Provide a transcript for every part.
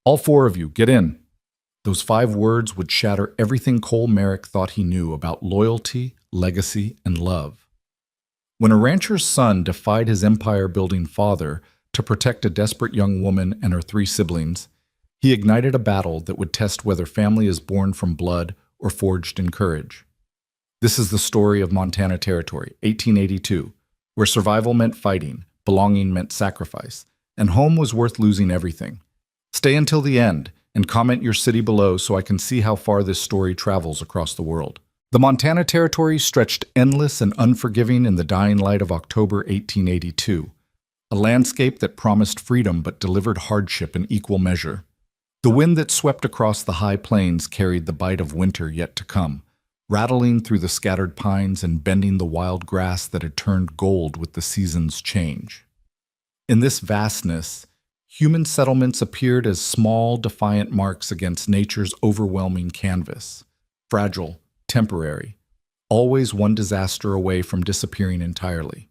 All four of you, get in. Those 5 words would shatter everything Cole Merrick thought he knew about loyalty, legacy, and love. When a rancher's son defied his empire-building father to protect a desperate young woman and her 3 siblings, he ignited a battle that would test whether family is born from blood or forged in courage. This is the story of Montana Territory, 1882, where survival meant fighting, belonging meant sacrifice, and home was worth losing everything. Stay until the end and comment your city below so I can see how far this story travels across the world. The Montana Territory stretched endless and unforgiving in the dying light of October 1882, a landscape that promised freedom but delivered hardship in equal measure. The wind that swept across the high plains carried the bite of winter yet to come, rattling through the scattered pines and bending the wild grass that had turned gold with the season's change. In this vastness, human settlements appeared as small, defiant marks against nature's overwhelming canvas, fragile, temporary, always one disaster away from disappearing entirely.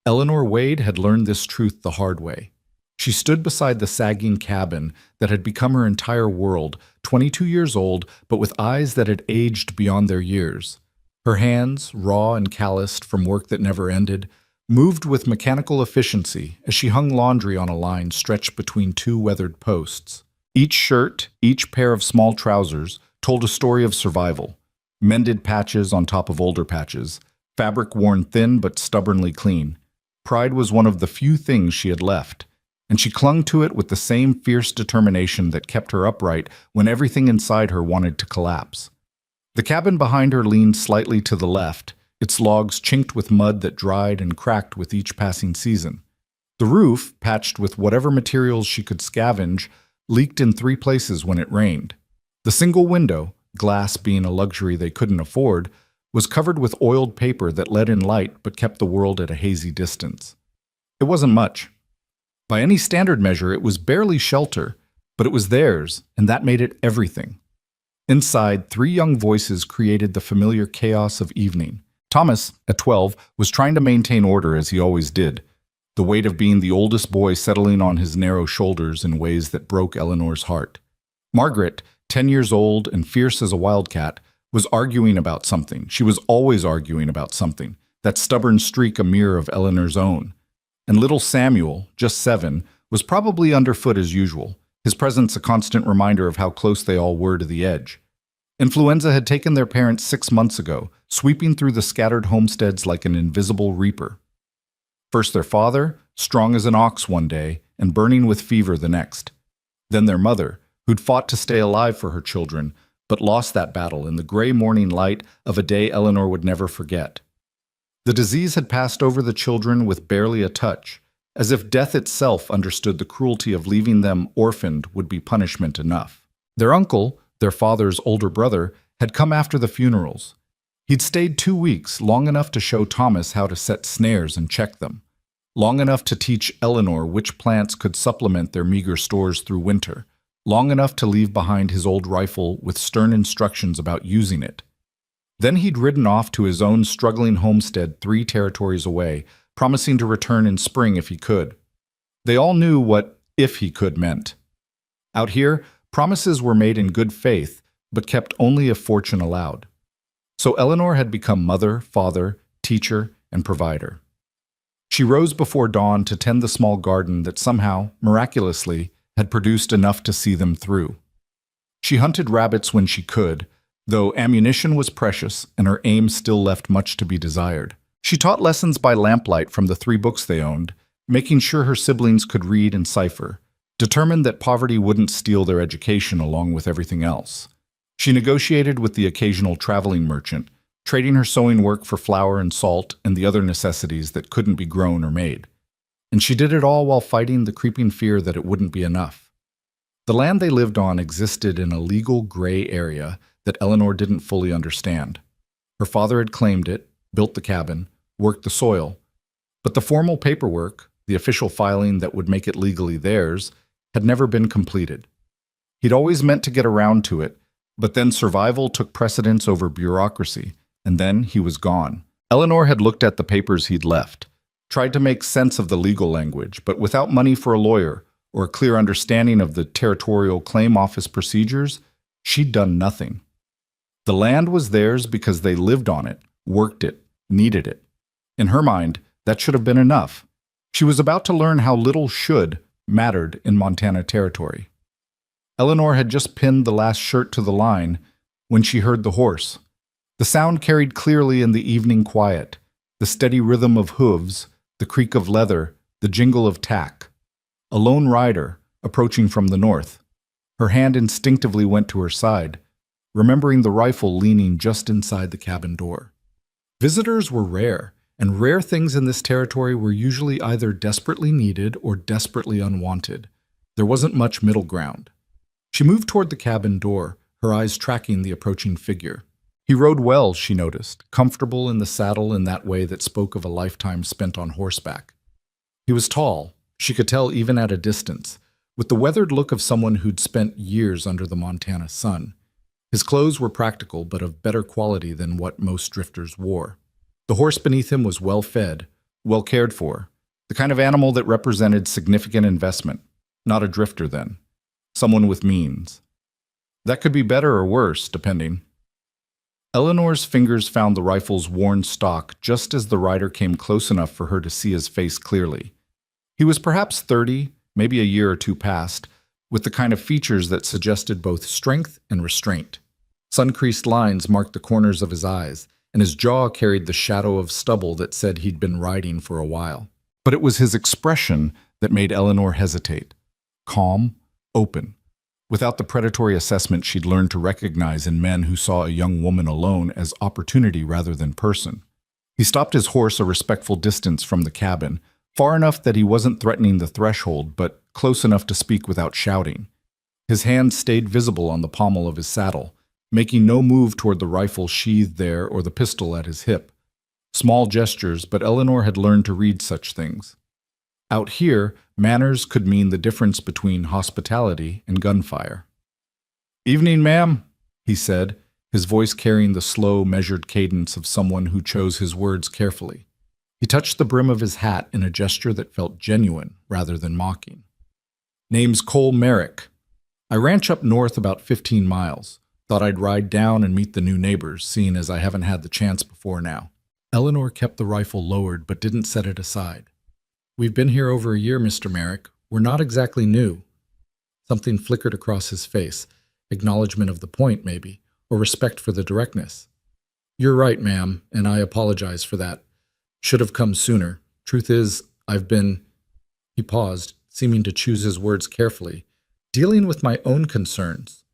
Eleanor Wade had learned this truth the hard way. She stood beside the sagging cabin that had become her entire world, 22 years old, but with eyes that had aged beyond their years. Her hands, raw and calloused from work that never ended, moved with mechanical efficiency as she hung laundry on a line stretched between 2 weathered posts. Each shirt, each pair of small trousers, told a story of survival. Mended patches on top of older patches, fabric worn thin but stubbornly clean. Pride was one of the few things she had left, and she clung to it with the same fierce determination that kept her upright when everything inside her wanted to collapse. The cabin behind her leaned slightly to the left, its logs chinked with mud that dried and cracked with each passing season. The roof, patched with whatever materials she could scavenge, leaked in 3 places when it rained. The single window, glass being a luxury they couldn't afford, was covered with oiled paper that let in light but kept the world at a hazy distance. It wasn't much. By any standard measure, it was barely shelter, but it was theirs, and that made it everything. Inside, 3 young voices created the familiar chaos of evening. Thomas, at 12, was trying to maintain order as he always did, the weight of being the oldest boy settling on his narrow shoulders in ways that broke Eleanor's heart. Margaret, 10 years old and fierce as a wildcat, was arguing about something. She was always arguing about something, that stubborn streak a mirror of Eleanor's own. And little Samuel, just 7, was probably underfoot as usual, his presence a constant reminder of how close they all were to the edge. Influenza had taken their parents 6 months ago, sweeping through the scattered homesteads like an invisible reaper. First their father, strong as an ox one day and burning with fever the next. Then their mother, who'd fought to stay alive for her children, but lost that battle in the gray morning light of a day Eleanor would never forget. The disease had passed over the children with barely a touch, as if death itself understood the cruelty of leaving them orphaned would be punishment enough. Their uncle, their father's older brother, had come after the funerals. He'd stayed 2 weeks, long enough to show Thomas how to set snares and check them, long enough to teach Eleanor which plants could supplement their meager stores through winter, long enough to leave behind his old rifle with stern instructions about using it. Then he'd ridden off to his own struggling homestead 3 territories away, promising to return in spring if he could. They all knew what "if he could" meant. Out here, promises were made in good faith, but kept only if fortune allowed. So Eleanor had become mother, father, teacher, and provider. She rose before dawn to tend the small garden that somehow, miraculously, had produced enough to see them through. She hunted rabbits when she could, though ammunition was precious and her aim still left much to be desired. She taught lessons by lamplight from the 3 books they owned, making sure her siblings could read and cipher, determined that poverty wouldn't steal their education along with everything else. She negotiated with the occasional traveling merchant, trading her sewing work for flour and salt and the other necessities that couldn't be grown or made. And she did it all while fighting the creeping fear that it wouldn't be enough. The land they lived on existed in a legal gray area that Eleanor didn't fully understand. Her father had claimed it, built the cabin, worked the soil, but the formal paperwork, the official filing that would make it legally theirs, had never been completed. He'd always meant to get around to it, but then survival took precedence over bureaucracy, and then he was gone. Eleanor had looked at the papers he'd left, tried to make sense of the legal language, but without money for a lawyer, or a clear understanding of the territorial claim office procedures, she'd done nothing. The land was theirs because they lived on it, worked it, needed it. In her mind, that should have been enough. She was about to learn how little should mattered in Montana territory. Eleanor had just pinned the last shirt to the line when she heard the horse. The sound carried clearly in the evening quiet, the steady rhythm of hooves, the creak of leather, the jingle of tack. A lone rider, approaching from the north. Her hand instinctively went to her side, remembering the rifle leaning just inside the cabin door. Visitors were rare, and rare things in this territory were usually either desperately needed or desperately unwanted. There wasn't much middle ground. She moved toward the cabin door, her eyes tracking the approaching figure. He rode well, she noticed, comfortable in the saddle in that way that spoke of a lifetime spent on horseback. He was tall, she could tell even at a distance, with the weathered look of someone who'd spent years under the Montana sun. His clothes were practical, but of better quality than what most drifters wore. The horse beneath him was well fed, well cared for, the kind of animal that represented significant investment. Not a drifter, then. Someone with means. That could be better or worse, depending. Eleanor's fingers found the rifle's worn stock just as the rider came close enough for her to see his face clearly. He was perhaps 30, maybe a year or two past, with the kind of features that suggested both strength and restraint. Sun-creased lines marked the corners of his eyes, and his jaw carried the shadow of stubble that said he'd been riding for a while. But it was his expression that made Eleanor hesitate. Calm, open, without the predatory assessment she'd learned to recognize in men who saw a young woman alone as opportunity rather than person. He stopped his horse a respectful distance from the cabin, far enough that he wasn't threatening the threshold, but close enough to speak without shouting. His hand stayed visible on the pommel of his saddle, making no move toward the rifle sheathed there or the pistol at his hip. Small gestures, but Eleanor had learned to read such things. Out here, manners could mean the difference between hospitality and gunfire. "Evening, ma'am," he said, his voice carrying the slow, measured cadence of someone who chose his words carefully. He touched the brim of his hat in a gesture that felt genuine rather than mocking. "Name's Cole Merrick. I ranch up north about 15 miles. Thought I'd ride down and meet the new neighbors, seeing as I haven't had the chance before now." Eleanor kept the rifle lowered but didn't set it aside. "We've been here over a year, Mr. Merrick. We're not exactly new." Something flickered across his face, acknowledgement of the point, maybe, or respect for the directness. "You're right, ma'am, and I apologize for that. Should have come sooner. Truth is, I've been—" He paused, seeming to choose his words carefully, "dealing with my own concerns.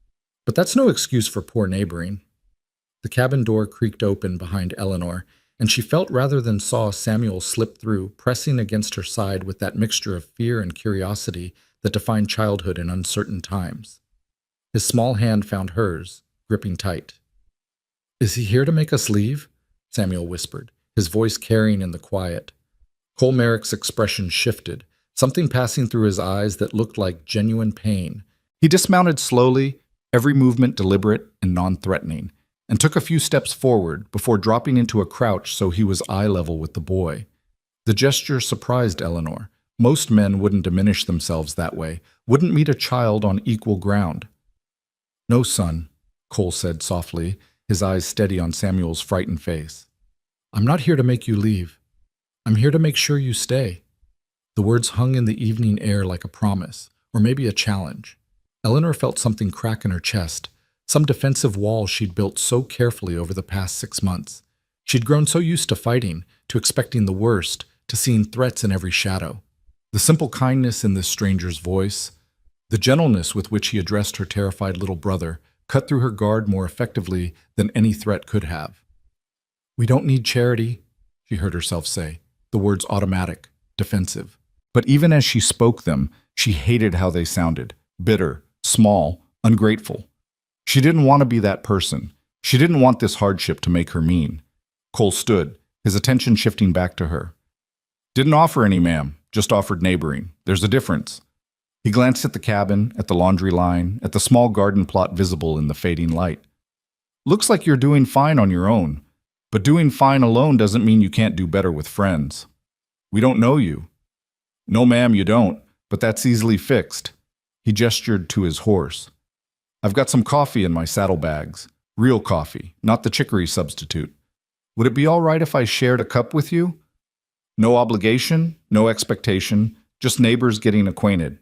But that's no excuse for poor neighboring." The cabin door creaked open behind Eleanor, and she felt rather than saw Samuel slip through, pressing against her side with that mixture of fear and curiosity that defined childhood in uncertain times. His small hand found hers, gripping tight. "Is he here to make us leave?" Samuel whispered, his voice carrying in the quiet. Cole Merrick's expression shifted, something passing through his eyes that looked like genuine pain. He dismounted slowly, every movement deliberate and non-threatening, and took a few steps forward before dropping into a crouch so he was eye level with the boy. The gesture surprised Eleanor. Most men wouldn't diminish themselves that way, wouldn't meet a child on equal ground. "No, son," Cole said softly, his eyes steady on Samuel's frightened face. "I'm not here to make you leave. I'm here to make sure you stay." The words hung in the evening air like a promise, or maybe a challenge. Eleanor felt something crack in her chest, some defensive wall she'd built so carefully over the past 6 months. She'd grown so used to fighting, to expecting the worst, to seeing threats in every shadow. The simple kindness in this stranger's voice, the gentleness with which he addressed her terrified little brother, cut through her guard more effectively than any threat could have. "We don't need charity," she heard herself say, the words automatic, defensive. But even as she spoke them, she hated how they sounded, bitter, small, ungrateful. She didn't want to be that person. She didn't want this hardship to make her mean. Cole stood, his attention shifting back to her. "Didn't offer any, ma'am, just offered neighboring. There's a difference." He glanced at the cabin, at the laundry line, at the small garden plot visible in the fading light. "Looks like you're doing fine on your own, but doing fine alone doesn't mean you can't do better with friends. We don't know you." "No, ma'am, you don't. but that's easily fixed. He gestured to his horse. I've got some coffee in my saddlebags. Real coffee, not the chicory substitute. Would it be all right if I shared a cup with you? No obligation, no expectation, just neighbors getting acquainted.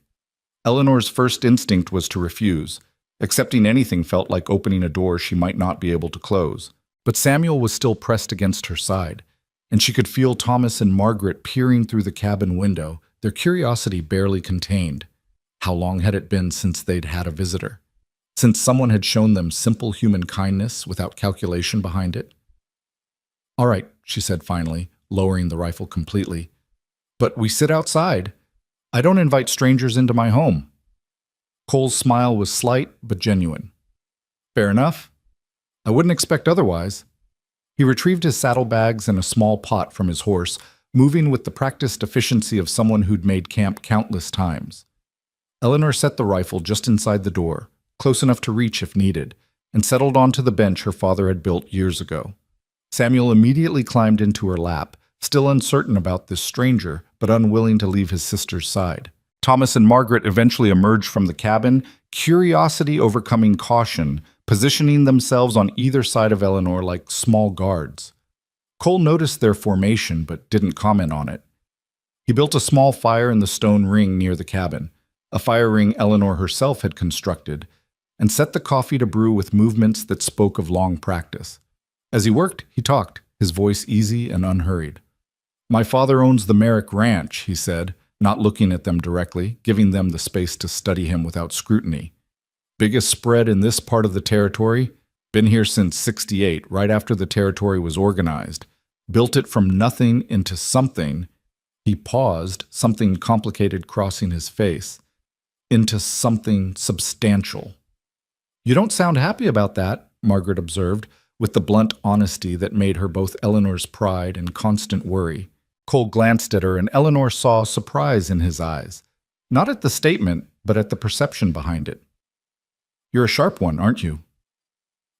Eleanor's first instinct was to refuse. Accepting anything felt like opening a door she might not be able to close. But Samuel was still pressed against her side, and she could feel Thomas and Margaret peering through the cabin window, their curiosity barely contained. How long had it been since they'd had a visitor? Since someone had shown them simple human kindness without calculation behind it? All right, she said finally, lowering the rifle completely. But we sit outside. I don't invite strangers into my home. Cole's smile was slight but genuine. Fair enough. I wouldn't expect otherwise. He retrieved his saddlebags and a small pot from his horse, moving with the practiced efficiency of someone who'd made camp countless times. Eleanor set the rifle just inside the door, close enough to reach if needed, and settled onto the bench her father had built years ago. Samuel immediately climbed into her lap, still uncertain about this stranger, but unwilling to leave his sister's side. Thomas and Margaret eventually emerged from the cabin, curiosity overcoming caution, positioning themselves on either side of Eleanor like small guards. Cole noticed their formation, but didn't comment on it. He built a small fire in the stone ring near the cabin, a fire ring Eleanor herself had constructed, and set the coffee to brew with movements that spoke of long practice. As he worked, he talked, his voice easy and unhurried. My father owns the Merrick Ranch, he said, not looking at them directly, giving them the space to study him without scrutiny. Biggest spread in this part of the territory? Been here since '68, right after the territory was organized. Built it from nothing into something. He paused, something complicated crossing his face. Into something substantial. You don't sound happy about that, Margaret observed, with the blunt honesty that made her both Eleanor's pride and constant worry. Cole glanced at her, and Eleanor saw surprise in his eyes. Not at the statement, but at the perception behind it. You're a sharp one, aren't you?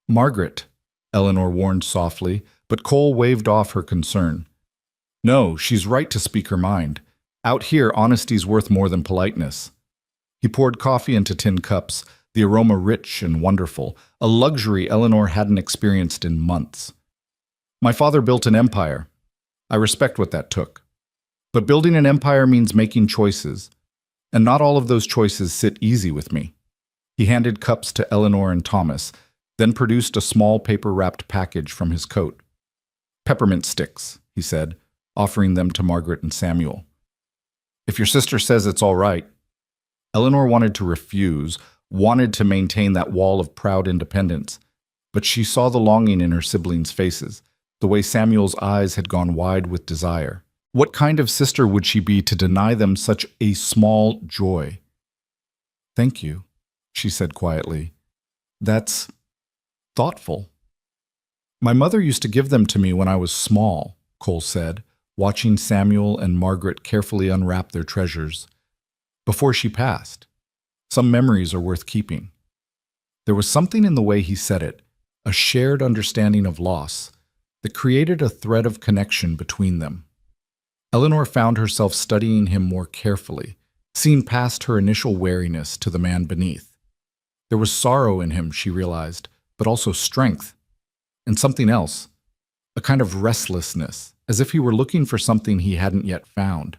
Margaret, Eleanor warned softly, but Cole waved off her concern. No, she's right to speak her mind. Out here, honesty's worth more than politeness. He poured coffee into tin cups, the aroma rich and wonderful, a luxury Eleanor hadn't experienced in months. My father built an empire. I respect what that took. But building an empire means making choices, and not all of those choices sit easy with me. He handed cups to Eleanor and Thomas, then produced a small paper-wrapped package from his coat. Peppermint sticks, he said, offering them to Margaret and Samuel. If your sister says it's all right. Eleanor wanted to refuse, wanted to maintain that wall of proud independence, but she saw the longing in her siblings' faces, the way Samuel's eyes had gone wide with desire. What kind of sister would she be to deny them such a small joy? Thank you, she said quietly. That's thoughtful. My mother used to give them to me when I was small, Cole said, watching Samuel and Margaret carefully unwrap their treasures. Before she passed. Some memories are worth keeping. There was something in the way he said it, a shared understanding of loss, that created a thread of connection between them. Eleanor found herself studying him more carefully, seeing past her initial wariness to the man beneath. There was sorrow in him, she realized, but also strength, and something else, a kind of restlessness, as if he were looking for something he hadn't yet found.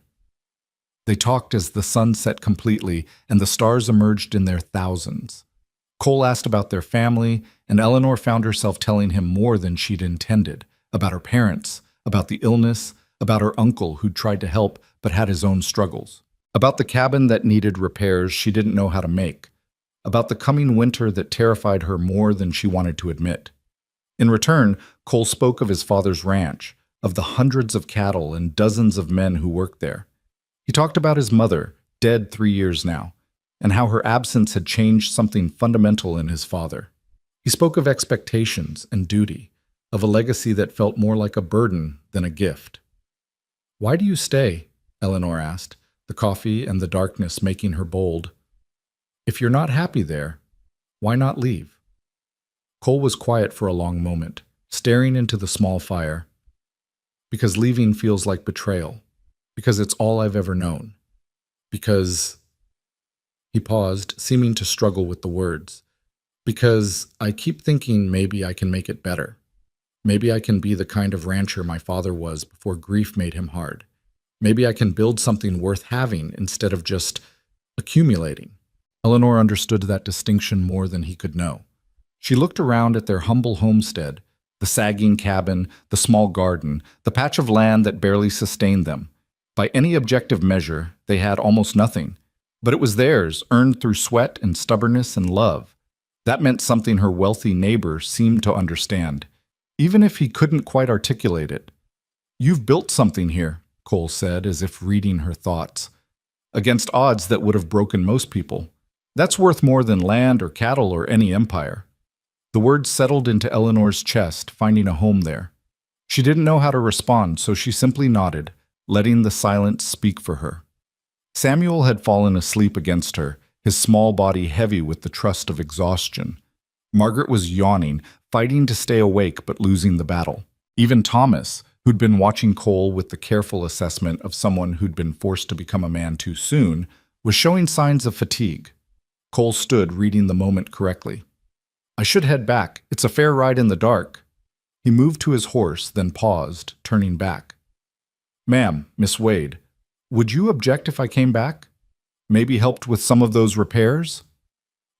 They talked as the sun set completely and the stars emerged in their thousands. Cole asked about their family, and Eleanor found herself telling him more than she'd intended, about her parents, about the illness, about her uncle who'd tried to help but had his own struggles, about the cabin that needed repairs she didn't know how to make, about the coming winter that terrified her more than she wanted to admit. In return, Cole spoke of his father's ranch, of the hundreds of cattle and dozens of men who worked there. He talked about his mother, dead 3 years now, and how her absence had changed something fundamental in his father. He spoke of expectations and duty, of a legacy that felt more like a burden than a gift. Why do you stay? Eleanor asked, the coffee and the darkness making her bold. If you're not happy there, why not leave? Cole was quiet for a long moment, staring into the small fire. Because leaving feels like betrayal. Because it's all I've ever known. Because he paused, seeming to struggle with the words. Because I keep thinking maybe I can make it better. Maybe I can be the kind of rancher my father was before grief made him hard. Maybe I can build something worth having instead of just accumulating. Eleanor understood that distinction more than he could know. She looked around at their humble homestead, the sagging cabin, the small garden, the patch of land that barely sustained them. By any objective measure, they had almost nothing. But it was theirs, earned through sweat and stubbornness and love. That meant something her wealthy neighbor seemed to understand, even if he couldn't quite articulate it. "You've built something here," Cole said, as if reading her thoughts. "Against odds that would have broken most people. That's worth more than land or cattle or any empire." The words settled into Eleanor's chest, finding a home there. She didn't know how to respond, so she simply nodded, letting the silence speak for her. Samuel had fallen asleep against her, his small body heavy with the trust of exhaustion. Margaret was yawning, fighting to stay awake but losing the battle. Even Thomas, who'd been watching Cole with the careful assessment of someone who'd been forced to become a man too soon, was showing signs of fatigue. Cole stood, reading the moment correctly. "I should head back. It's a fair ride in the dark." He moved to his horse, then paused, turning back. "Ma'am, Miss Wade, would you object if I came back? Maybe helped with some of those repairs?"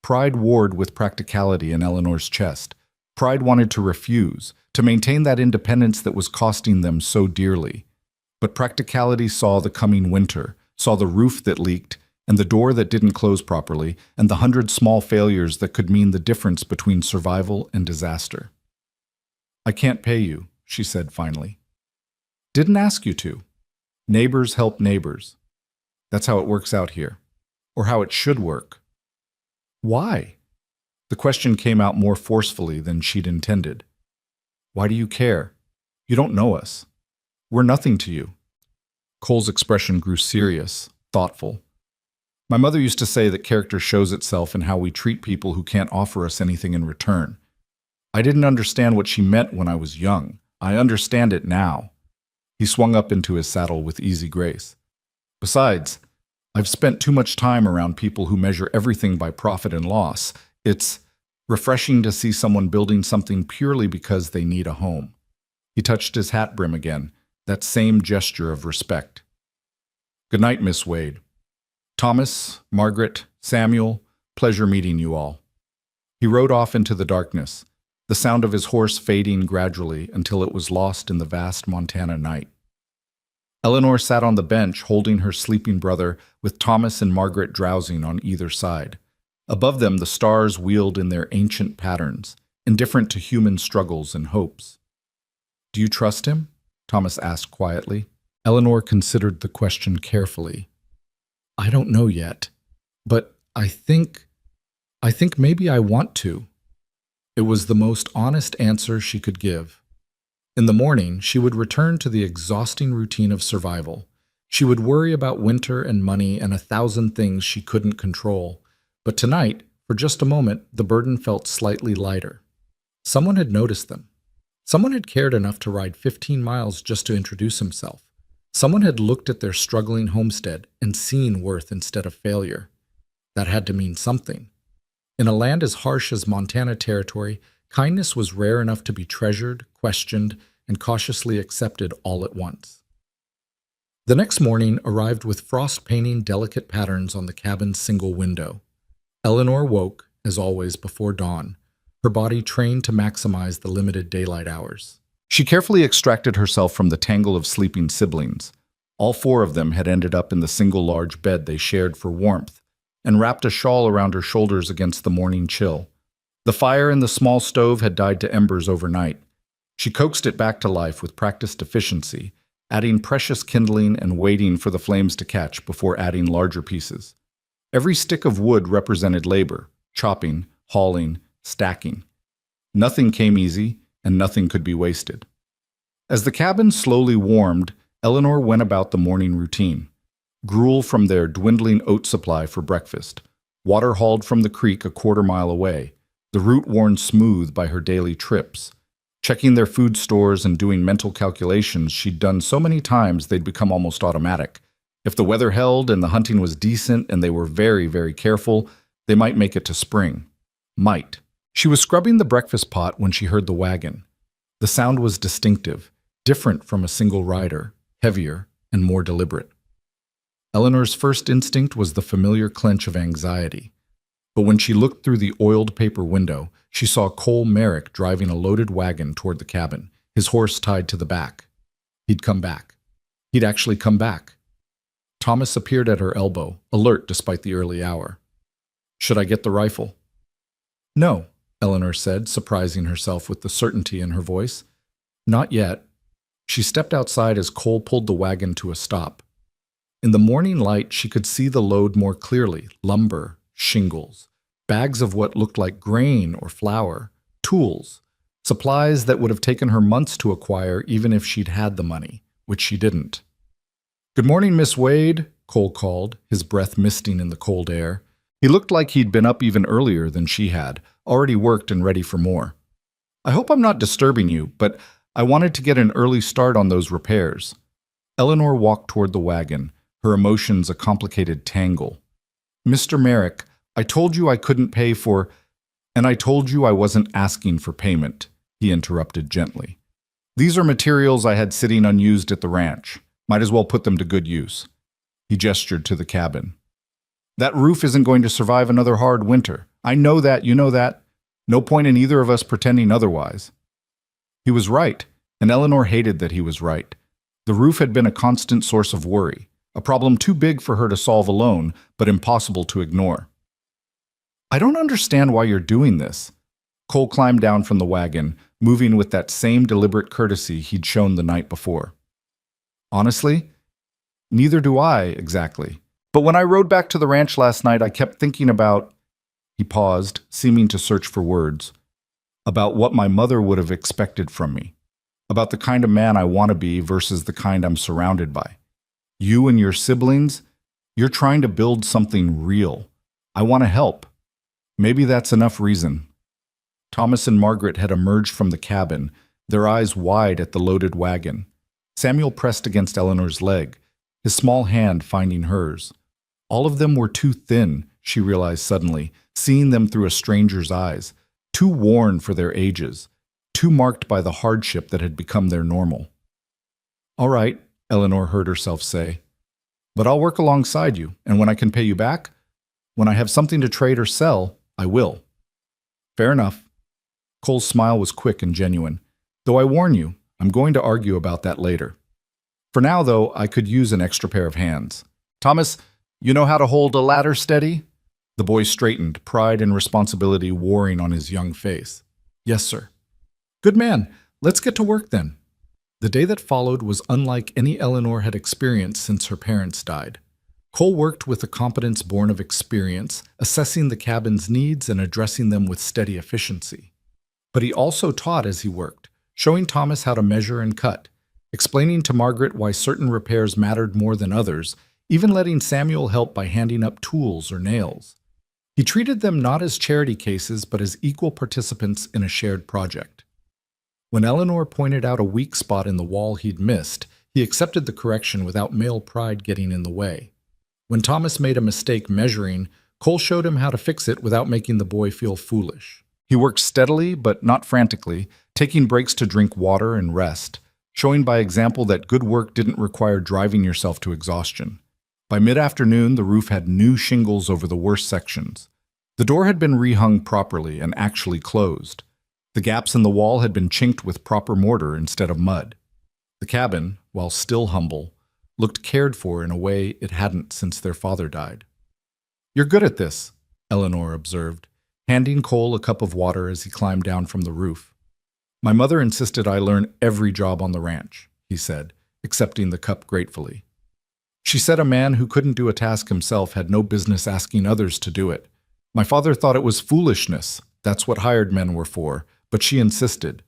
Pride warred with practicality in Eleanor's chest. Pride wanted to refuse, to maintain that independence that was costing them so dearly. But practicality saw the coming winter, saw the roof that leaked, and the door that didn't close properly, and the 100 small failures that could mean the difference between survival and disaster. "I can't pay you," she said finally. "Didn't ask you to. Neighbors help neighbors. That's how it works out here. Or how it should work." "Why?" The question came out more forcefully than she'd intended. "Why do you care? You don't know us. We're nothing to you." Cole's expression grew serious, thoughtful. "My mother used to say that character shows itself in how we treat people who can't offer us anything in return. I didn't understand what she meant when I was young. I understand it now." He swung up into his saddle with easy grace. "Besides, I've spent too much time around people who measure everything by profit and loss. It's refreshing to see someone building something purely because they need a home." He touched his hat brim again, that same gesture of respect. "Good night, Miss Wade. Thomas, Margaret, Samuel, pleasure meeting you all." He rode off into the darkness, the sound of his horse fading gradually until it was lost in the vast Montana night. Eleanor sat on the bench holding her sleeping brother, with Thomas and Margaret drowsing on either side. Above them, the stars wheeled in their ancient patterns, indifferent to human struggles and hopes. "Do you trust him?" Thomas asked quietly. Eleanor considered the question carefully. "I don't know yet, but I think maybe I want to." It was the most honest answer she could give. In the morning, she would return to the exhausting routine of survival. She would worry about winter and money and 1,000 things she couldn't control. But tonight, for just a moment, the burden felt slightly lighter. Someone had noticed them. Someone had cared enough to ride 15 miles just to introduce himself. Someone had looked at their struggling homestead and seen worth instead of failure. That had to mean something. In a land as harsh as Montana Territory, kindness was rare enough to be treasured, questioned, and cautiously accepted all at once. The next morning arrived with frost painting delicate patterns on the cabin's single window. Eleanor woke, as always, before dawn, her body trained to maximize the limited daylight hours. She carefully extracted herself from the tangle of sleeping siblings. All 4 of them had ended up in the single large bed they shared for warmth, and wrapped a shawl around her shoulders against the morning chill. The fire in the small stove had died to embers overnight. She coaxed it back to life with practiced efficiency, adding precious kindling and waiting for the flames to catch before adding larger pieces. Every stick of wood represented labor, chopping, hauling, stacking. Nothing came easy, and nothing could be wasted. As the cabin slowly warmed, Eleanor went about the morning routine. Gruel from their dwindling oat supply for breakfast, water hauled from the creek a quarter-mile away, the route worn smooth by her daily trips, checking their food stores and doing mental calculations she'd done so many times they'd become almost automatic. If the weather held and the hunting was decent and they were very, very careful, they might make it to spring. Might. She was scrubbing the breakfast pot when she heard the wagon. The sound was distinctive, different from a single rider, heavier and more deliberate. Eleanor's first instinct was the familiar clench of anxiety. But when she looked through the oiled paper window, she saw Cole Merrick driving a loaded wagon toward the cabin, his horse tied to the back. He'd come back. He'd actually come back. Thomas appeared at her elbow, alert despite the early hour. "Should I get the rifle?" "No," Eleanor said, surprising herself with the certainty in her voice. "Not yet." She stepped outside as Cole pulled the wagon to a stop. In the morning light, she could see the load more clearly: lumber, shingles, bags of what looked like grain or flour, tools, supplies that would have taken her months to acquire even if she'd had the money, which she didn't. "Good morning, Miss Wade," Cole called, his breath misting in the cold air. He looked like he'd been up even earlier than she had, already worked and ready for more. "I hope I'm not disturbing you, but I wanted to get an early start on those repairs." Eleanor walked toward the wagon, her emotions a complicated tangle. "Mr. Merrick, I told you I couldn't pay for—" "And I told you I wasn't asking for payment," he interrupted gently. "These are materials I had sitting unused at the ranch. Might as well put them to good use." He gestured to the cabin. "That roof isn't going to survive another hard winter. I know that, you know that. No point in either of us pretending otherwise." He was right, and Eleanor hated that he was right. The roof had been a constant source of worry, a problem too big for her to solve alone, but impossible to ignore. "I don't understand why you're doing this." Cole climbed down from the wagon, moving with that same deliberate courtesy he'd shown the night before. "Honestly, neither do I, exactly. But when I rode back to the ranch last night, I kept thinking about—" He paused, seeming to search for words. "About what my mother would have expected from me. About the kind of man I want to be versus the kind I'm surrounded by. You and your siblings, you're trying to build something real. I want to help. Maybe that's enough reason." Thomas and Margaret had emerged from the cabin, their eyes wide at the loaded wagon. Samuel pressed against Eleanor's leg, his small hand finding hers. All of them were too thin, she realized suddenly, seeing them through a stranger's eyes, too worn for their ages, too marked by the hardship that had become their normal. "All right," Eleanor heard herself say, "but I'll work alongside you, and when I can pay you back, when I have something to trade or sell, I will." "Fair enough." Cole's smile was quick and genuine. "Though I warn you, I'm going to argue about that later. For now, though, I could use an extra pair of hands. Thomas, you know how to hold a ladder steady?" The boy straightened, pride and responsibility warring on his young face. "Yes, sir." "Good man. Let's get to work then." The day that followed was unlike any Eleanor had experienced since her parents died. Cole worked with a competence born of experience, assessing the cabin's needs and addressing them with steady efficiency. But he also taught as he worked, showing Thomas how to measure and cut, explaining to Margaret why certain repairs mattered more than others, even letting Samuel help by handing up tools or nails. He treated them not as charity cases, but as equal participants in a shared project. When Eleanor pointed out a weak spot in the wall he'd missed, he accepted the correction without male pride getting in the way. When Thomas made a mistake measuring, Cole showed him how to fix it without making the boy feel foolish. He worked steadily, but not frantically, taking breaks to drink water and rest, showing by example that good work didn't require driving yourself to exhaustion. By mid-afternoon, the roof had new shingles over the worst sections. The door had been rehung properly and actually closed. The gaps in the wall had been chinked with proper mortar instead of mud. The cabin, while still humble, looked cared for in a way it hadn't since their father died. "You're good at this," Eleanor observed, handing Cole a cup of water as he climbed down from the roof. "My mother insisted I learn every job on the ranch," he said, accepting the cup gratefully. "She said a man who couldn't do a task himself had no business asking others to do it. My father thought it was foolishness. That's what hired men were for, but she insisted."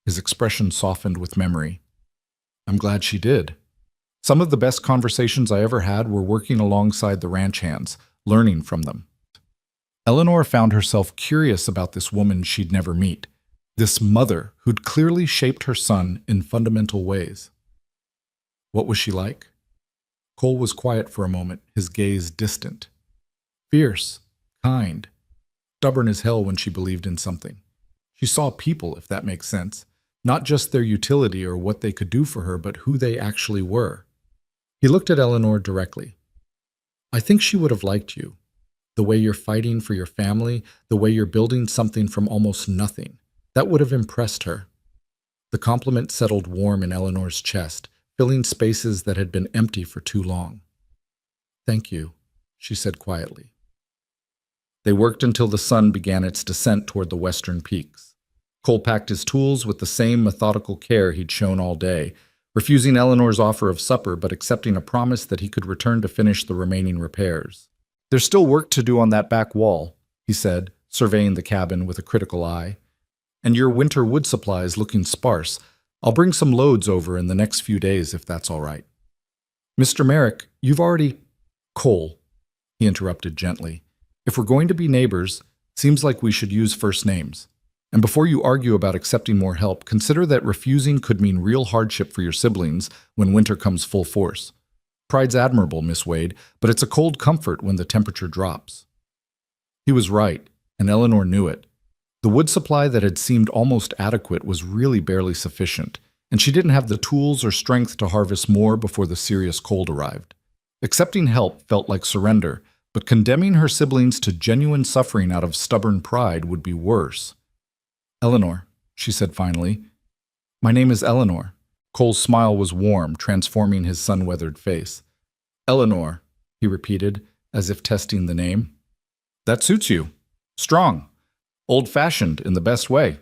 His expression softened with memory. "I'm glad she did. Some of the best conversations I ever had were working alongside the ranch hands, learning from them." Eleanor found herself curious about this woman she'd never meet, this mother who'd clearly shaped her son in fundamental ways. What was she like? Cole was quiet for a moment, his gaze distant. Fierce, kind, stubborn as hell when she believed in something. She saw people, if that makes sense, not just their utility or what they could do for her, but who they actually were. He looked at Eleanor directly. I think she would have liked you. The way you're fighting for your family, the way you're building something from almost nothing. That would have impressed her. The compliment settled warm in Eleanor's chest, filling spaces that had been empty for too long. Thank you, she said quietly. They worked until the sun began its descent toward the western peaks. Cole packed his tools with the same methodical care he'd shown all day, refusing Eleanor's offer of supper but accepting a promise that he could return to finish the remaining repairs. There's still work to do on that back wall, he said, surveying the cabin with a critical eye. And your winter wood supply is looking sparse. I'll bring some loads over in the next few days if that's all right. Mr. Merrick, you've already— Cole, he interrupted gently. If we're going to be neighbors, seems like we should use first names. And before you argue about accepting more help, consider that refusing could mean real hardship for your siblings when winter comes full force. Pride's admirable, Miss Wade, but it's a cold comfort when the temperature drops. He was right, and Eleanor knew it. The wood supply that had seemed almost adequate was really barely sufficient, and she didn't have the tools or strength to harvest more before the serious cold arrived. Accepting help felt like surrender, but condemning her siblings to genuine suffering out of stubborn pride would be worse. Eleanor, she said finally. My name is Eleanor. Cole's smile was warm, transforming his sun-weathered face. Eleanor, he repeated, as if testing the name. That suits you. Strong. Old-fashioned in the best way.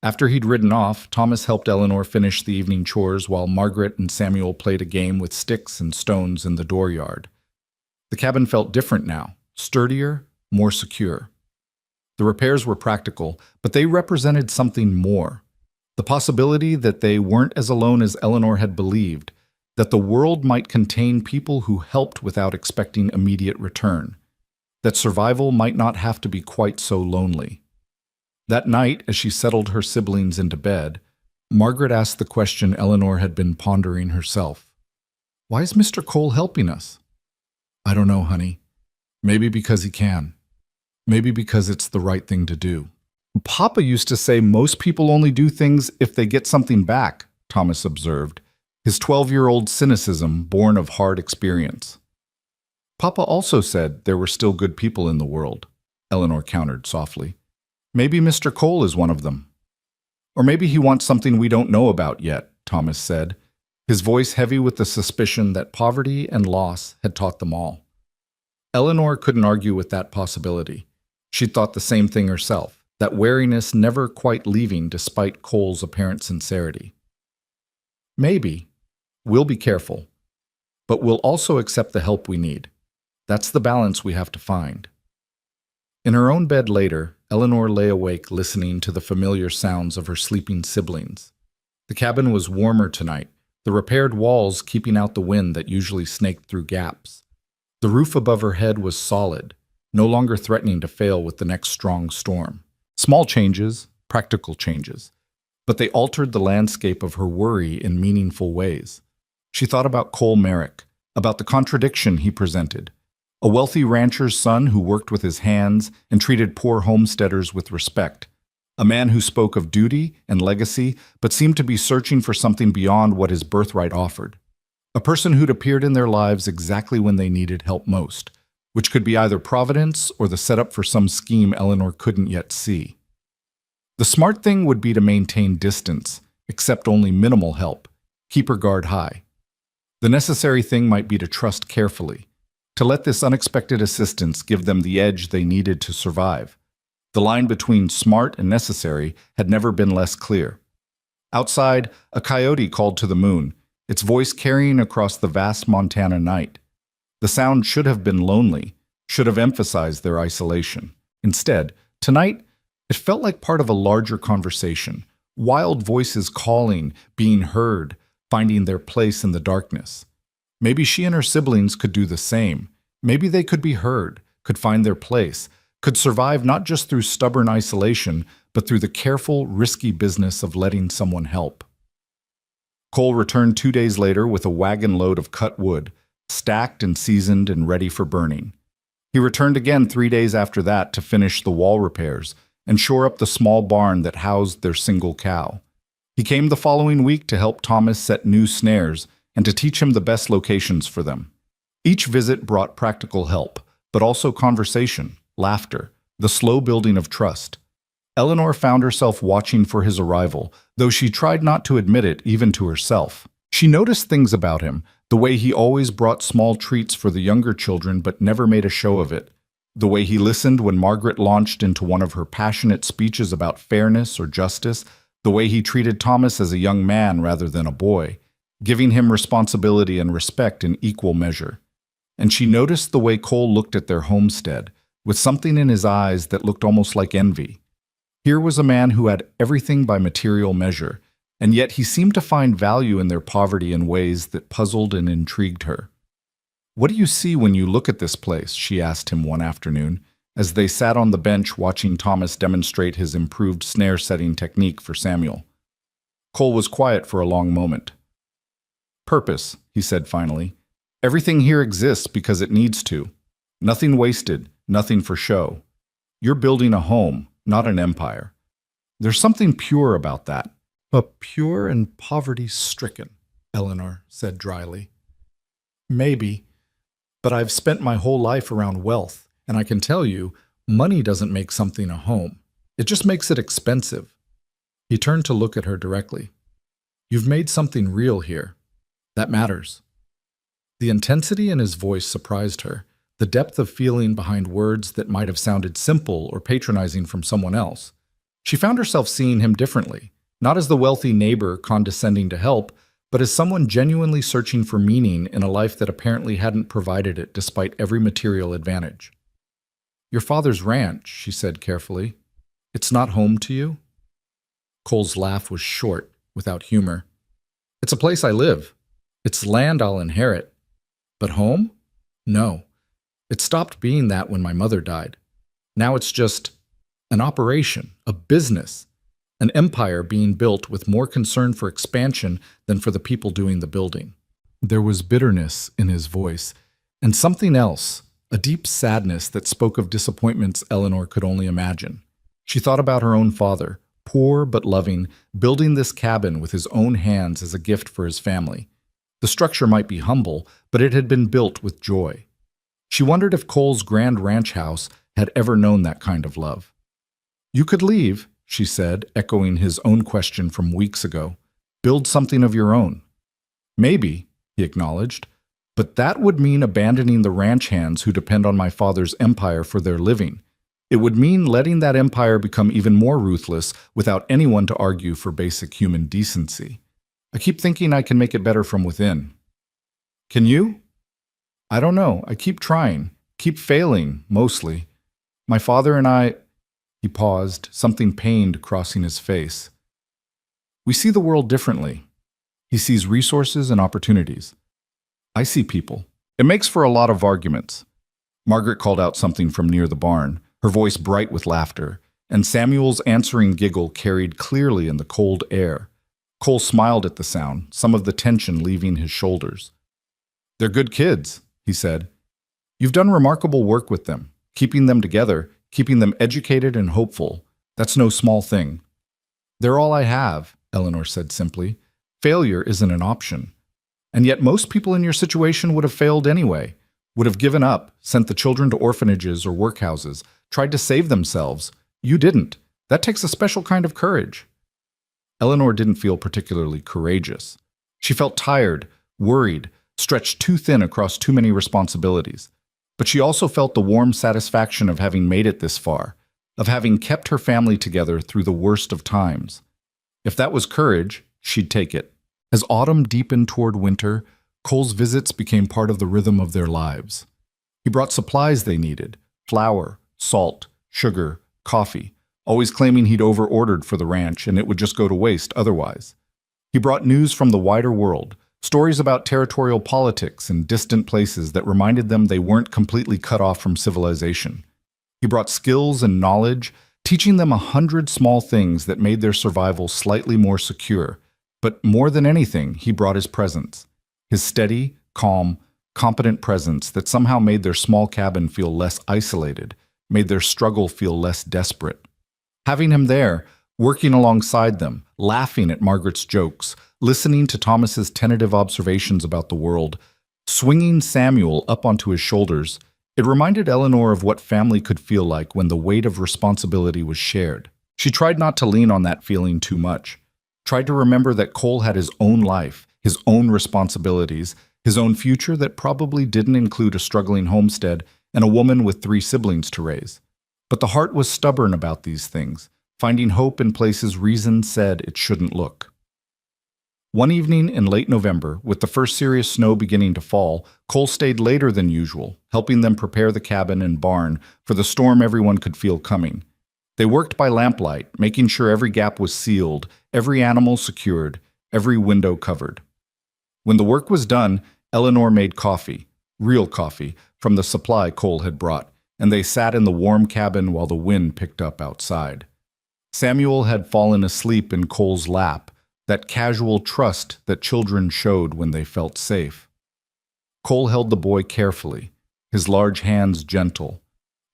After he'd ridden off, Thomas helped Eleanor finish the evening chores while Margaret and Samuel played a game with sticks and stones in the dooryard. The cabin felt different now, sturdier, more secure. The repairs were practical, but they represented something more. The possibility that they weren't as alone as Eleanor had believed, that the world might contain people who helped without expecting immediate return, that survival might not have to be quite so lonely. That night, as she settled her siblings into bed, Margaret asked the question Eleanor had been pondering herself. Why is Mr. Cole helping us? I don't know, honey. Maybe because he can. Maybe because it's the right thing to do. Papa used to say most people only do things if they get something back, Thomas observed, his 12-year-old cynicism born of hard experience. Papa also said there were still good people in the world, Eleanor countered softly. Maybe Mr. Cole is one of them. Or maybe he wants something we don't know about yet, Thomas said, his voice heavy with the suspicion that poverty and loss had taught them all. Eleanor couldn't argue with that possibility. She'd thought the same thing herself, that wariness never quite leaving despite Cole's apparent sincerity. Maybe. We'll be careful. But we'll also accept the help we need. That's the balance we have to find. In her own bed later, Eleanor lay awake listening to the familiar sounds of her sleeping siblings. The cabin was warmer tonight, the repaired walls keeping out the wind that usually snaked through gaps. The roof above her head was solid, no longer threatening to fail with the next strong storm. Small changes, practical changes, but they altered the landscape of her worry in meaningful ways. She thought about Cole Merrick, about the contradiction he presented. A wealthy rancher's son who worked with his hands and treated poor homesteaders with respect. A man who spoke of duty and legacy, but seemed to be searching for something beyond what his birthright offered. A person who'd appeared in their lives exactly when they needed help most, which could be either providence or the setup for some scheme Eleanor couldn't yet see. The smart thing would be to maintain distance, accept only minimal help, keep her guard high. The necessary thing might be to trust carefully, to let this unexpected assistance give them the edge they needed to survive. The line between smart and necessary had never been less clear. Outside, a coyote called to the moon, its voice carrying across the vast Montana night. The sound should have been lonely, should have emphasized their isolation. Instead, tonight, it felt like part of a larger conversation, wild voices calling, being heard, finding their place in the darkness. Maybe she and her siblings could do the same. Maybe they could be heard, could find their place, could survive not just through stubborn isolation, but through the careful, risky business of letting someone help. Cole returned 2 days later with a wagon load of cut wood, stacked and seasoned and ready for burning. He returned again 3 days after that to finish the wall repairs and shore up the small barn that housed their single cow. He came the following week to help Thomas set new snares and to teach him the best locations for them. Each visit brought practical help, but also conversation, laughter, the slow building of trust. Eleanor found herself watching for his arrival, though she tried not to admit it even to herself. She noticed things about him, the way he always brought small treats for the younger children but never made a show of it, the way he listened when Margaret launched into one of her passionate speeches about fairness or justice, the way he treated Thomas as a young man rather than a boy, giving him responsibility and respect in equal measure. And she noticed the way Cole looked at their homestead, with something in his eyes that looked almost like envy. Here was a man who had everything by material measure, and yet he seemed to find value in their poverty in ways that puzzled and intrigued her. "What do you see when you look at this place?" she asked him one afternoon, as they sat on the bench watching Thomas demonstrate his improved snare-setting technique for Samuel. Cole was quiet for a long moment. "Purpose," he said finally. "Everything here exists because it needs to. Nothing wasted, nothing for show. You're building a home, not an empire. There's something pure about that." "But pure and poverty-stricken," Eleanor said dryly. "Maybe, but I've spent my whole life around wealth, and I can tell you, money doesn't make something a home. It just makes it expensive." He turned to look at her directly. "You've made something real here. That matters." The intensity in his voice surprised her, the depth of feeling behind words that might have sounded simple or patronizing from someone else. She found herself seeing him differently, not as the wealthy neighbor condescending to help, but as someone genuinely searching for meaning in a life that apparently hadn't provided it despite every material advantage. "Your father's ranch," she said carefully. "It's not home to you?" Cole's laugh was short, without humor. "It's a place I live. It's land I'll inherit. But home? No. It stopped being that when my mother died. Now it's just an operation, a business, an empire being built with more concern for expansion than for the people doing the building." There was bitterness in his voice, and something else, a deep sadness that spoke of disappointments Eleanor could only imagine. She thought about her own father, poor but loving, building this cabin with his own hands as a gift for his family. The structure might be humble, but it had been built with joy. She wondered if Cole's grand ranch house had ever known that kind of love. "You could leave," she said, echoing his own question from weeks ago. "Build something of your own." "Maybe," he acknowledged, "but that would mean abandoning the ranch hands who depend on my father's empire for their living. It would mean letting that empire become even more ruthless without anyone to argue for basic human decency. I keep thinking I can make it better from within." "Can you?" "I don't know. I keep trying. Keep failing, mostly. My father and I—" He paused, something pained crossing his face. "We see the world differently. He sees resources and opportunities. I see people. It makes for a lot of arguments." Margaret called out something from near the barn, her voice bright with laughter, and Samuel's answering giggle carried clearly in the cold air. Cole smiled at the sound, some of the tension leaving his shoulders. "They're good kids," he said. "You've done remarkable work with them, keeping them together, keeping them educated and hopeful. That's no small thing." "They're all I have," Eleanor said simply. "Failure isn't an option. And yet most people in your situation would have failed anyway, would have given up, sent the children to orphanages or workhouses, tried to save themselves. You didn't. That takes a special kind of courage." Eleanor didn't feel particularly courageous. She felt tired, worried, stretched too thin across too many responsibilities. But she also felt the warm satisfaction of having made it this far, of having kept her family together through the worst of times. If that was courage, she'd take it. As autumn deepened toward winter, Cole's visits became part of the rhythm of their lives. He brought supplies they needed: flour, salt, sugar, coffee, always claiming he'd over-ordered for the ranch and it would just go to waste otherwise. He brought news from the wider world, stories about territorial politics in distant places that reminded them they weren't completely cut off from civilization. He brought skills and knowledge, teaching them 100 small things that made their survival slightly more secure. But more than anything, he brought his presence. His steady, calm, competent presence that somehow made their small cabin feel less isolated, made their struggle feel less desperate. Having him there, working alongside them, laughing at Margaret's jokes, listening to Thomas's tentative observations about the world, swinging Samuel up onto his shoulders, it reminded Eleanor of what family could feel like when the weight of responsibility was shared. She tried not to lean on that feeling too much, tried to remember that Cole had his own life, his own responsibilities, his own future that probably didn't include a struggling homestead and a woman with 3 siblings to raise. But the heart was stubborn about these things, finding hope in places reason said it shouldn't look. One evening in late November, with the first serious snow beginning to fall, Cole stayed later than usual, helping them prepare the cabin and barn for the storm everyone could feel coming. They worked by lamplight, making sure every gap was sealed, every animal secured, every window covered. When the work was done, Eleanor made coffee, real coffee, from the supply Cole had brought, and they sat in the warm cabin while the wind picked up outside. Samuel had fallen asleep in Cole's lap, that casual trust that children showed when they felt safe. Cole held the boy carefully, his large hands gentle,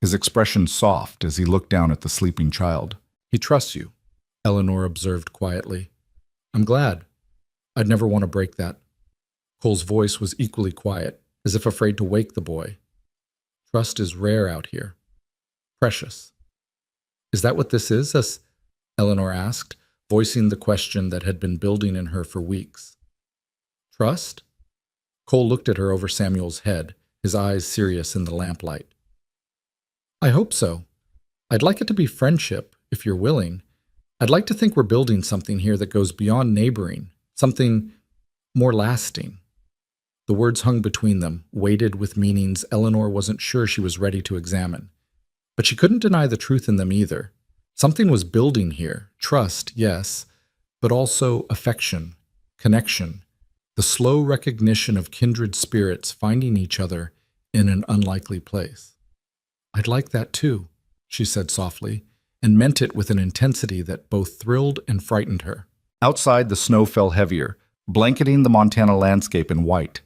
his expression soft as he looked down at the sleeping child. "He trusts you," Eleanor observed quietly. "I'm glad. I'd never want to break that." Cole's voice was equally quiet, as if afraid to wake the boy. "Trust is rare out here. Precious." "Is that what this is?" Eleanor asked, voicing the question that had been building in her for weeks. "Trust?" Cole looked at her over Samuel's head, his eyes serious in the lamplight. "I hope so. I'd like it to be friendship, if you're willing. I'd like to think we're building something here that goes beyond neighboring, something more lasting." The words hung between them, weighted with meanings Eleanor wasn't sure she was ready to examine. But she couldn't deny the truth in them either. Something was building here, trust, yes, but also affection, connection, the slow recognition of kindred spirits finding each other in an unlikely place. "I'd like that too," she said softly, and meant it with an intensity that both thrilled and frightened her. Outside, the snow fell heavier, blanketing the Montana landscape in white.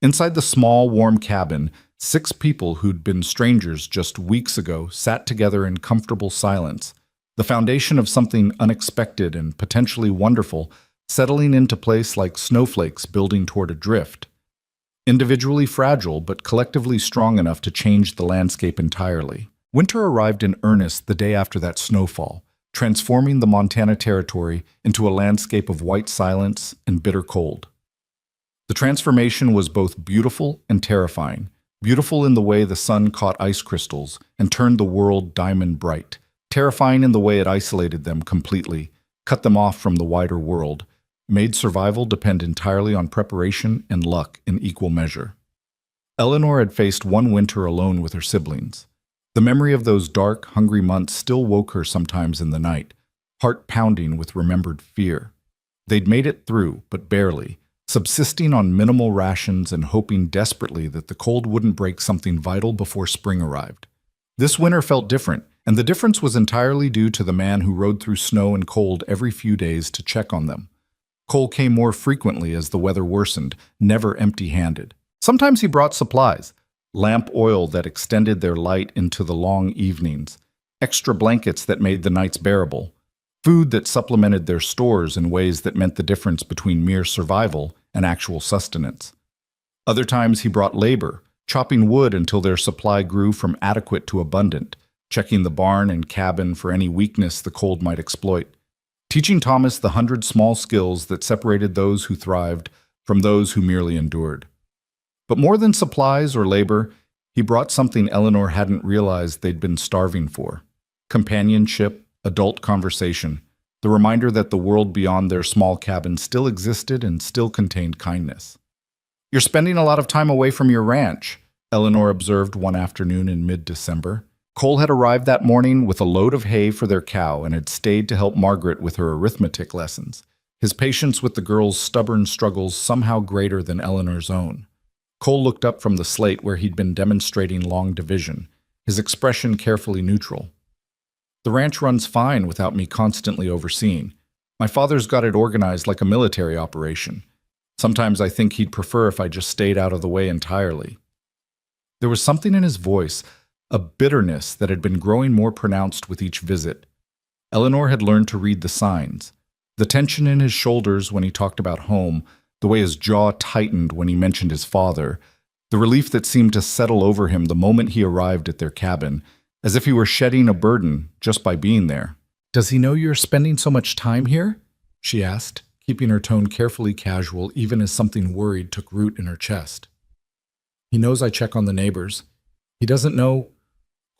Inside the small, warm cabin, 6 people who'd been strangers just weeks ago sat together in comfortable silence, the foundation of something unexpected and potentially wonderful settling into place like snowflakes building toward a drift. Individually fragile, but collectively strong enough to change the landscape entirely. Winter arrived in earnest the day after that snowfall, transforming the Montana territory into a landscape of white silence and bitter cold. The transformation was both beautiful and terrifying, beautiful in the way the sun caught ice crystals and turned the world diamond bright, terrifying in the way it isolated them completely, cut them off from the wider world, made survival depend entirely on preparation and luck in equal measure. Eleanor had faced one winter alone with her siblings. The memory of those dark, hungry months still woke her sometimes in the night, heart pounding with remembered fear. They'd made it through, but barely, subsisting on minimal rations and hoping desperately that the cold wouldn't break something vital before spring arrived. This winter felt different, and the difference was entirely due to the man who rode through snow and cold every few days to check on them. Cole came more frequently as the weather worsened, never empty-handed. Sometimes he brought supplies, lamp oil that extended their light into the long evenings, extra blankets that made the nights bearable, food that supplemented their stores in ways that meant the difference between mere survival and actual sustenance. Other times he brought labor, chopping wood until their supply grew from adequate to abundant, checking the barn and cabin for any weakness the cold might exploit, teaching Thomas the 100 small skills that separated those who thrived from those who merely endured. But more than supplies or labor, he brought something Eleanor hadn't realized they'd been starving for: companionship, adult conversation, the reminder that the world beyond their small cabin still existed and still contained kindness. "You're spending a lot of time away from your ranch," Eleanor observed one afternoon in mid-December. Cole had arrived that morning with a load of hay for their cow and had stayed to help Margaret with her arithmetic lessons, his patience with the girl's stubborn struggles somehow greater than Eleanor's own. Cole looked up from the slate where he'd been demonstrating long division, his expression carefully neutral. "The ranch runs fine without me constantly overseeing. My father's got it organized like a military operation. Sometimes I think he'd prefer if I just stayed out of the way entirely. There was something in his voice, a bitterness that had been growing more pronounced with each visit. Eleanor had learned to read the signs. The tension in his shoulders when he talked about home, the way his jaw tightened when he mentioned his father, the relief that seemed to settle over him the moment he arrived at their cabin, as if he were shedding a burden just by being there. "Does he know you're spending so much time here?" she asked, keeping her tone carefully casual even as something worried took root in her chest. "He knows I check on the neighbors. He doesn't know—"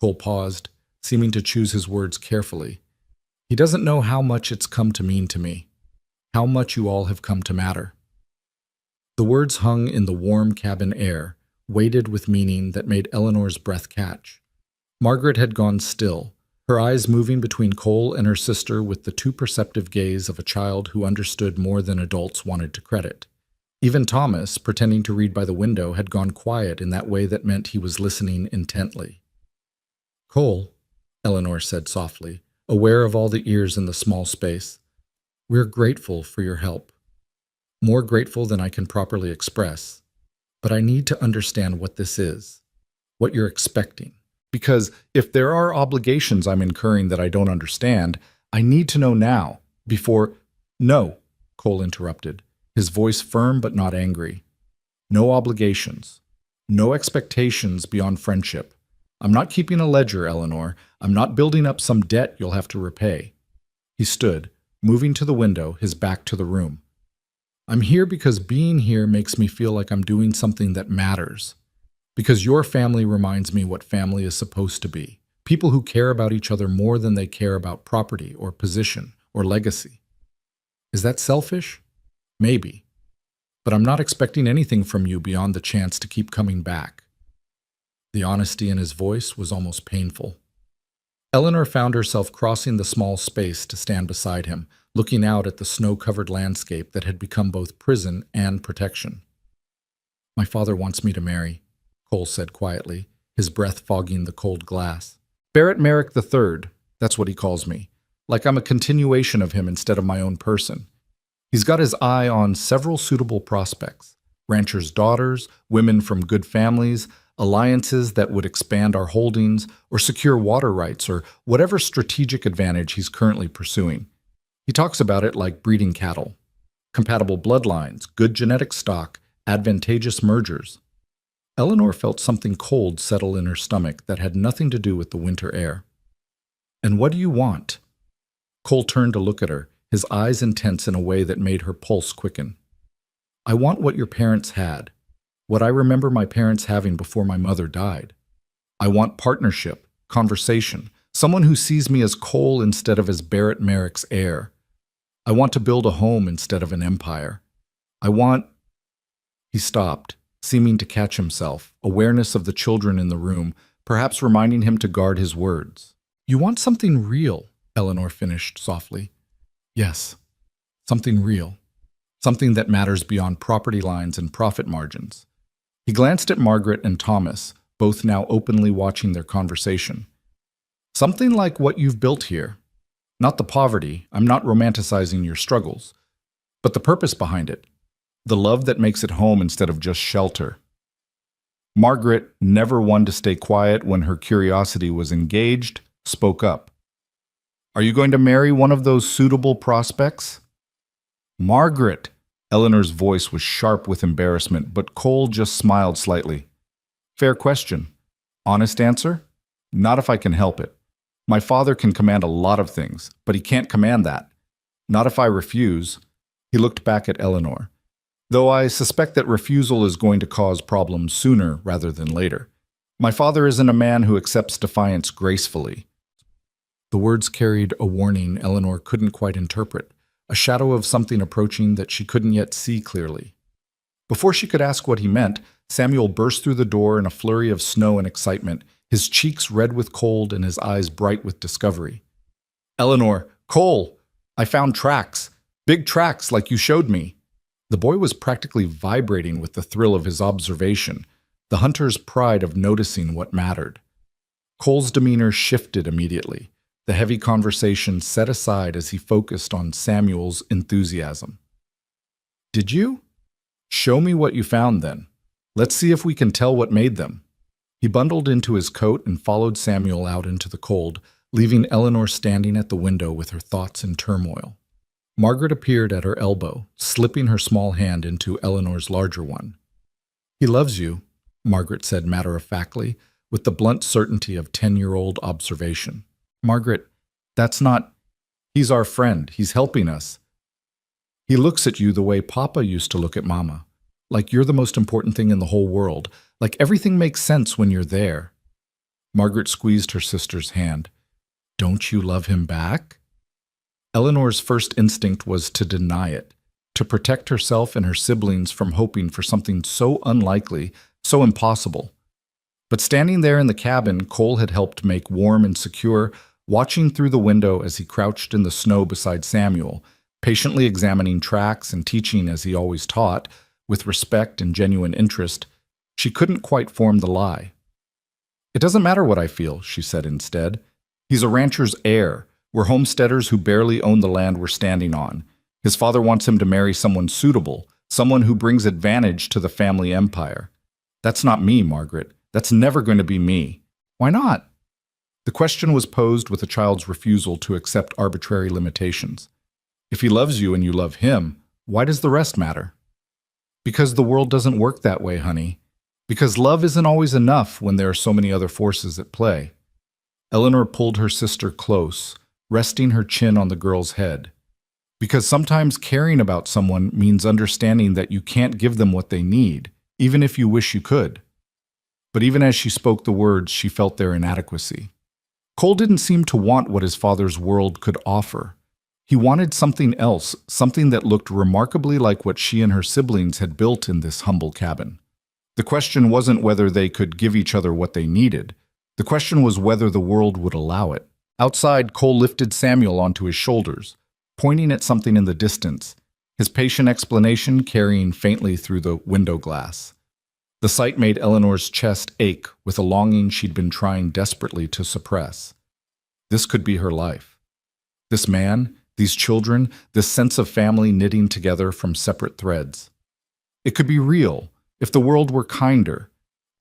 Cole paused, seeming to choose his words carefully. "He doesn't know how much it's come to mean to me, how much you all have come to matter." The words hung in the warm cabin air, weighted with meaning that made Eleanor's breath catch. Margaret had gone still, her eyes moving between Cole and her sister with the too perceptive gaze of a child who understood more than adults wanted to credit. Even Thomas, pretending to read by the window, had gone quiet in that way that meant he was listening intently. "Cole," Eleanor said softly, aware of all the ears in the small space, "we're grateful for your help. More grateful than I can properly express. But I need to understand what this is, what you're expecting. Because if there are obligations I'm incurring that I don't understand, I need to know now, before—" "No," Cole interrupted, his voice firm but not angry. "No obligations. No expectations beyond friendship. I'm not keeping a ledger, Eleanor. I'm not building up some debt you'll have to repay." He stood, moving to the window, his back to the room. "I'm here because being here makes me feel like I'm doing something that matters. Because your family reminds me what family is supposed to be. People who care about each other more than they care about property or position or legacy. Is that selfish? Maybe. But I'm not expecting anything from you beyond the chance to keep coming back." The honesty in his voice was almost painful. Eleanor found herself crossing the small space to stand beside him, looking out at the snow-covered landscape that had become both prison and protection. "My father wants me to marry," Cole said quietly, his breath fogging the cold glass. "Barrett Merrick III, that's what he calls me, like I'm a continuation of him instead of my own person. He's got his eye on several suitable prospects, ranchers' daughters, women from good families, alliances that would expand our holdings or secure water rights or whatever strategic advantage he's currently pursuing. He talks about it like breeding cattle. Compatible bloodlines, good genetic stock, advantageous mergers." Eleanor felt something cold settle in her stomach that had nothing to do with the winter air. "And what do you want?" Cole turned to look at her, his eyes intense in a way that made her pulse quicken. "I want what your parents had, what I remember my parents having before my mother died. I want partnership, conversation, someone who sees me as Cole instead of as Barrett Merrick's heir. I want to build a home instead of an empire. I want—" He stopped, seeming to catch himself, awareness of the children in the room, perhaps reminding him to guard his words. "You want something real," Eleanor finished softly. "Yes, something real. Something that matters beyond property lines and profit margins." He glanced at Margaret and Thomas, both now openly watching their conversation. "Something like what you've built here. Not the poverty, I'm not romanticizing your struggles, but the purpose behind it. The love that makes it home instead of just shelter." Margaret, never one to stay quiet when her curiosity was engaged, spoke up. "Are you going to marry one of those suitable prospects?" "Margaret!" Eleanor's voice was sharp with embarrassment, but Cole just smiled slightly. "Fair question. Honest answer? Not if I can help it. My father can command a lot of things, but he can't command that. Not if I refuse." He looked back at Eleanor. "Though I suspect that refusal is going to cause problems sooner rather than later. My father isn't a man who accepts defiance gracefully." The words carried a warning Eleanor couldn't quite interpret, a shadow of something approaching that she couldn't yet see clearly. Before she could ask what he meant, Samuel burst through the door in a flurry of snow and excitement, his cheeks red with cold and his eyes bright with discovery. "Eleanor, Cole, I found tracks. Big tracks like you showed me." The boy was practically vibrating with the thrill of his observation, the hunter's pride of noticing what mattered. Cole's demeanor shifted immediately, the heavy conversation set aside as he focused on Samuel's enthusiasm. "Did you?" Show me what you found then. Let's see if we can tell what made them. He bundled into his coat and followed Samuel out into the cold, leaving Eleanor standing at the window with her thoughts in turmoil. Margaret appeared at her elbow, slipping her small hand into Eleanor's larger one. He loves you, Margaret said matter-of-factly, with the blunt certainty of 10-year-old observation. Margaret, that's not... He's our friend. He's helping us. He looks at you the way Papa used to look at Mama. Like you're the most important thing in the whole world. Like everything makes sense when you're there. Margaret squeezed her sister's hand. Don't you love him back? Eleanor's first instinct was to deny it, to protect herself and her siblings from hoping for something so unlikely, so impossible. But standing there in the cabin Cole had helped make warm and secure, watching through the window as he crouched in the snow beside Samuel, patiently examining tracks and teaching as he always taught, with respect and genuine interest, she couldn't quite form the lie. It doesn't matter what I feel, she said instead. He's a rancher's heir. We're homesteaders who barely own the land we're standing on. His father wants him to marry someone suitable, someone who brings advantage to the family empire. That's not me, Margaret. That's never going to be me. Why not? The question was posed with a child's refusal to accept arbitrary limitations. If he loves you and you love him, why does the rest matter? Because the world doesn't work that way, honey. Because love isn't always enough when there are so many other forces at play. Eleanor pulled her sister close, resting her chin on the girl's head. Because sometimes caring about someone means understanding that you can't give them what they need, even if you wish you could. But even as she spoke the words, she felt their inadequacy. Cole didn't seem to want what his father's world could offer. He wanted something else, something that looked remarkably like what she and her siblings had built in this humble cabin. The question wasn't whether they could give each other what they needed. The question was whether the world would allow it. Outside, Cole lifted Samuel onto his shoulders, pointing at something in the distance, his patient explanation carrying faintly through the window glass. The sight made Eleanor's chest ache with a longing she'd been trying desperately to suppress. This could be her life. This man, these children, this sense of family knitting together from separate threads. It could be real if the world were kinder,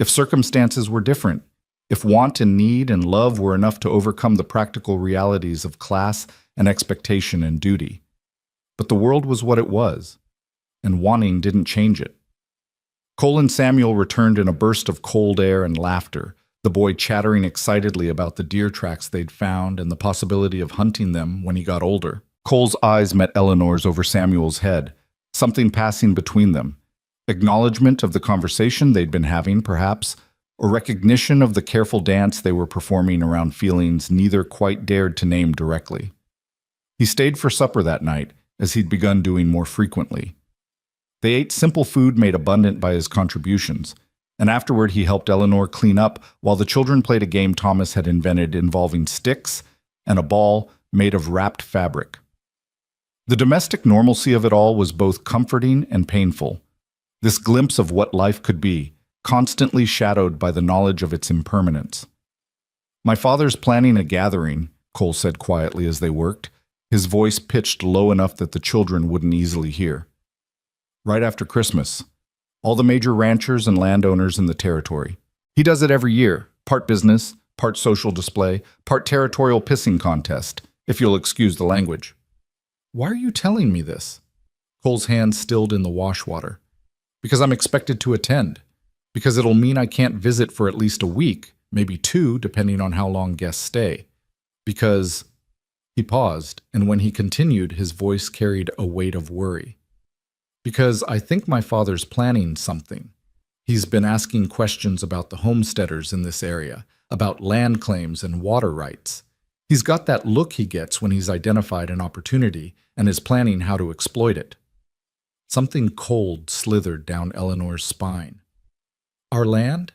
if circumstances were different, if want and need and love were enough to overcome the practical realities of class and expectation and duty. But the world was what it was, and wanting didn't change it. Cole and Samuel returned in a burst of cold air and laughter, the boy chattering excitedly about the deer tracks they'd found and the possibility of hunting them when he got older. Cole's eyes met Eleanor's over Samuel's head, something passing between them. Acknowledgement of the conversation they'd been having, perhaps, or recognition of the careful dance they were performing around feelings neither quite dared to name directly. He stayed for supper that night, as he'd begun doing more frequently. They ate simple food made abundant by his contributions, and afterward he helped Eleanor clean up while the children played a game Thomas had invented involving sticks and a ball made of wrapped fabric. The domestic normalcy of it all was both comforting and painful, this glimpse of what life could be, constantly shadowed by the knowledge of its impermanence. "My father's planning a gathering," Cole said quietly as they worked, his voice pitched low enough that the children wouldn't easily hear. "Right after Christmas. All the major ranchers and landowners in the territory. He does it every year, part business, part social display, part territorial pissing contest, if you'll excuse the language." "Why are you telling me this?" Cole's hand stilled in the wash water. "Because I'm expected to attend. Because it'll mean I can't visit for at least a week, maybe 2, depending on how long guests stay. Because..." He paused, and when he continued, his voice carried a weight of worry. "Because I think my father's planning something. He's been asking questions about the homesteaders in this area, about land claims and water rights. He's got that look he gets when he's identified an opportunity and is planning how to exploit it." Something cold slithered down Eleanor's spine. "Our land?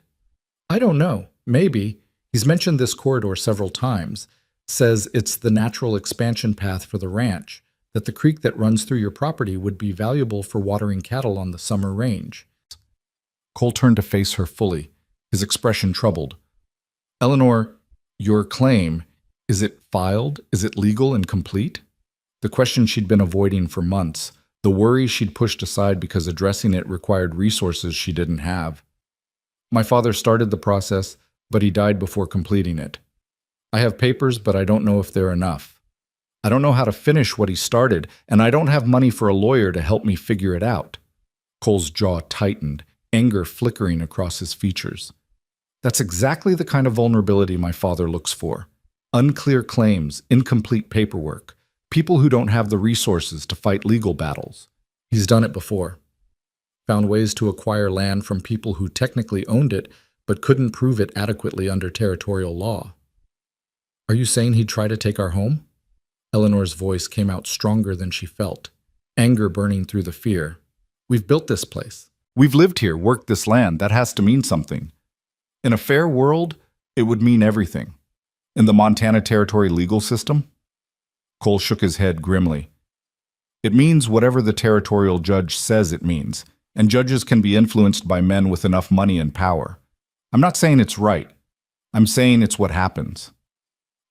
I don't know. Maybe. He's mentioned this corridor several times. Says it's the natural expansion path for the ranch, that the creek that runs through your property would be valuable for watering cattle on the summer range." Cole turned to face her fully, his expression troubled. "Eleanor, your claim, is it filed? Is it legal and complete?" The question she'd been avoiding for months, the worry she'd pushed aside because addressing it required resources she didn't have. My father started the process, but he died before completing it. I have papers, but I don't know if they're enough. I don't know how to finish what he started, and I don't have money for a lawyer to help me figure it out. Cole's jaw tightened, anger flickering across his features. That's exactly the kind of vulnerability my father looks for. Unclear claims, incomplete paperwork, people who don't have the resources to fight legal battles. He's done it before. Found ways to acquire land from people who technically owned it, but couldn't prove it adequately under territorial law. Are you saying he'd try to take our home? Eleanor's voice came out stronger than she felt, anger burning through the fear. We've built this place. We've lived here, worked this land. That has to mean something. In a fair world, it would mean everything. In the Montana Territory legal system? Cole shook his head grimly. It means whatever the territorial judge says it means, and judges can be influenced by men with enough money and power. I'm not saying it's right. I'm saying it's what happens.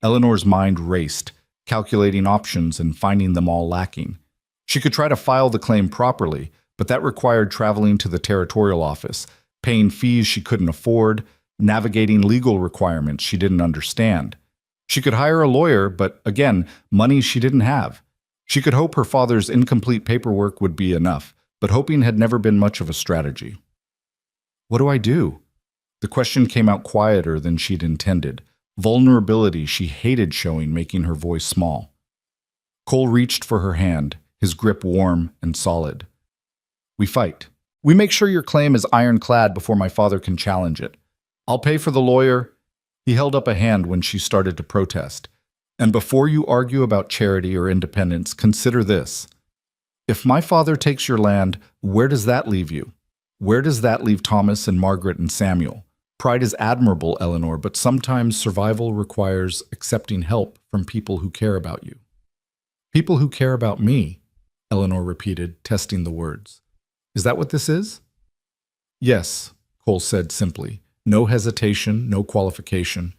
Eleanor's mind raced, calculating options and finding them all lacking. She could try to file the claim properly, but that required traveling to the territorial office, paying fees she couldn't afford, navigating legal requirements she didn't understand. She could hire a lawyer, but again, money she didn't have. She could hope her father's incomplete paperwork would be enough, but hoping had never been much of a strategy. What do I do? The question came out quieter than she'd intended. Vulnerability she hated showing, making her voice small. Cole reached for her hand, his grip warm and solid. We fight. We make sure your claim is ironclad before my father can challenge it. I'll pay for the lawyer. He held up a hand when she started to protest. And before you argue about charity or independence, consider this. If my father takes your land, where does that leave you? Where does that leave Thomas and Margaret and Samuel? Pride is admirable, Eleanor, but sometimes survival requires accepting help from people who care about you. People who care about me, Eleanor repeated, testing the words. Is that what this is? Yes, Cole said simply. No hesitation, no qualification.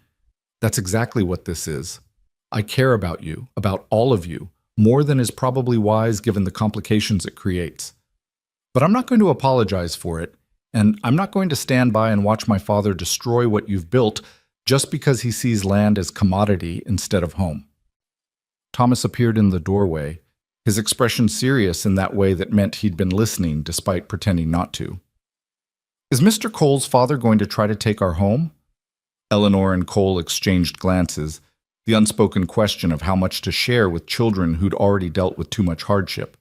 That's exactly what this is. I care about you, about all of you, more than is probably wise given the complications it creates. But I'm not going to apologize for it, and I'm not going to stand by and watch my father destroy what you've built just because he sees land as commodity instead of home. Thomas appeared in the doorway, his expression serious in that way that meant he'd been listening despite pretending not to. Is Mr. Cole's father going to try to take our home? Eleanor and Cole exchanged glances, the unspoken question of how much to share with children who'd already dealt with too much hardship.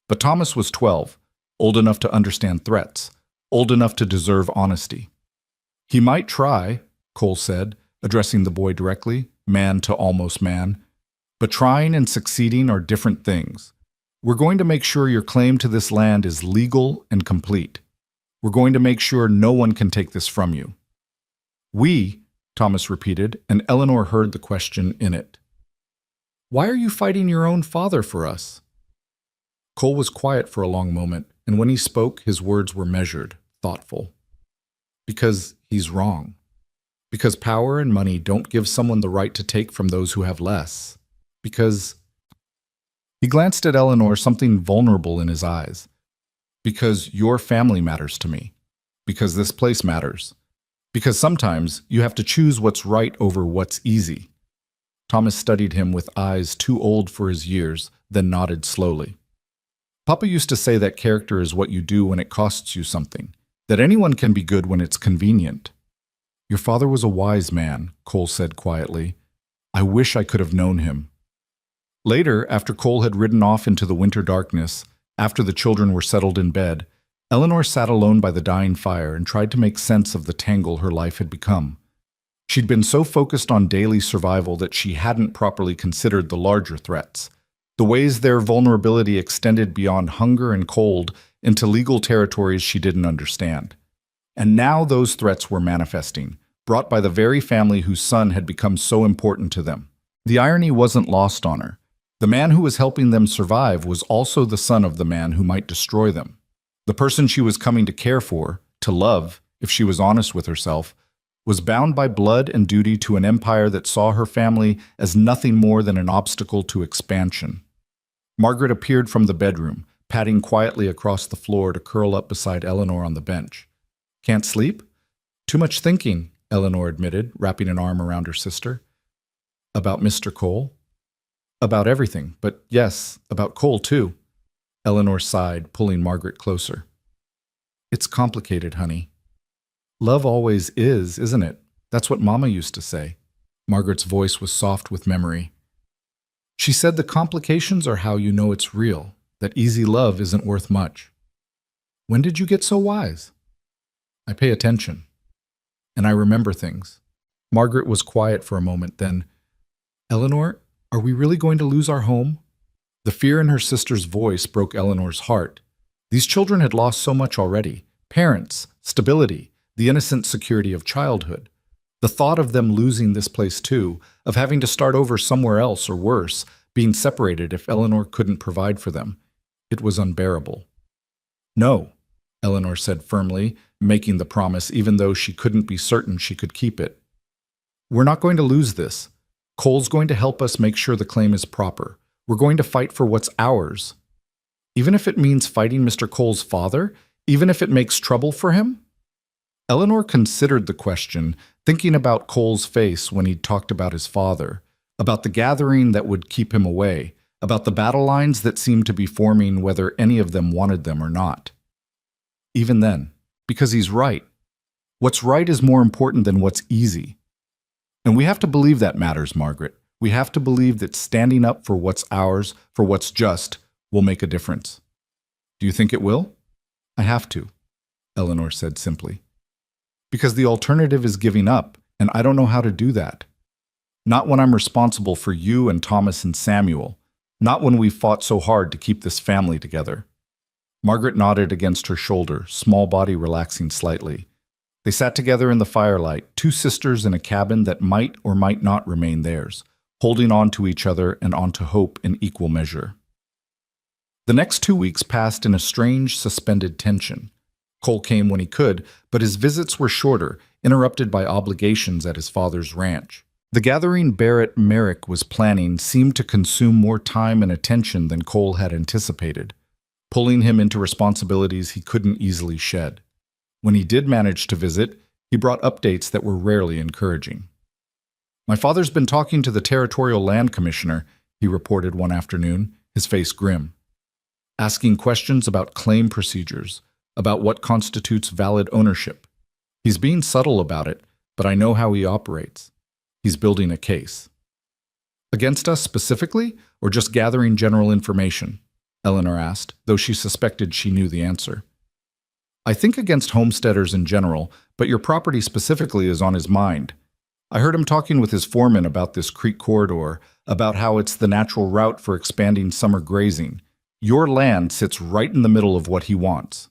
But Thomas was 12, old enough to understand threats, old enough to deserve honesty. He might try, Cole said, addressing the boy directly, man to almost man. But trying and succeeding are different things. We're going to make sure your claim to this land is legal and complete. We're going to make sure no one can take this from you. We, Thomas repeated, and Eleanor heard the question in it. Why are you fighting your own father for us? Cole was quiet for a long moment, and when he spoke, his words were measured, thoughtful. Because he's wrong. Because power and money don't give someone the right to take from those who have less. Because... He glanced at Eleanor, something vulnerable in his eyes. Because your family matters to me. Because this place matters. Because sometimes you have to choose what's right over what's easy. Thomas studied him with eyes too old for his years, then nodded slowly. Papa used to say that character is what you do when it costs you something, that anyone can be good when it's convenient. Your father was a wise man, Cole said quietly. I wish I could have known him. Later, after Cole had ridden off into the winter darkness, after the children were settled in bed, Eleanor sat alone by the dying fire and tried to make sense of the tangle her life had become. She'd been so focused on daily survival that she hadn't properly considered the larger threats, the ways their vulnerability extended beyond hunger and cold into legal territories she didn't understand. And now those threats were manifesting, brought by the very family whose son had become so important to them. The irony wasn't lost on her. The man who was helping them survive was also the son of the man who might destroy them. The person she was coming to care for, to love, if she was honest with herself, was bound by blood and duty to an empire that saw her family as nothing more than an obstacle to expansion. Margaret appeared from the bedroom, padding quietly across the floor to curl up beside Eleanor on the bench. Can't sleep? Too much thinking, Eleanor admitted, wrapping an arm around her sister. About Mr. Cole? About everything, but yes, about Cole too. Eleanor sighed, pulling Margaret closer. It's complicated, honey. Love always is, isn't it? That's what Mama used to say. Margaret's voice was soft with memory. She said the complications are how you know it's real, that easy love isn't worth much. When did you get so wise? I pay attention. And I remember things. Margaret was quiet for a moment, then, Eleanor, are we really going to lose our home? The fear in her sister's voice broke Eleanor's heart. These children had lost so much already. Parents, stability, the innocent security of childhood. The thought of them losing this place too, of having to start over somewhere else or worse, being separated if Eleanor couldn't provide for them. It was unbearable. No, Eleanor said firmly, making the promise even though she couldn't be certain she could keep it. We're not going to lose this. Cole's going to help us make sure the claim is proper. We're going to fight for what's ours. Even if it means fighting Mr. Cole's father? Even if it makes trouble for him? Eleanor considered the question, thinking about Cole's face when he'd talked about his father, about the gathering that would keep him away, about the battle lines that seemed to be forming whether any of them wanted them or not. Even then, because he's right. What's right is more important than what's easy. And we have to believe that matters, Margaret. We have to believe that standing up for what's ours, for what's just, will make a difference. Do you think it will? I have to, Eleanor said simply. Because the alternative is giving up, and I don't know how to do that. Not when I'm responsible for you and Thomas and Samuel. Not when we've fought so hard to keep this family together. Margaret nodded against her shoulder, small body relaxing slightly. They sat together in the firelight, two sisters in a cabin that might or might not remain theirs, holding on to each other and onto hope in equal measure. The next 2 weeks passed in a strange, suspended tension. Cole came when he could, but his visits were shorter, interrupted by obligations at his father's ranch. The gathering Barrett Merrick was planning seemed to consume more time and attention than Cole had anticipated, pulling him into responsibilities he couldn't easily shed. When he did manage to visit, he brought updates that were rarely encouraging. My father's been talking to the Territorial Land Commissioner, he reported one afternoon, his face grim. Asking questions about claim procedures, about what constitutes valid ownership. He's being subtle about it, but I know how he operates. He's building a case. Against us specifically, or just gathering general information? Eleanor asked, though she suspected she knew the answer. I think against homesteaders in general, but your property specifically is on his mind. I heard him talking with his foreman about this creek corridor, about how it's the natural route for expanding summer grazing. Your land sits right in the middle of what he wants.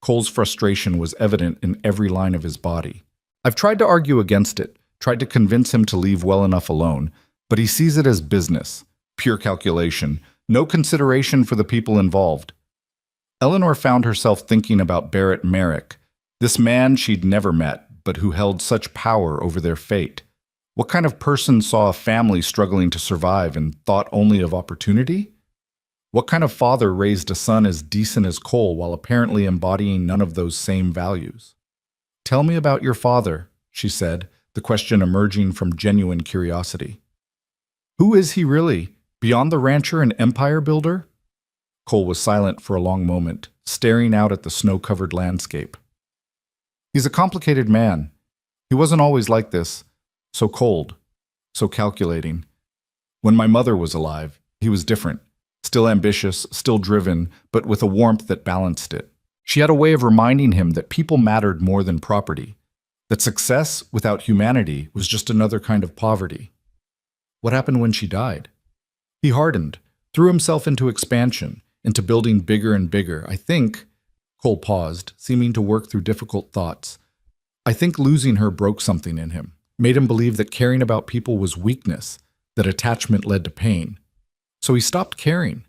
Cole's frustration was evident in every line of his body. I've tried to argue against it, tried to convince him to leave well enough alone, but he sees it as business, pure calculation, no consideration for the people involved. Eleanor found herself thinking about Barrett Merrick, this man she'd never met, but who held such power over their fate. What kind of person saw a family struggling to survive and thought only of opportunity? What kind of father raised a son as decent as Cole while apparently embodying none of those same values? Tell me about your father, she said, the question emerging from genuine curiosity. Who is he really, beyond the rancher and empire builder? Cole was silent for a long moment, staring out at the snow-covered landscape. He's a complicated man. He wasn't always like this, so cold, so calculating. When my mother was alive, he was different, still ambitious, still driven, but with a warmth that balanced it. She had a way of reminding him that people mattered more than property, that success without humanity was just another kind of poverty. What happened when she died? He hardened, threw himself into expansion, into building bigger and bigger. I think, Cole paused, seeming to work through difficult thoughts. I think losing her broke something in him, made him believe that caring about people was weakness, that attachment led to pain. So he stopped caring,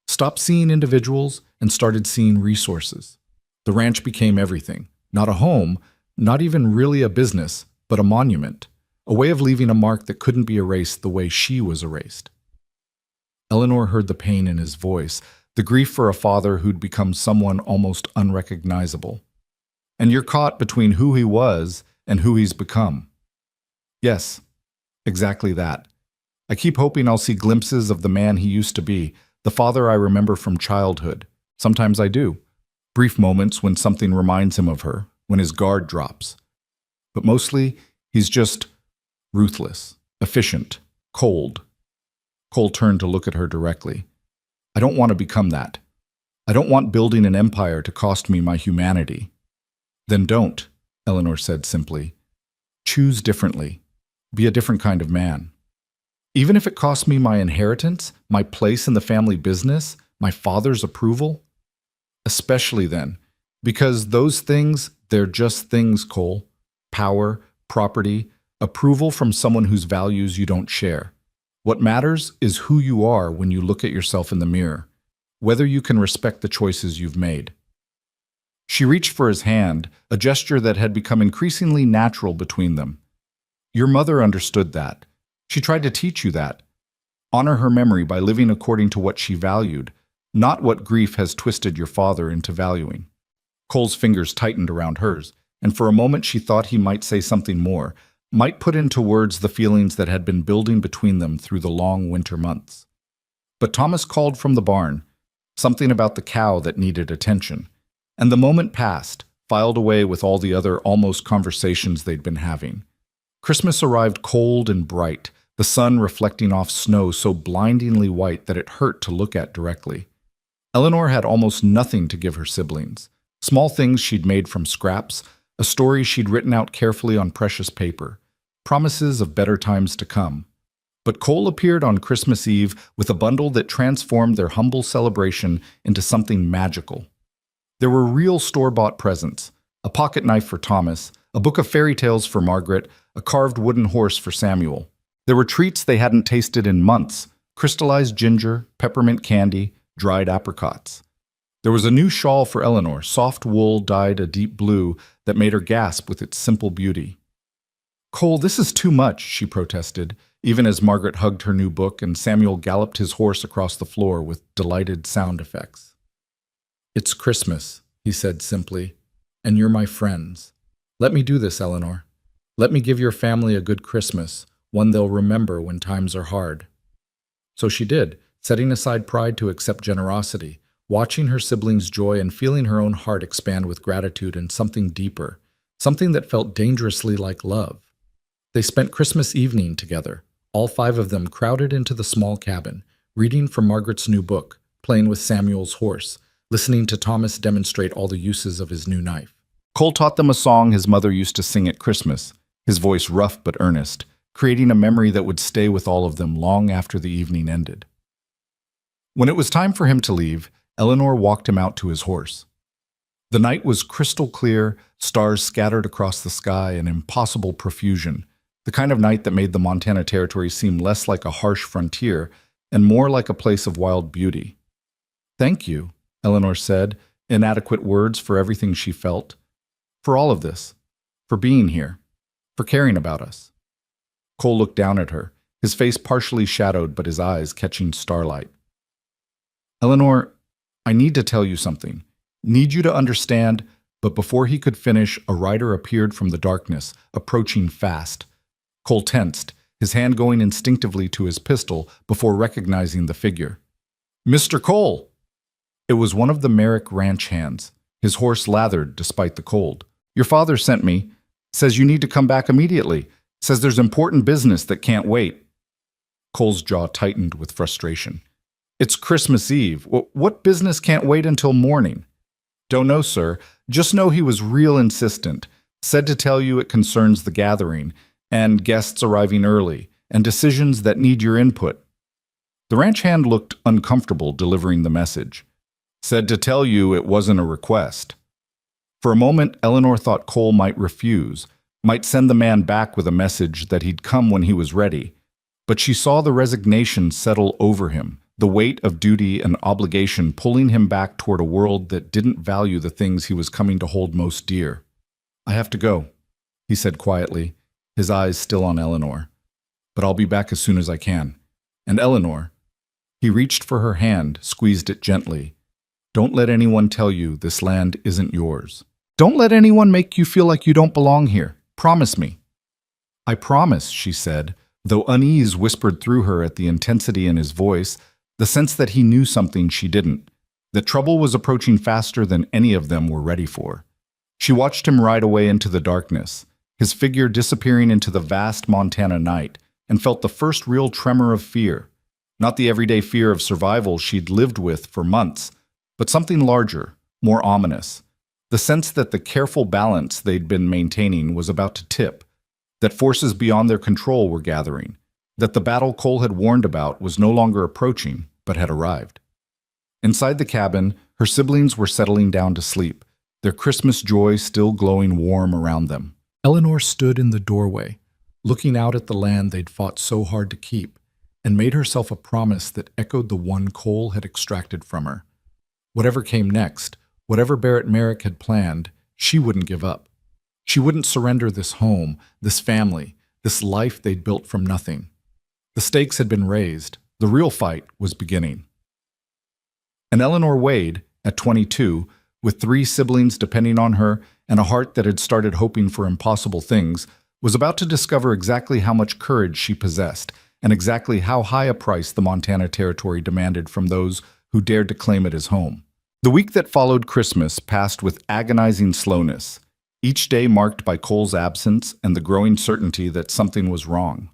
stopped seeing individuals, and started seeing resources. The ranch became everything, not a home, not even really a business, but a monument, a way of leaving a mark that couldn't be erased the way she was erased. Eleanor heard the pain in his voice, the grief for a father who'd become someone almost unrecognizable. And you're caught between who he was and who he's become. Yes, exactly that. I keep hoping I'll see glimpses of the man he used to be, the father I remember from childhood. Sometimes I do. Brief moments when something reminds him of her, when his guard drops. But mostly, he's just ruthless, efficient, cold. Cole turned to look at her directly. I don't want to become that. I don't want building an empire to cost me my humanity. Then don't, Eleanor said simply. Choose differently. Be a different kind of man. Even if it costs me my inheritance, my place in the family business, my father's approval? Especially then, because those things, they're just things, Cole. Power, property, approval from someone whose values you don't share. What matters is who you are when you look at yourself in the mirror, whether you can respect the choices you've made. She reached for his hand, a gesture that had become increasingly natural between them. Your mother understood that. She tried to teach you that. Honor her memory by living according to what she valued, not what grief has twisted your father into valuing. Cole's fingers tightened around hers, and for a moment she thought he might say something more, might put into words the feelings that had been building between them through the long winter months. But Thomas called from the barn, something about the cow that needed attention, and the moment passed, filed away with all the other almost conversations they'd been having. Christmas arrived cold and bright, the sun reflecting off snow so blindingly white that it hurt to look at directly. Eleanor had almost nothing to give her siblings. Small things she'd made from scraps, a story she'd written out carefully on precious paper, promises of better times to come. But Cole appeared on Christmas Eve with a bundle that transformed their humble celebration into something magical. There were real store-bought presents, a pocket knife for Thomas, a book of fairy tales for Margaret, a carved wooden horse for Samuel. There were treats they hadn't tasted in months, crystallized ginger, peppermint candy, dried apricots. There was a new shawl for Eleanor, soft wool dyed a deep blue that made her gasp with its simple beauty. Cole, this is too much, she protested, even as Margaret hugged her new book and Samuel galloped his horse across the floor with delighted sound effects. It's Christmas, he said simply, and you're my friends. Let me do this, Eleanor. Let me give your family a good Christmas, one they'll remember when times are hard. So she did, setting aside pride to accept generosity, watching her siblings' joy and feeling her own heart expand with gratitude and something deeper, something that felt dangerously like love. They spent Christmas evening together, all 5 of them crowded into the small cabin, reading from Margaret's new book, playing with Samuel's horse, listening to Thomas demonstrate all the uses of his new knife. Cole taught them a song his mother used to sing at Christmas, his voice rough but earnest, creating a memory that would stay with all of them long after the evening ended. When it was time for him to leave, Eleanor walked him out to his horse. The night was crystal clear, stars scattered across the sky in impossible profusion, the kind of night that made the Montana Territory seem less like a harsh frontier and more like a place of wild beauty. Thank you, Eleanor said, inadequate words for everything she felt. For all of this. For being here. For caring about us. Cole looked down at her, his face partially shadowed but his eyes catching starlight. Eleanor, I need to tell you something. Need you to understand, but before he could finish, a rider appeared from the darkness, approaching fast. Cole tensed, his hand going instinctively to his pistol before recognizing the figure. Mr. Cole! It was one of the Merrick ranch hands, his horse lathered despite the cold. Your father sent me. Says you need to come back immediately. Says there's important business that can't wait. Cole's jaw tightened with frustration. It's Christmas Eve. What business can't wait until morning? Don't know, sir. Just know he was real insistent. Said to tell you it concerns the gathering, and guests arriving early, and decisions that need your input. The ranch hand looked uncomfortable delivering the message. Said to tell you it wasn't a request. For a moment, Eleanor thought Cole might refuse, might send the man back with a message that he'd come when he was ready. But she saw the resignation settle over him, the weight of duty and obligation pulling him back toward a world that didn't value the things he was coming to hold most dear. I have to go, he said quietly, his eyes still on Eleanor. But I'll be back as soon as I can. And Eleanor, He reached for her hand, squeezed it gently. Don't let anyone tell you this land isn't yours. Don't let anyone make you feel like you don't belong here. Promise me. I promise, she said, though unease whispered through her at the intensity in his voice, the sense that he knew something she didn't, that trouble was approaching faster than any of them were ready for. She watched him ride away into the darkness, his figure disappearing into the vast Montana night, and felt the first real tremor of fear. Not the everyday fear of survival she'd lived with for months, but something larger, more ominous. The sense that the careful balance they'd been maintaining was about to tip, that forces beyond their control were gathering, that the battle Cole had warned about was no longer approaching, but had arrived. Inside the cabin, her siblings were settling down to sleep, their Christmas joy still glowing warm around them. Eleanor stood in the doorway, looking out at the land they'd fought so hard to keep, and made herself a promise that echoed the one Cole had extracted from her. Whatever came next, whatever Barrett Merrick had planned, she wouldn't give up. She wouldn't surrender this home, this family, this life they'd built from nothing. The stakes had been raised. The real fight was beginning. And Eleanor Wade, at 22, with 3 siblings depending on her and a heart that had started hoping for impossible things, was about to discover exactly how much courage she possessed and exactly how high a price the Montana Territory demanded from those who dared to claim it as home. The week that followed Christmas passed with agonizing slowness, each day marked by Cole's absence and the growing certainty that something was wrong.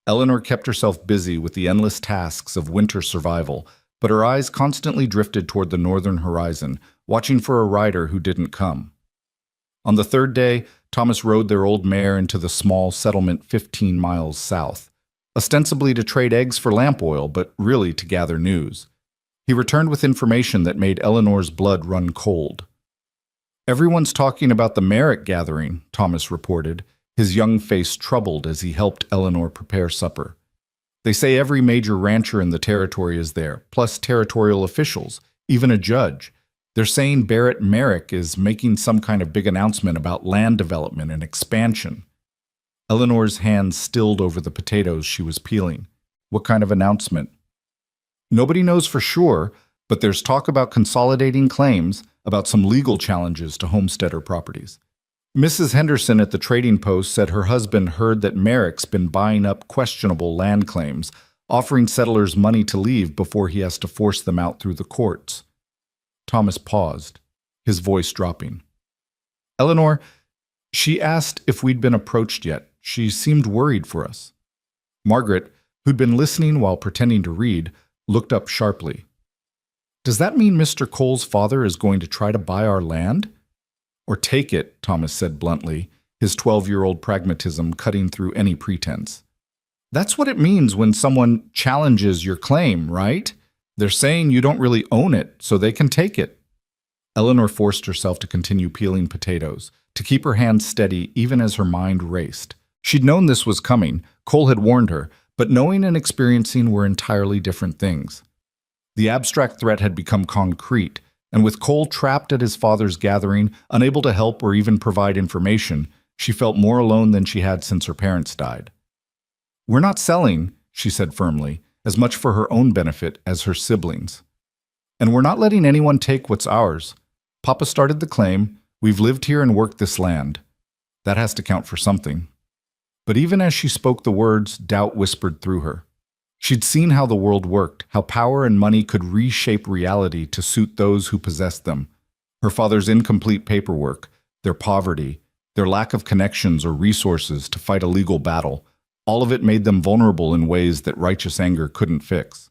Eleanor kept herself busy with the endless tasks of winter survival, but her eyes constantly drifted toward the northern horizon, watching for a rider who didn't come. On the 3rd day, Thomas rode their old mare into the small settlement 15 miles south, ostensibly to trade eggs for lamp oil, but really to gather news. He returned with information that made Eleanor's blood run cold. Everyone's talking about the Merrick gathering, Thomas reported, his young face troubled as he helped Eleanor prepare supper. They say every major rancher in the territory is there, plus territorial officials, even a judge. They're saying Barrett Merrick is making some kind of big announcement about land development and expansion. Eleanor's hands stilled over the potatoes she was peeling. What kind of announcement? Nobody knows for sure, but there's talk about consolidating claims, about some legal challenges to homesteader properties. Mrs. Henderson at the trading post said her husband heard that Merrick's been buying up questionable land claims, offering settlers money to leave before he has to force them out through the courts. Thomas paused, his voice dropping. Eleanor, she asked if we'd been approached yet. She seemed worried for us. Margaret, who'd been listening while pretending to read, looked up sharply. Does that mean Mr. Cole's father is going to try to buy our land? Or take it, Thomas said bluntly, his 12-year-old pragmatism cutting through any pretense. That's what it means when someone challenges your claim, right? They're saying you don't really own it, so they can take it. Eleanor forced herself to continue peeling potatoes, to keep her hands steady even as her mind raced. She'd known this was coming, Cole had warned her, but knowing and experiencing were entirely different things. The abstract threat had become concrete, and with Cole trapped at his father's gathering, unable to help or even provide information, she felt more alone than she had since her parents died. We're not selling, she said firmly, as much for her own benefit as her siblings. And we're not letting anyone take what's ours. Papa started the claim, we've lived here and worked this land. That has to count for something. But even as she spoke the words, doubt whispered through her. She'd seen how the world worked, how power and money could reshape reality to suit those who possessed them. Her father's incomplete paperwork, their poverty, their lack of connections or resources to fight a legal battle, all of it made them vulnerable in ways that righteous anger couldn't fix.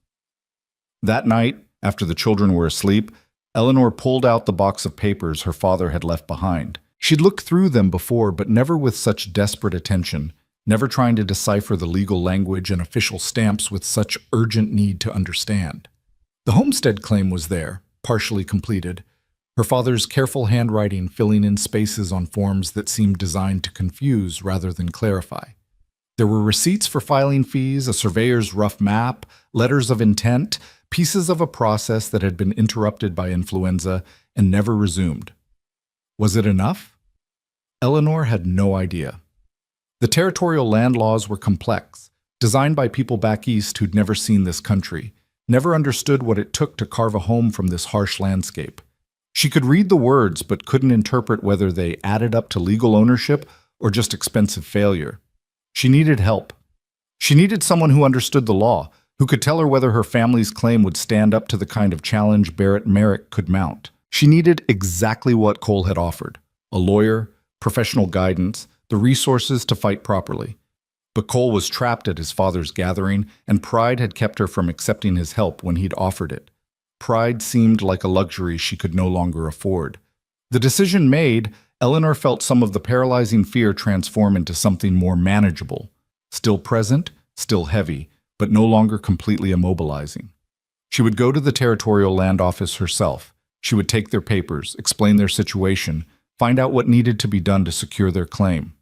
That night, after the children were asleep, Eleanor pulled out the box of papers her father had left behind. She'd looked through them before, but never with such desperate attention, never trying to decipher the legal language and official stamps with such urgent need to understand. The homestead claim was there, partially completed, her father's careful handwriting filling in spaces on forms that seemed designed to confuse rather than clarify. There were receipts for filing fees, a surveyor's rough map, letters of intent, pieces of a process that had been interrupted by influenza and never resumed. Was it enough? Eleanor had no idea. The territorial land laws were complex, designed by people back east who'd never seen this country, never understood what it took to carve a home from this harsh landscape. She could read the words but couldn't interpret whether they added up to legal ownership or just expensive failure. She needed help. She needed someone who understood the law, who could tell her whether her family's claim would stand up to the kind of challenge Barrett Merrick could mount. She needed exactly what Cole had offered: a lawyer, professional guidance, the resources to fight properly. But Cole was trapped at his father's gathering, and pride had kept her from accepting his help when he'd offered it. Pride seemed like a luxury she could no longer afford. The decision made, Eleanor felt some of the paralyzing fear transform into something more manageable. Still present, still heavy, but no longer completely immobilizing. She would go to the territorial land office herself. She would take their papers, explain their situation, find out what needed to be done to secure their claim.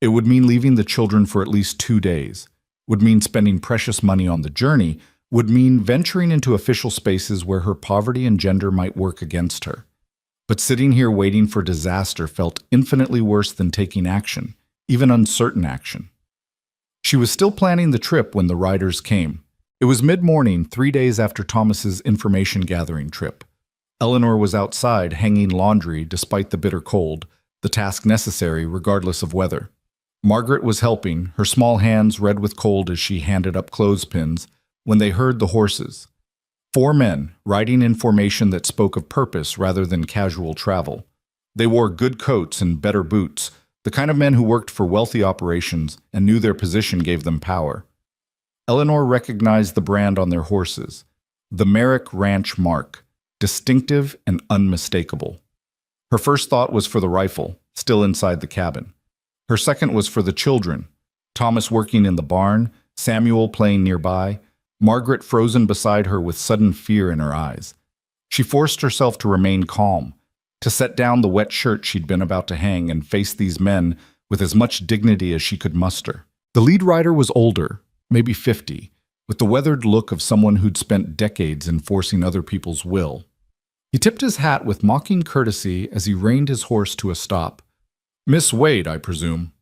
It would mean leaving the children for at least 2 days, would mean spending precious money on the journey, would mean venturing into official spaces where her poverty and gender might work against her. But sitting here waiting for disaster felt infinitely worse than taking action, even uncertain action. She was still planning the trip when the riders came. It was mid-morning, 3 days after Thomas's information-gathering trip. Eleanor was outside, hanging laundry despite the bitter cold, the task necessary regardless of weather. Margaret was helping, her small hands red with cold as she handed up clothespins, when they heard the horses. 4 men, riding in formation that spoke of purpose rather than casual travel. They wore good coats and better boots, the kind of men who worked for wealthy operations and knew their position gave them power. Eleanor recognized the brand on their horses, the Merrick Ranch mark, distinctive and unmistakable. Her first thought was for the rifle, still inside the cabin. Her second was for the children, Thomas working in the barn, Samuel playing nearby, Margaret frozen beside her with sudden fear in her eyes. She forced herself to remain calm, to set down the wet shirt she'd been about to hang and face these men with as much dignity as she could muster. The lead rider was older, maybe 50, with the weathered look of someone who'd spent decades enforcing other people's will. He tipped his hat with mocking courtesy as he reined his horse to a stop. "Miss Wade, I presume."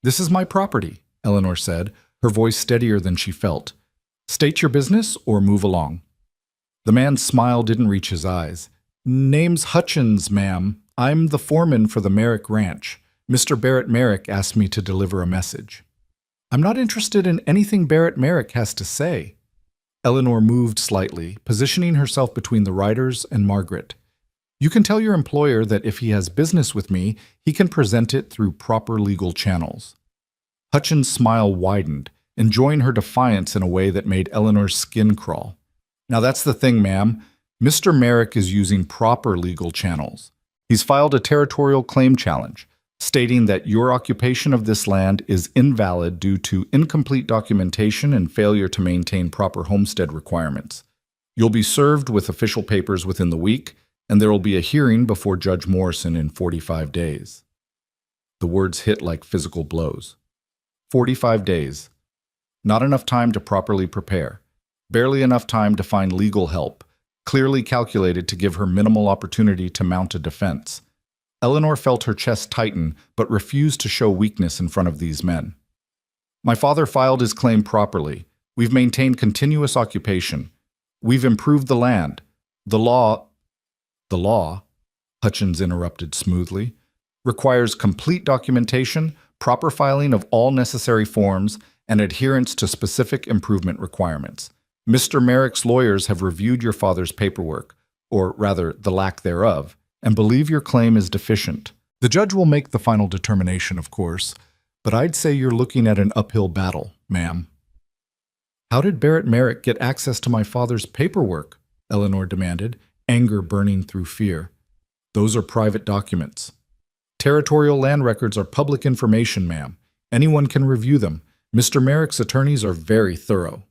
"This is my property," Eleanor said, her voice steadier than she felt. "State your business or move along." The man's smile didn't reach his eyes. "Name's Hutchins, ma'am. I'm the foreman for the Merrick Ranch. Mr. Barrett Merrick asked me to deliver a message." "I'm not interested in anything Barrett Merrick has to say." Eleanor moved slightly, positioning herself between the riders and Margaret. "You can tell your employer that if he has business with me, he can present it through proper legal channels." Hutchins' smile widened, enjoying her defiance in a way that made Eleanor's skin crawl. "Now that's the thing, ma'am. Mr. Merrick is using proper legal channels. He's filed a territorial claim challenge, stating that your occupation of this land is invalid due to incomplete documentation and failure to maintain proper homestead requirements. You'll be served with official papers within the week, and there will be a hearing before Judge Morrison in 45 days. The words hit like physical blows. 45 days. Not enough time to properly prepare. Barely enough time to find legal help, clearly calculated to give her minimal opportunity to mount a defense. Eleanor felt her chest tighten, but refused to show weakness in front of these men. "My father filed his claim properly. We've maintained continuous occupation. We've improved the land. The law, Hutchins interrupted smoothly, requires complete documentation, proper filing of all necessary forms, and adherence to specific improvement requirements. Mr. Merrick's lawyers have reviewed your father's paperwork, or rather the lack thereof, and believe your claim is deficient. The judge will make the final determination, of course, but I'd say you're looking at an uphill battle, ma'am." "How did Barrett Merrick get access to my father's paperwork?" Eleanor demanded, anger burning through fear. "Those are private documents. Territorial land records are public information, ma'am. Anyone can review them. Mr. Merrick's attorneys are very thorough."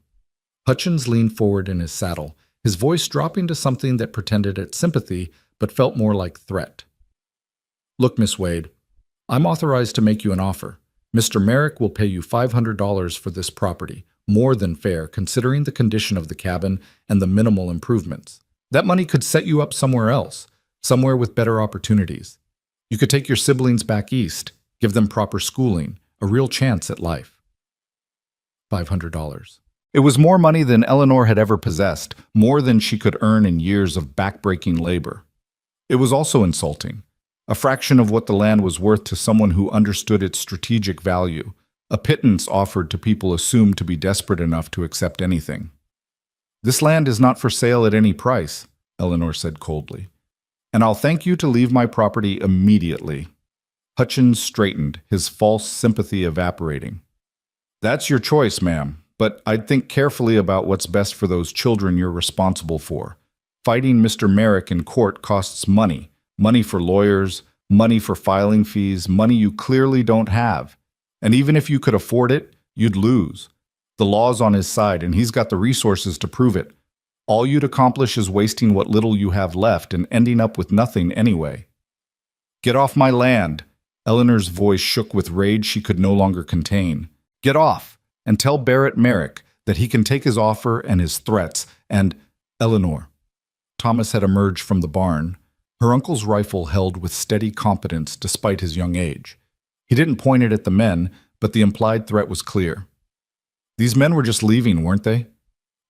Hutchins leaned forward in his saddle, his voice dropping to something that pretended at sympathy but felt more like threat. "Look, Miss Wade, I'm authorized to make you an offer. Mr. Merrick will pay you $500 for this property, more than fair considering the condition of the cabin and the minimal improvements. That money could set you up somewhere else, somewhere with better opportunities. You could take your siblings back east, give them proper schooling, a real chance at life." $500. It was more money than Eleanor had ever possessed, more than she could earn in years of backbreaking labor. It was also insulting, a fraction of what the land was worth to someone who understood its strategic value, a pittance offered to people assumed to be desperate enough to accept anything. "This land is not for sale at any price," Eleanor said coldly, "and I'll thank you to leave my property immediately." Hutchins straightened, his false sympathy evaporating. "That's your choice, ma'am, but I'd think carefully about what's best for those children you're responsible for. Fighting Mr. Merrick in court costs money, money for lawyers, money for filing fees, money you clearly don't have. And even if you could afford it, you'd lose. The law's on his side, and he's got the resources to prove it. All you'd accomplish is wasting what little you have left and ending up with nothing anyway." "Get off my land!" Eleanor's voice shook with rage she could no longer contain. "Get off, and tell Barrett Merrick that he can take his offer and his threats, and—" "Eleanor." Thomas had emerged from the barn, her uncle's rifle held with steady competence despite his young age. He didn't point it at the men, but the implied threat was clear. "These men were just leaving, weren't they?"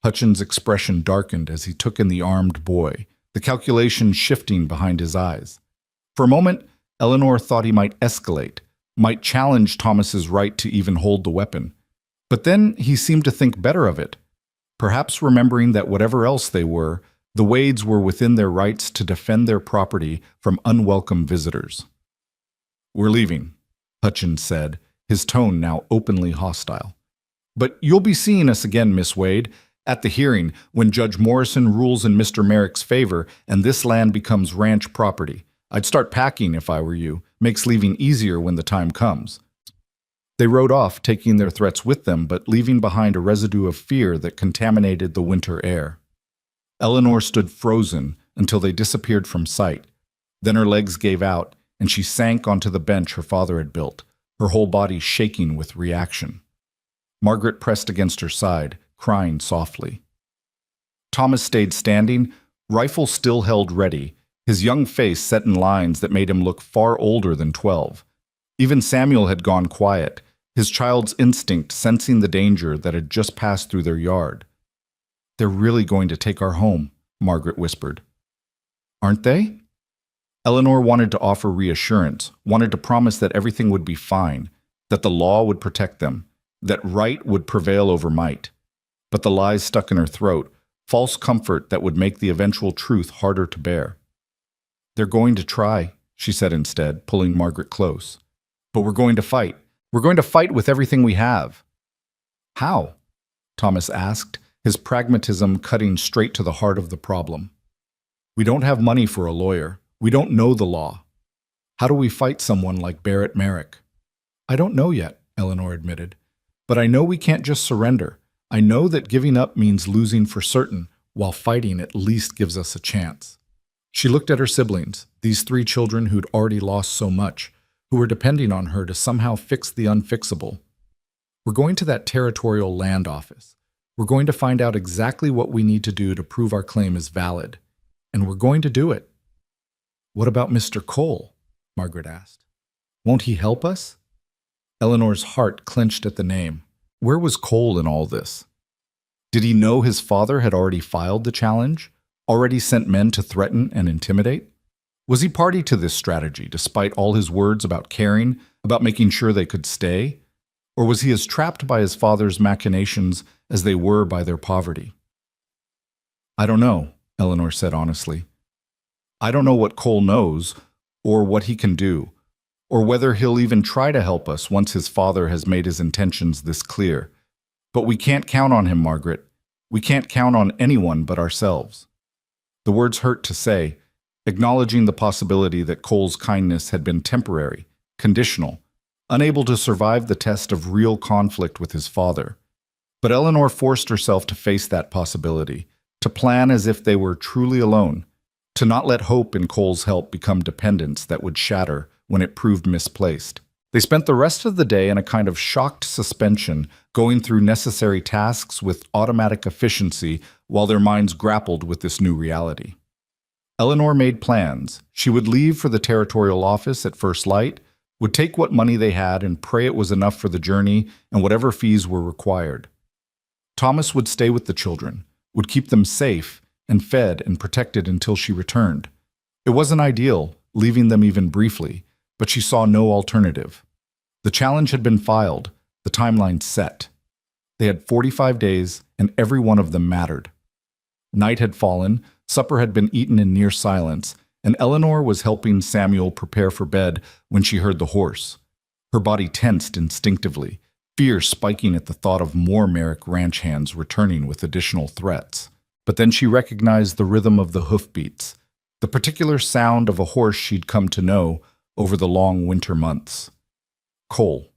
Hutchins' expression darkened as he took in the armed boy, the calculation shifting behind his eyes. For a moment, Eleanor thought he might escalate, might challenge Thomas's right to even hold the weapon. But then he seemed to think better of it, perhaps remembering that whatever else they were, the Wades were within their rights to defend their property from unwelcome visitors. "We're leaving," Hutchins said, his tone now openly hostile. "But you'll be seeing us again, Miss Wade, at the hearing when Judge Morrison rules in Mr. Merrick's favor and this land becomes ranch property. I'd start packing if I were you. Makes leaving easier when the time comes." They rode off, taking their threats with them, but leaving behind a residue of fear that contaminated the winter air. Eleanor stood frozen until they disappeared from sight. Then her legs gave out, and she sank onto the bench her father had built, her whole body shaking with reaction. Margaret pressed against her side, crying softly. Thomas stayed standing, rifle still held ready, his young face set in lines that made him look far older than 12. Even Samuel had gone quiet, his child's instinct sensing the danger that had just passed through their yard. "They're really going to take our home," Margaret whispered. "Aren't they?" Eleanor wanted to offer reassurance, wanted to promise that everything would be fine, that the law would protect them, that right would prevail over might. But the lies stuck in her throat, false comfort that would make the eventual truth harder to bear. "They're going to try," she said instead, pulling Margaret close. "But we're going to fight. We're going to fight with everything we have." "How?" Thomas asked, his pragmatism cutting straight to the heart of the problem. "We don't have money for a lawyer. We don't know the law. How do we fight someone like Barrett Merrick?" "I don't know yet," Eleanor admitted. "But I know we can't just surrender. I know that giving up means losing for certain, while fighting at least gives us a chance." She looked at her siblings, these 3 children who'd already lost so much, who were depending on her to somehow fix the unfixable. "We're going to that territorial land office. We're going to find out exactly what we need to do to prove our claim is valid. And we're going to do it." "What about Mr. Cole?" Margaret asked. "Won't he help us?" Eleanor's heart clenched at the name. Where was Cole in all this? Did he know his father had already filed the challenge? Already sent men to threaten and intimidate? Was he party to this strategy, despite all his words about caring, about making sure they could stay? Or was he as trapped by his father's machinations as they were by their poverty? "I don't know," Eleanor said honestly. "I don't know what Cole knows, or what he can do, or whether he'll even try to help us once his father has made his intentions this clear. But we can't count on him, Margaret. We can't count on anyone but ourselves." The words hurt to say, acknowledging the possibility that Cole's kindness had been temporary, conditional, unable to survive the test of real conflict with his father. But Eleanor forced herself to face that possibility, to plan as if they were truly alone, to not let hope in Cole's help become dependence that would shatter when it proved misplaced. They spent the rest of the day in a kind of shocked suspension, going through necessary tasks with automatic efficiency while their minds grappled with this new reality. Eleanor made plans. She would leave for the territorial office at first light, would take what money they had and pray it was enough for the journey and whatever fees were required. Thomas would stay with the children, would keep them safe and fed and protected until she returned. It wasn't ideal, leaving them even briefly, but she saw no alternative. The challenge had been filed, the timeline set. They had 45 days, and every one of them mattered. Night had fallen, supper had been eaten in near silence, and Eleanor was helping Samuel prepare for bed when she heard the horse. Her body tensed instinctively, fear spiking at the thought of more Merrick ranch hands returning with additional threats. But then she recognized the rhythm of the hoofbeats, the particular sound of a horse she'd come to know over the long winter months. Cole.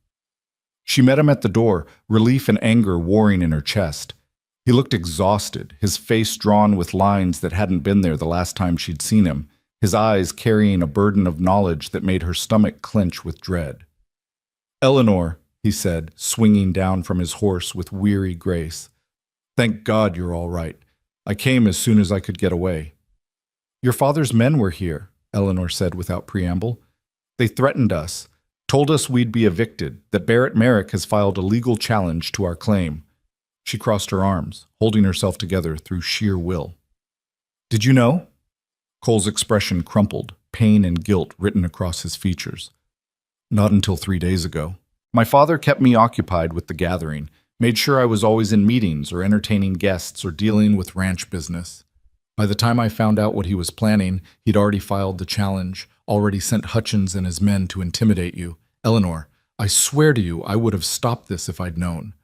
She met him at the door, relief and anger warring in her chest. He looked exhausted, his face drawn with lines that hadn't been there the last time she'd seen him, his eyes carrying a burden of knowledge that made her stomach clench with dread. "Eleanor," he said, swinging down from his horse with weary grace. "Thank God you're all right. I came as soon as I could get away." "Your father's men were here," Eleanor said without preamble. "They threatened us, told us we'd be evicted, that Barrett Merrick has filed a legal challenge to our claim." She crossed her arms, holding herself together through sheer will. "Did you know?" Cole's expression crumpled, pain and guilt written across his features. "Not until 3 days ago. My father kept me occupied with the gathering, made sure I was always in meetings or entertaining guests or dealing with ranch business. By the time I found out what he was planning, he'd already filed the challenge, already sent Hutchins and his men to intimidate you. Eleanor, I swear to you I would have stopped this if I'd known.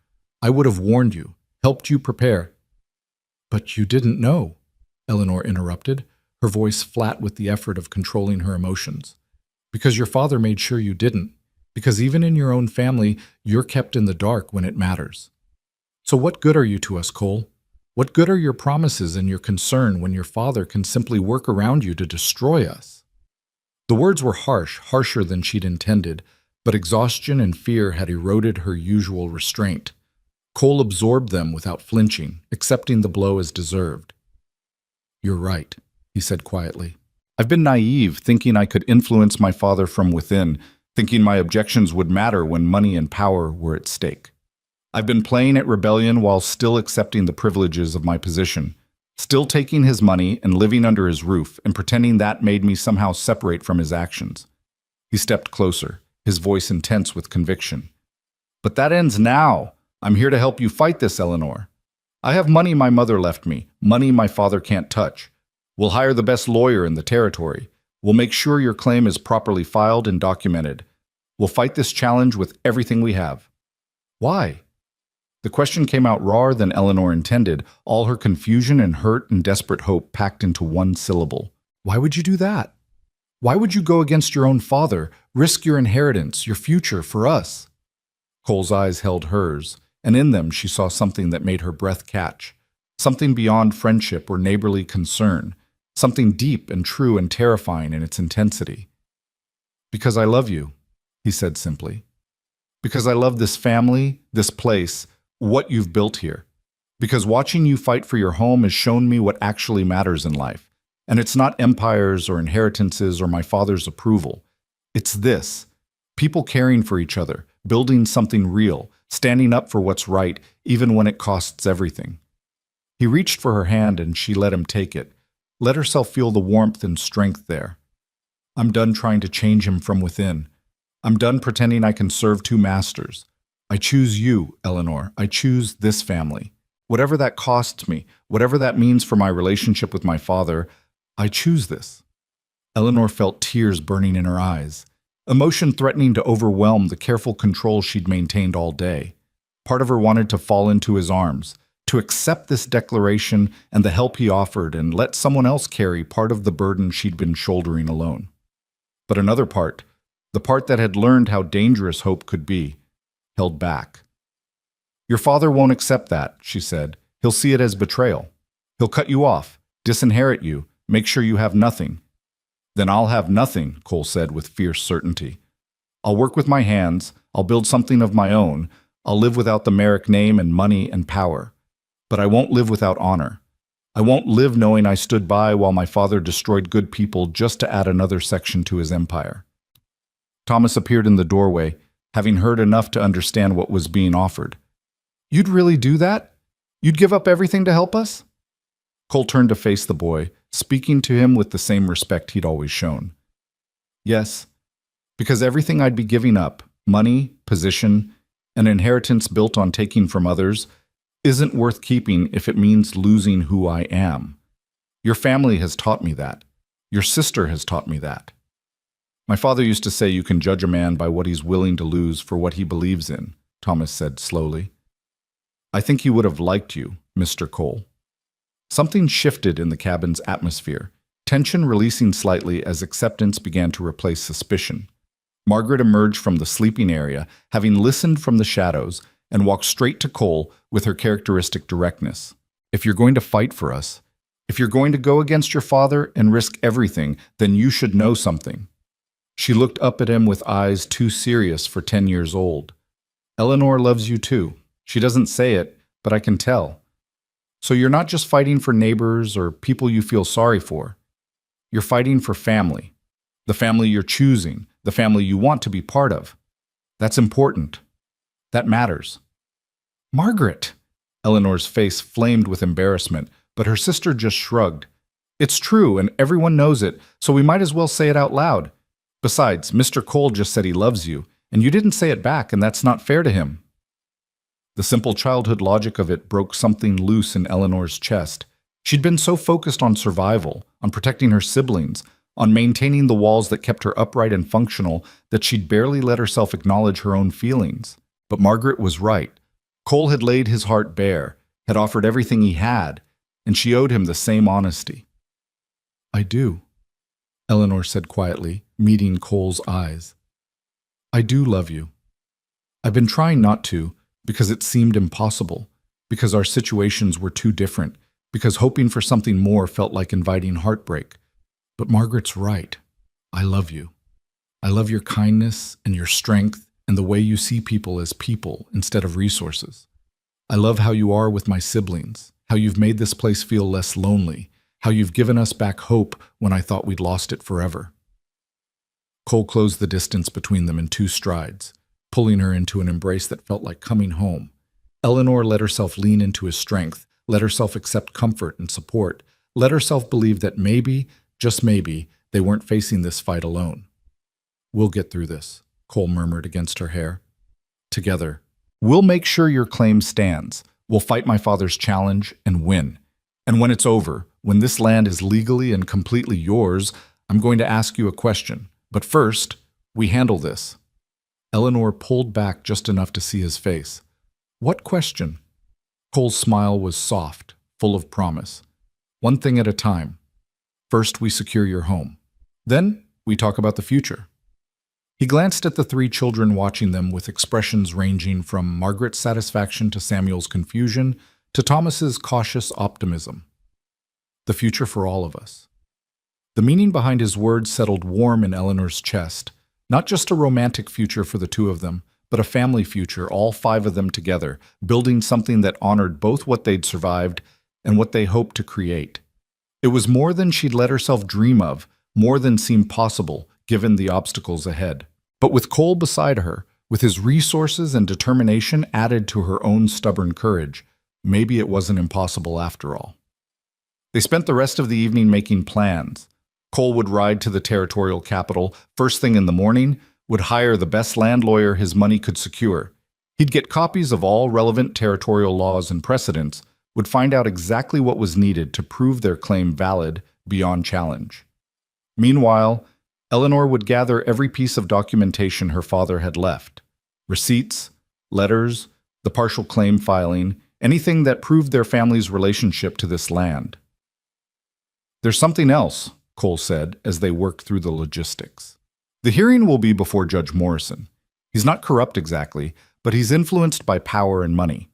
I would have warned you, helped you prepare." "But you didn't know," Eleanor interrupted, her voice flat with the effort of controlling her emotions. "Because your father made sure you didn't. Because even in your own family, you're kept in the dark when it matters. So what good are you to us, Cole? What good are your promises and your concern when your father can simply work around you to destroy us?" The words were harsh, harsher than she'd intended, but exhaustion and fear had eroded her usual restraint. Cole absorbed them without flinching, accepting the blow as deserved. "You're right," he said quietly. "I've been naive, thinking I could influence my father from within, thinking my objections would matter when money and power were at stake. I've been playing at rebellion while still accepting the privileges of my position, still taking his money and living under his roof and pretending that made me somehow separate from his actions." He stepped closer, his voice intense with conviction. "But that ends now. I'm here to help you fight this, Eleanor. I have money my mother left me, money my father can't touch. We'll hire the best lawyer in the territory. We'll make sure your claim is properly filed and documented. We'll fight this challenge with everything we have." "Why?" The question came out rawer than Eleanor intended, all her confusion and hurt and desperate hope packed into one syllable. "Why would you do that? Why would you go against your own father, risk your inheritance, your future for us?" Cole's eyes held hers, and in them she saw something that made her breath catch, something beyond friendship or neighborly concern, something deep and true and terrifying in its intensity. "Because I love you," he said simply. "Because I love this family, this place, what you've built here. Because watching you fight for your home has shown me what actually matters in life. And it's not empires or inheritances or my father's approval. It's this, people caring for each other, building something real, standing up for what's right, even when it costs everything." He reached for her hand and she let him take it, let herself feel the warmth and strength there. "I'm done trying to change him from within. I'm done pretending I can serve two masters. I choose you, Eleanor. I choose this family. Whatever that costs me, whatever that means for my relationship with my father, I choose this." Eleanor felt tears burning in her eyes, emotion threatening to overwhelm the careful control she'd maintained all day. Part of her wanted to fall into his arms, to accept this declaration and the help he offered and let someone else carry part of the burden she'd been shouldering alone. But another part, the part that had learned how dangerous hope could be, held back. "Your father won't accept that," she said. "He'll see it as betrayal. He'll cut you off, disinherit you, make sure you have nothing." "Then I'll have nothing," Cole said with fierce certainty. "I'll work with my hands, I'll build something of my own, I'll live without the Merrick name and money and power. But I won't live without honor. I won't live knowing I stood by while my father destroyed good people just to add another section to his empire." Thomas appeared in the doorway, having heard enough to understand what was being offered. "You'd really do that?" You'd give up everything to help us? Cole turned to face the boy, speaking to him with the same respect he'd always shown. Yes, because everything I'd be giving up, money, position, an inheritance built on taking from others, isn't worth keeping if it means losing who I am. Your family has taught me that. Your sister has taught me that. My father used to say you can judge a man by what he's willing to lose for what he believes in, Thomas said slowly. I think he would have liked you, Mr. Cole. Something shifted in the cabin's atmosphere, tension releasing slightly as acceptance began to replace suspicion. Margaret emerged from the sleeping area, having listened from the shadows, and walked straight to Cole with her characteristic directness. If you're going to fight for us, if you're going to go against your father and risk everything, then you should know something. She looked up at him with eyes too serious for 10 years old. Eleanor loves you too. She doesn't say it, but I can tell. So you're not just fighting for neighbors or people you feel sorry for. You're fighting for family. The family you're choosing, the family you want to be part of. That's important. That matters. Margaret! Eleanor's face flamed with embarrassment, but her sister just shrugged. It's true, and everyone knows it, so we might as well say it out loud. Besides, Mr. Cole just said he loves you, and you didn't say it back, and that's not fair to him. The simple childhood logic of it broke something loose in Eleanor's chest. She'd been so focused on survival, on protecting her siblings, on maintaining the walls that kept her upright and functional, that she'd barely let herself acknowledge her own feelings. But Margaret was right. Cole had laid his heart bare, had offered everything he had, and she owed him the same honesty. I do, Eleanor said quietly, meeting Cole's eyes. I do love you. I've been trying not to, because it seemed impossible, because our situations were too different, because hoping for something more felt like inviting heartbreak. But Margaret's right. I love you. I love your kindness and your strength and the way you see people as people instead of resources. I love how you are with my siblings, how you've made this place feel less lonely, how you've given us back hope when I thought we'd lost it forever. Cole closed the distance between them in 2 strides, pulling her into an embrace that felt like coming home. Eleanor let herself lean into his strength, let herself accept comfort and support, let herself believe that maybe, just maybe, they weren't facing this fight alone. We'll get through this, Cole murmured against her hair. Together. We'll make sure your claim stands. We'll fight my father's challenge and win. And when it's over, when this land is legally and completely yours, I'm going to ask you a question. But first, we handle this. Eleanor pulled back just enough to see his face. What question? Cole's smile was soft, full of promise. One thing at a time. First, we secure your home. Then, we talk about the future. He glanced at the 3 children watching them with expressions ranging from Margaret's satisfaction to Samuel's confusion to Thomas's cautious optimism. The future for all of us. The meaning behind his words settled warm in Eleanor's chest. Not just a romantic future for the 2 of them, but a family future, all 5 of them together, building something that honored both what they'd survived and what they hoped to create. It was more than she'd let herself dream of, more than seemed possible, given the obstacles ahead. But with Cole beside her, with his resources and determination added to her own stubborn courage, maybe it wasn't impossible after all. They spent the rest of the evening making plans. Cole would ride to the territorial capital first thing in the morning, would hire the best land lawyer his money could secure. He'd get copies of all relevant territorial laws and precedents, would find out exactly what was needed to prove their claim valid beyond challenge. Meanwhile, Eleanor would gather every piece of documentation her father had left. Receipts, letters, the partial claim filing, anything that proved their family's relationship to this land. There's something else, Cole said as they worked through the logistics. The hearing will be before Judge Morrison. He's not corrupt exactly, but he's influenced by power and money.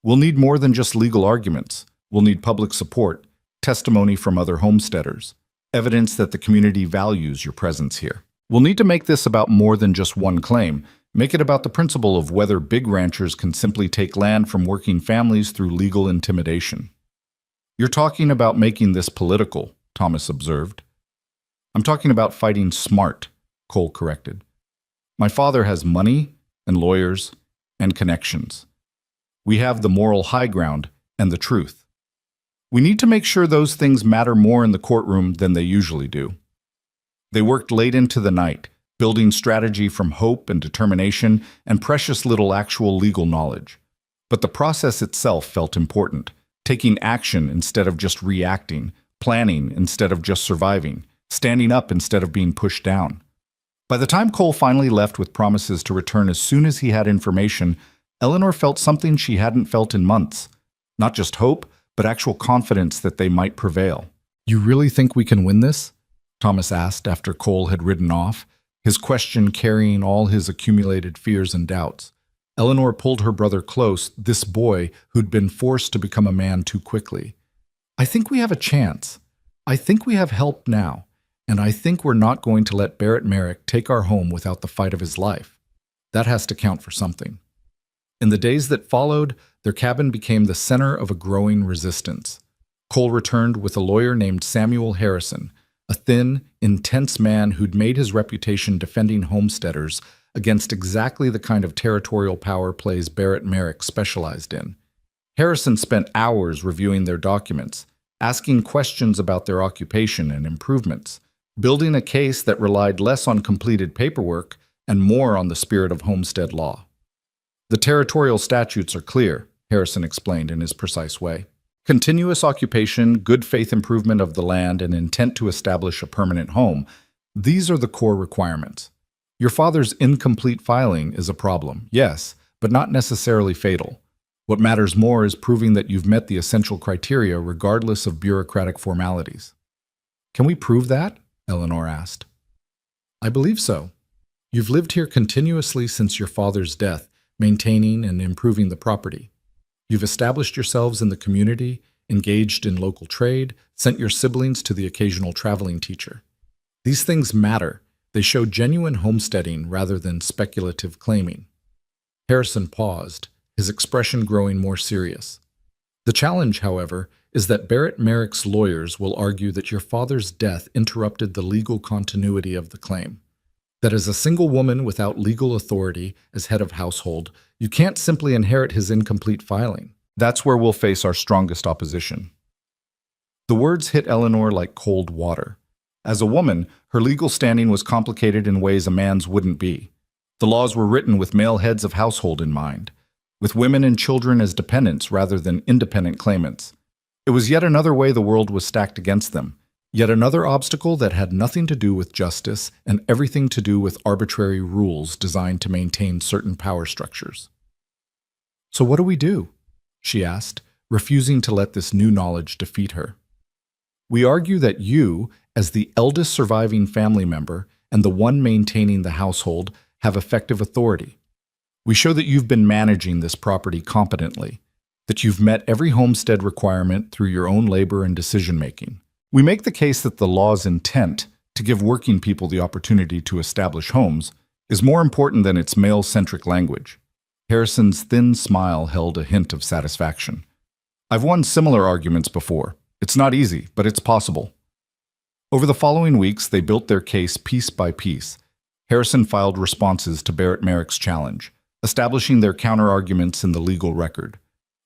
We'll need more than just legal arguments. We'll need public support, testimony from other homesteaders, evidence that the community values your presence here. We'll need to make this about more than just one claim. Make it about the principle of whether big ranchers can simply take land from working families through legal intimidation. You're talking about making this political, Thomas observed. I'm talking about fighting smart, Cole corrected. My father has money and lawyers and connections. We have the moral high ground, and the truth. We need to make sure those things matter more in the courtroom than they usually do. They worked late into the night, building strategy from hope and determination and precious little actual legal knowledge. But the process itself felt important, taking action instead of just reacting, planning instead of just surviving, standing up instead of being pushed down. By the time Cole finally left with promises to return as soon as he had information, Eleanor felt something she hadn't felt in months. Not just hope, but actual confidence that they might prevail. "You really think we can win this?" Thomas asked after Cole had ridden off, his question carrying all his accumulated fears and doubts. Eleanor pulled her brother close, this boy who'd been forced to become a man too quickly. "I think we have a chance. I think we have help now, and I think we're not going to let Barrett Merrick take our home without the fight of his life. That has to count for something." In the days that followed, their cabin became the center of a growing resistance. Cole returned with a lawyer named Samuel Harrison, a thin, intense man who'd made his reputation defending homesteaders against exactly the kind of territorial power plays Barrett Merrick specialized in. Harrison spent hours reviewing their documents, asking questions about their occupation and improvements, building a case that relied less on completed paperwork and more on the spirit of homestead law. "The territorial statutes are clear," Harrison explained in his precise way. "Continuous occupation, good faith improvement of the land, and intent to establish a permanent home. These are the core requirements. Your father's incomplete filing is a problem, yes, but not necessarily fatal. What matters more is proving that you've met the essential criteria regardless of bureaucratic formalities." "Can we prove that?" Eleanor asked. "I believe so. You've lived here continuously since your father's death, maintaining and improving the property. You've established yourselves in the community, engaged in local trade, sent your siblings to the occasional traveling teacher. These things matter. They show genuine homesteading rather than speculative claiming." Harrison paused, his expression growing more serious. "The challenge, however, is that Barrett Merrick's lawyers will argue that your father's death interrupted the legal continuity of the claim. That as a single woman without legal authority as head of household, you can't simply inherit his incomplete filing. That's where we'll face our strongest opposition." The words hit Eleanor like cold water. As a woman, her legal standing was complicated in ways a man's wouldn't be. The laws were written with male heads of household in mind, with women and children as dependents rather than independent claimants. It was yet another way the world was stacked against them, yet another obstacle that had nothing to do with justice and everything to do with arbitrary rules designed to maintain certain power structures. "So what do we do?" she asked, refusing to let this new knowledge defeat her. "We argue that you, as the eldest surviving family member and the one maintaining the household, have effective authority. We show that you've been managing this property competently, that you've met every homestead requirement through your own labor and decision-making. We make the case that the law's intent, to give working people the opportunity to establish homes, is more important than its male-centric language." Harrison's thin smile held a hint of satisfaction. "I've won similar arguments before. It's not easy, but it's possible." Over the following weeks, they built their case piece by piece. Harrison filed responses to Barrett Merrick's challenge, establishing their counter-arguments in the legal record.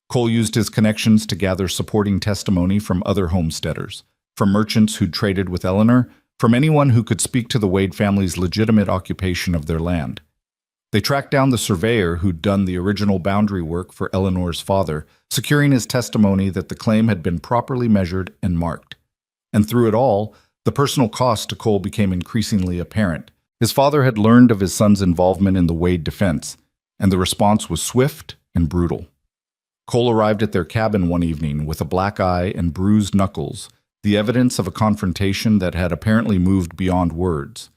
Cole used his connections to gather supporting testimony from other homesteaders, from merchants who'd traded with Eleanor, from anyone who could speak to the Wade family's legitimate occupation of their land. They tracked down the surveyor who'd done the original boundary work for Eleanor's father, securing his testimony that the claim had been properly measured and marked. And through it all, the personal cost to Cole became increasingly apparent. His father had learned of his son's involvement in the Wade defense, and the response was swift and brutal. Cole arrived at their cabin one evening with a black eye and bruised knuckles, the evidence of a confrontation that had apparently moved beyond words.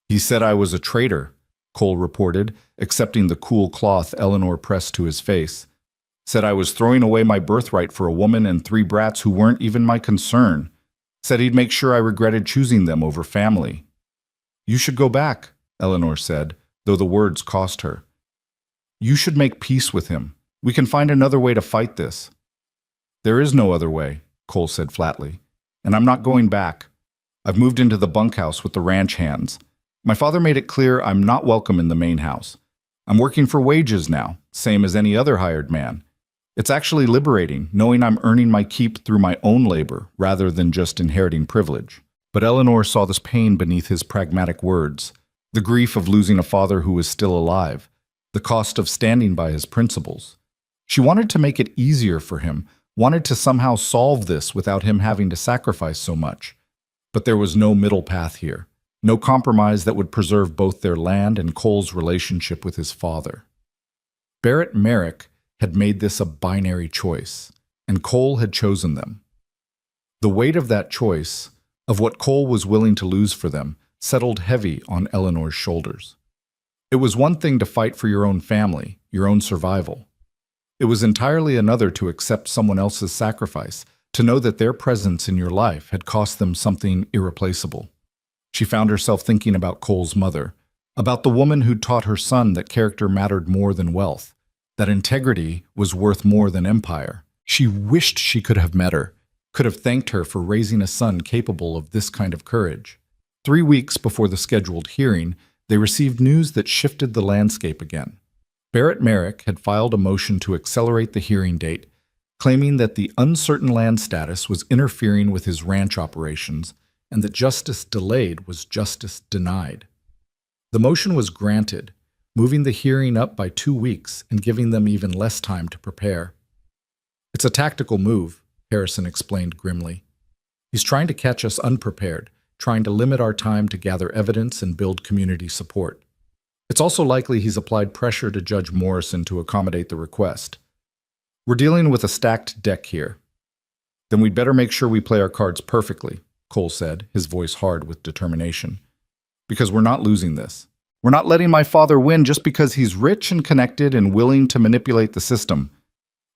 "He said I was a traitor," Cole reported, accepting the cool cloth Eleanor pressed to his face. "Said I was throwing away my birthright for a woman and 3 brats who weren't even my concern. Said he'd make sure I regretted choosing them over family." "You should go back," Eleanor said, though the words cost her. "You should make peace with him. We can find another way to fight this." "There is no other way," Cole said flatly. "And I'm not going back. I've moved into the bunkhouse with the ranch hands. My father made it clear I'm not welcome in the main house. I'm working for wages now, same as any other hired man. It's actually liberating, knowing I'm earning my keep through my own labor rather than just inheriting privilege. But Eleanor saw this pain beneath his pragmatic words, the grief of losing a father who was still alive, the cost of standing by his principles. She wanted to make it easier for him, wanted to somehow solve this without him having to sacrifice so much. But there was no middle path here, no compromise that would preserve both their land and Cole's relationship with his father. Barrett Merrick had made this a binary choice, and Cole had chosen them. The weight of that choice, of what Cole was willing to lose for them, settled heavy on Eleanor's shoulders. It was one thing to fight for your own family, your own survival. It was entirely another to accept someone else's sacrifice, to know that their presence in your life had cost them something irreplaceable. She found herself thinking about Cole's mother, about the woman who'd taught her son that character mattered more than wealth, that integrity was worth more than empire. She wished she could have met her, could have thanked her for raising a son capable of this kind of courage. 3 weeks before the scheduled hearing, they received news that shifted the landscape again. Barrett Merrick had filed a motion to accelerate the hearing date, claiming that the uncertain land status was interfering with his ranch operations and that justice delayed was justice denied. The motion was granted, moving the hearing up by 2 weeks and giving them even less time to prepare. "It's a tactical move," Harrison explained grimly. "He's trying to catch us unprepared, trying to limit our time to gather evidence and build community support. It's also likely he's applied pressure to Judge Morrison to accommodate the request. We're dealing with a stacked deck here." "Then we'd better make sure we play our cards perfectly," Cole said, his voice hard with determination. "Because we're not losing this. We're not letting my father win just because he's rich and connected and willing to manipulate the system."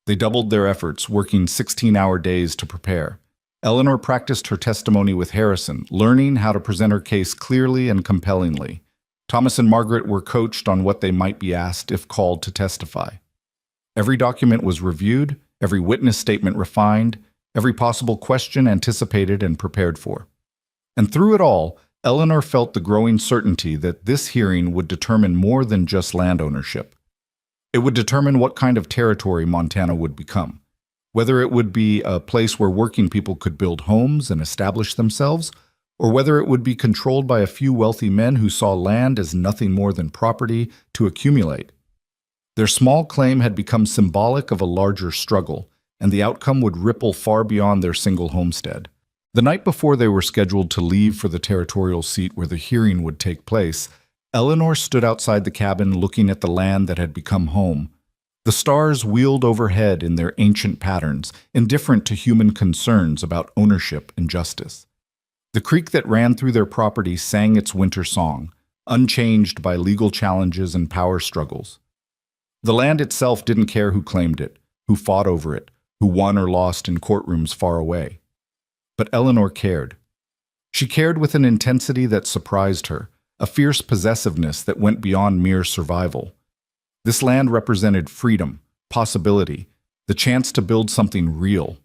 They doubled their efforts, working 16-hour days to prepare. Eleanor practiced her testimony with Harrison, learning how to present her case clearly and compellingly. Thomas and Margaret were coached on what they might be asked if called to testify. Every document was reviewed, every witness statement refined, every possible question anticipated and prepared for. And through it all, Eleanor felt the growing certainty that this hearing would determine more than just land ownership. It would determine what kind of territory Montana would become, whether it would be a place where working people could build homes and establish themselves, or whether it would be controlled by a few wealthy men who saw land as nothing more than property to accumulate. Their small claim had become symbolic of a larger struggle, and the outcome would ripple far beyond their single homestead. The night before they were scheduled to leave for the territorial seat where the hearing would take place, Eleanor stood outside the cabin looking at the land that had become home. The stars wheeled overhead in their ancient patterns, indifferent to human concerns about ownership and justice. The creek that ran through their property sang its winter song, unchanged by legal challenges and power struggles. The land itself didn't care who claimed it, who fought over it, who won or lost in courtrooms far away. But Eleanor cared. She cared with an intensity that surprised her, a fierce possessiveness that went beyond mere survival. This land represented freedom, possibility, the chance to build something real.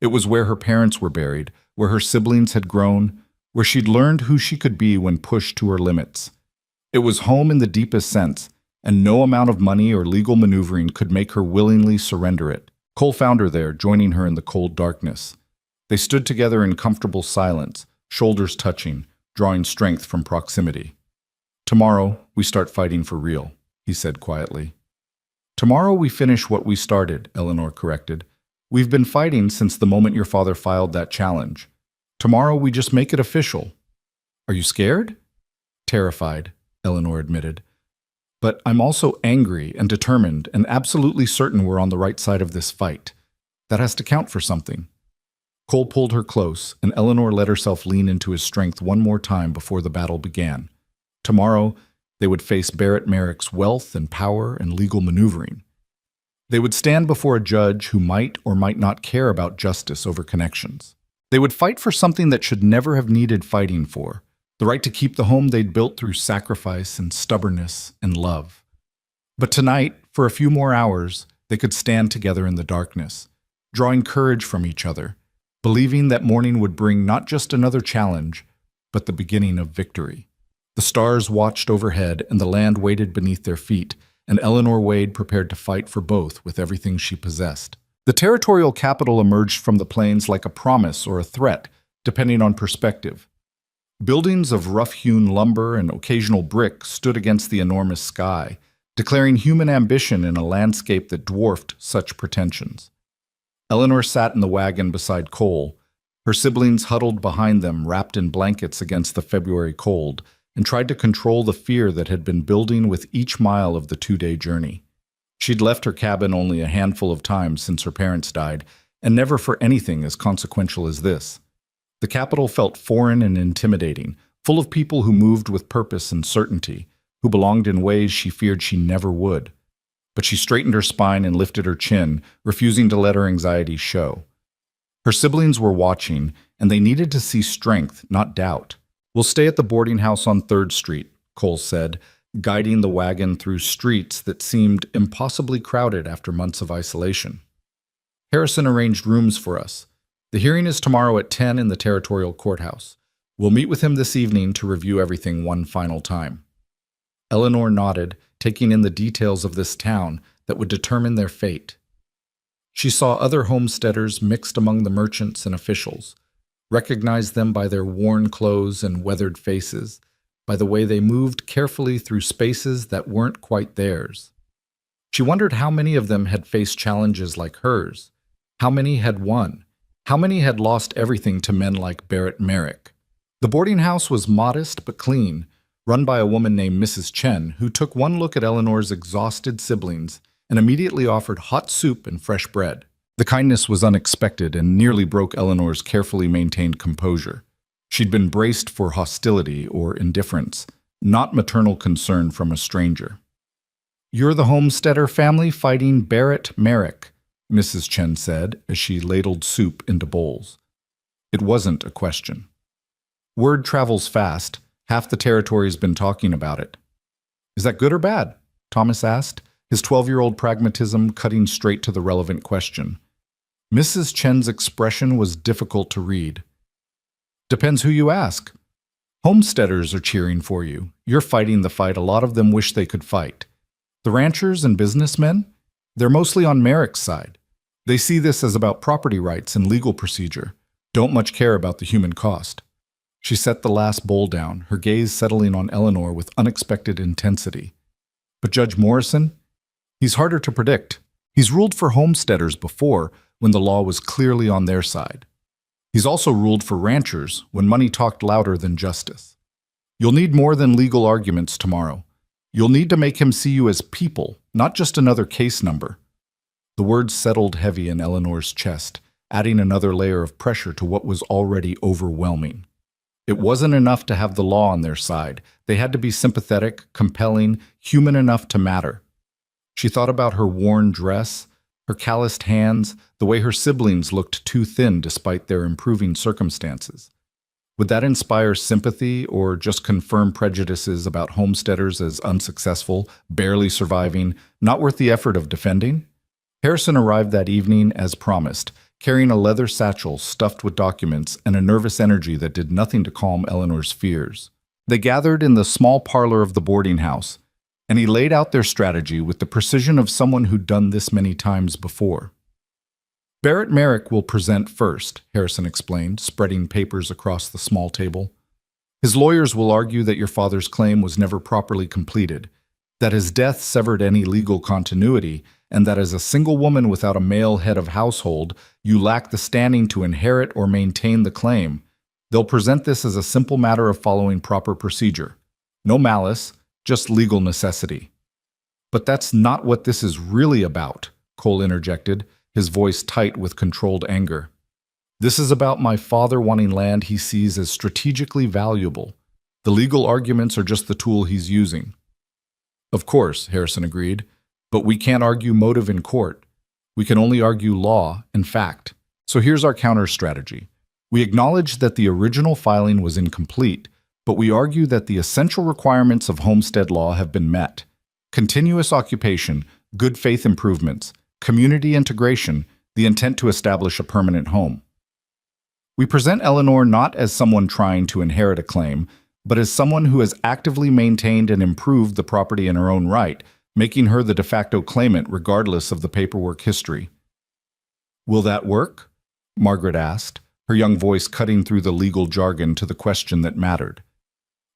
It was where her parents were buried, where her siblings had grown, where she'd learned who she could be when pushed to her limits. It was home in the deepest sense, and no amount of money or legal maneuvering could make her willingly surrender it. Cole found her there, joining her in the cold darkness. They stood together in comfortable silence, shoulders touching, drawing strength from proximity. "Tomorrow, we start fighting for real," he said quietly. "Tomorrow we finish what we started," Eleanor corrected. "We've been fighting since the moment your father filed that challenge. Tomorrow we just make it official." "Are you scared?" "Terrified," Eleanor admitted. "But I'm also angry and determined and absolutely certain we're on the right side of this fight. That has to count for something." Cole pulled her close, and Eleanor let herself lean into his strength one more time before the battle began. Tomorrow, they would face Barrett Merrick's wealth and power and legal maneuvering. They would stand before a judge who might or might not care about justice over connections. They would fight for something that should never have needed fighting for, the right to keep the home they'd built through sacrifice and stubbornness and love. But tonight, for a few more hours, they could stand together in the darkness, drawing courage from each other, believing that morning would bring not just another challenge, but the beginning of victory. The stars watched overhead, and the land waited beneath their feet, and Eleanor Wade prepared to fight for both with everything she possessed. The territorial capital emerged from the plains like a promise or a threat, depending on perspective. Buildings of rough-hewn lumber and occasional brick stood against the enormous sky, declaring human ambition in a landscape that dwarfed such pretensions. Eleanor sat in the wagon beside Cole, her siblings huddled behind them, wrapped in blankets against the February cold, and tried to control the fear that had been building with each mile of the two-day journey. She'd left her cabin only a handful of times since her parents died, and never for anything as consequential as this. The capital felt foreign and intimidating, full of people who moved with purpose and certainty, who belonged in ways she feared she never would. But she straightened her spine and lifted her chin, refusing to let her anxiety show. Her siblings were watching, and they needed to see strength, not doubt. "We'll stay at the boarding house on 3rd Street, Cole said, guiding the wagon through streets that seemed impossibly crowded after months of isolation. "Harrison arranged rooms for us. The hearing is tomorrow at 10 in the territorial courthouse. We'll meet with him this evening to review everything one final time." Eleanor nodded, taking in the details of this town that would determine their fate. She saw other homesteaders mixed among the merchants and officials, recognized them by their worn clothes and weathered faces, by the way they moved carefully through spaces that weren't quite theirs. She wondered how many of them had faced challenges like hers, how many had won, how many had lost everything to men like Barrett Merrick. The boarding house was modest but clean, run by a woman named Mrs. Chen, who took one look at Eleanor's exhausted siblings and immediately offered hot soup and fresh bread. The kindness was unexpected and nearly broke Eleanor's carefully maintained composure. She'd been braced for hostility or indifference, not maternal concern from a stranger. "You're the Homesteader family fighting Barrett Merrick," Mrs. Chen said as she ladled soup into bowls. It wasn't a question. "Word travels fast. Half the territory's been talking about it." "Is that good or bad?" Thomas asked, his 12-year-old pragmatism cutting straight to the relevant question. Mrs. Chen's expression was difficult to read. "Depends who you ask. Homesteaders are cheering for you. You're fighting the fight a lot of them wish they could fight. The ranchers and businessmen? They're mostly on Merrick's side. They see this as about property rights and legal procedure, don't much care about the human cost." She set the last bowl down, her gaze settling on Eleanor with unexpected intensity. "But Judge Morrison? He's harder to predict. He's ruled for homesteaders before, when the law was clearly on their side. He's also ruled for ranchers when money talked louder than justice. You'll need more than legal arguments tomorrow. You'll need to make him see you as people, not just another case number." The words settled heavy in Eleanor's chest, adding another layer of pressure to what was already overwhelming. It wasn't enough to have the law on their side. They had to be sympathetic, compelling, human enough to matter. She thought about her worn dress, her calloused hands, the way her siblings looked too thin despite their improving circumstances. Would that inspire sympathy or just confirm prejudices about homesteaders as unsuccessful, barely surviving, not worth the effort of defending? Harrison arrived that evening as promised, carrying a leather satchel stuffed with documents and a nervous energy that did nothing to calm Eleanor's fears. They gathered in the small parlor of the boarding house, and he laid out their strategy with the precision of someone who'd done this many times before. "Barrett Merrick will present first," Harrison explained, spreading papers across the small table. "His lawyers will argue that your father's claim was never properly completed, that his death severed any legal continuity, and that as a single woman without a male head of household, you lack the standing to inherit or maintain the claim. They'll present this as a simple matter of following proper procedure. No malice, just legal necessity." "But that's not what this is really about," Cole interjected, his voice tight with controlled anger. "This is about my father wanting land he sees as strategically valuable. The legal arguments are just the tool he's using." "Of course," Harrison agreed, "but we can't argue motive in court. We can only argue law and fact. So here's our counter strategy. We acknowledge that the original filing was incomplete, but we argue that the essential requirements of homestead law have been met. Continuous occupation, good faith improvements, community integration, the intent to establish a permanent home. We present Eleanor not as someone trying to inherit a claim, but as someone who has actively maintained and improved the property in her own right, making her the de facto claimant regardless of the paperwork history." Will that work? Margaret asked, her young voice cutting through the legal jargon to the question that mattered.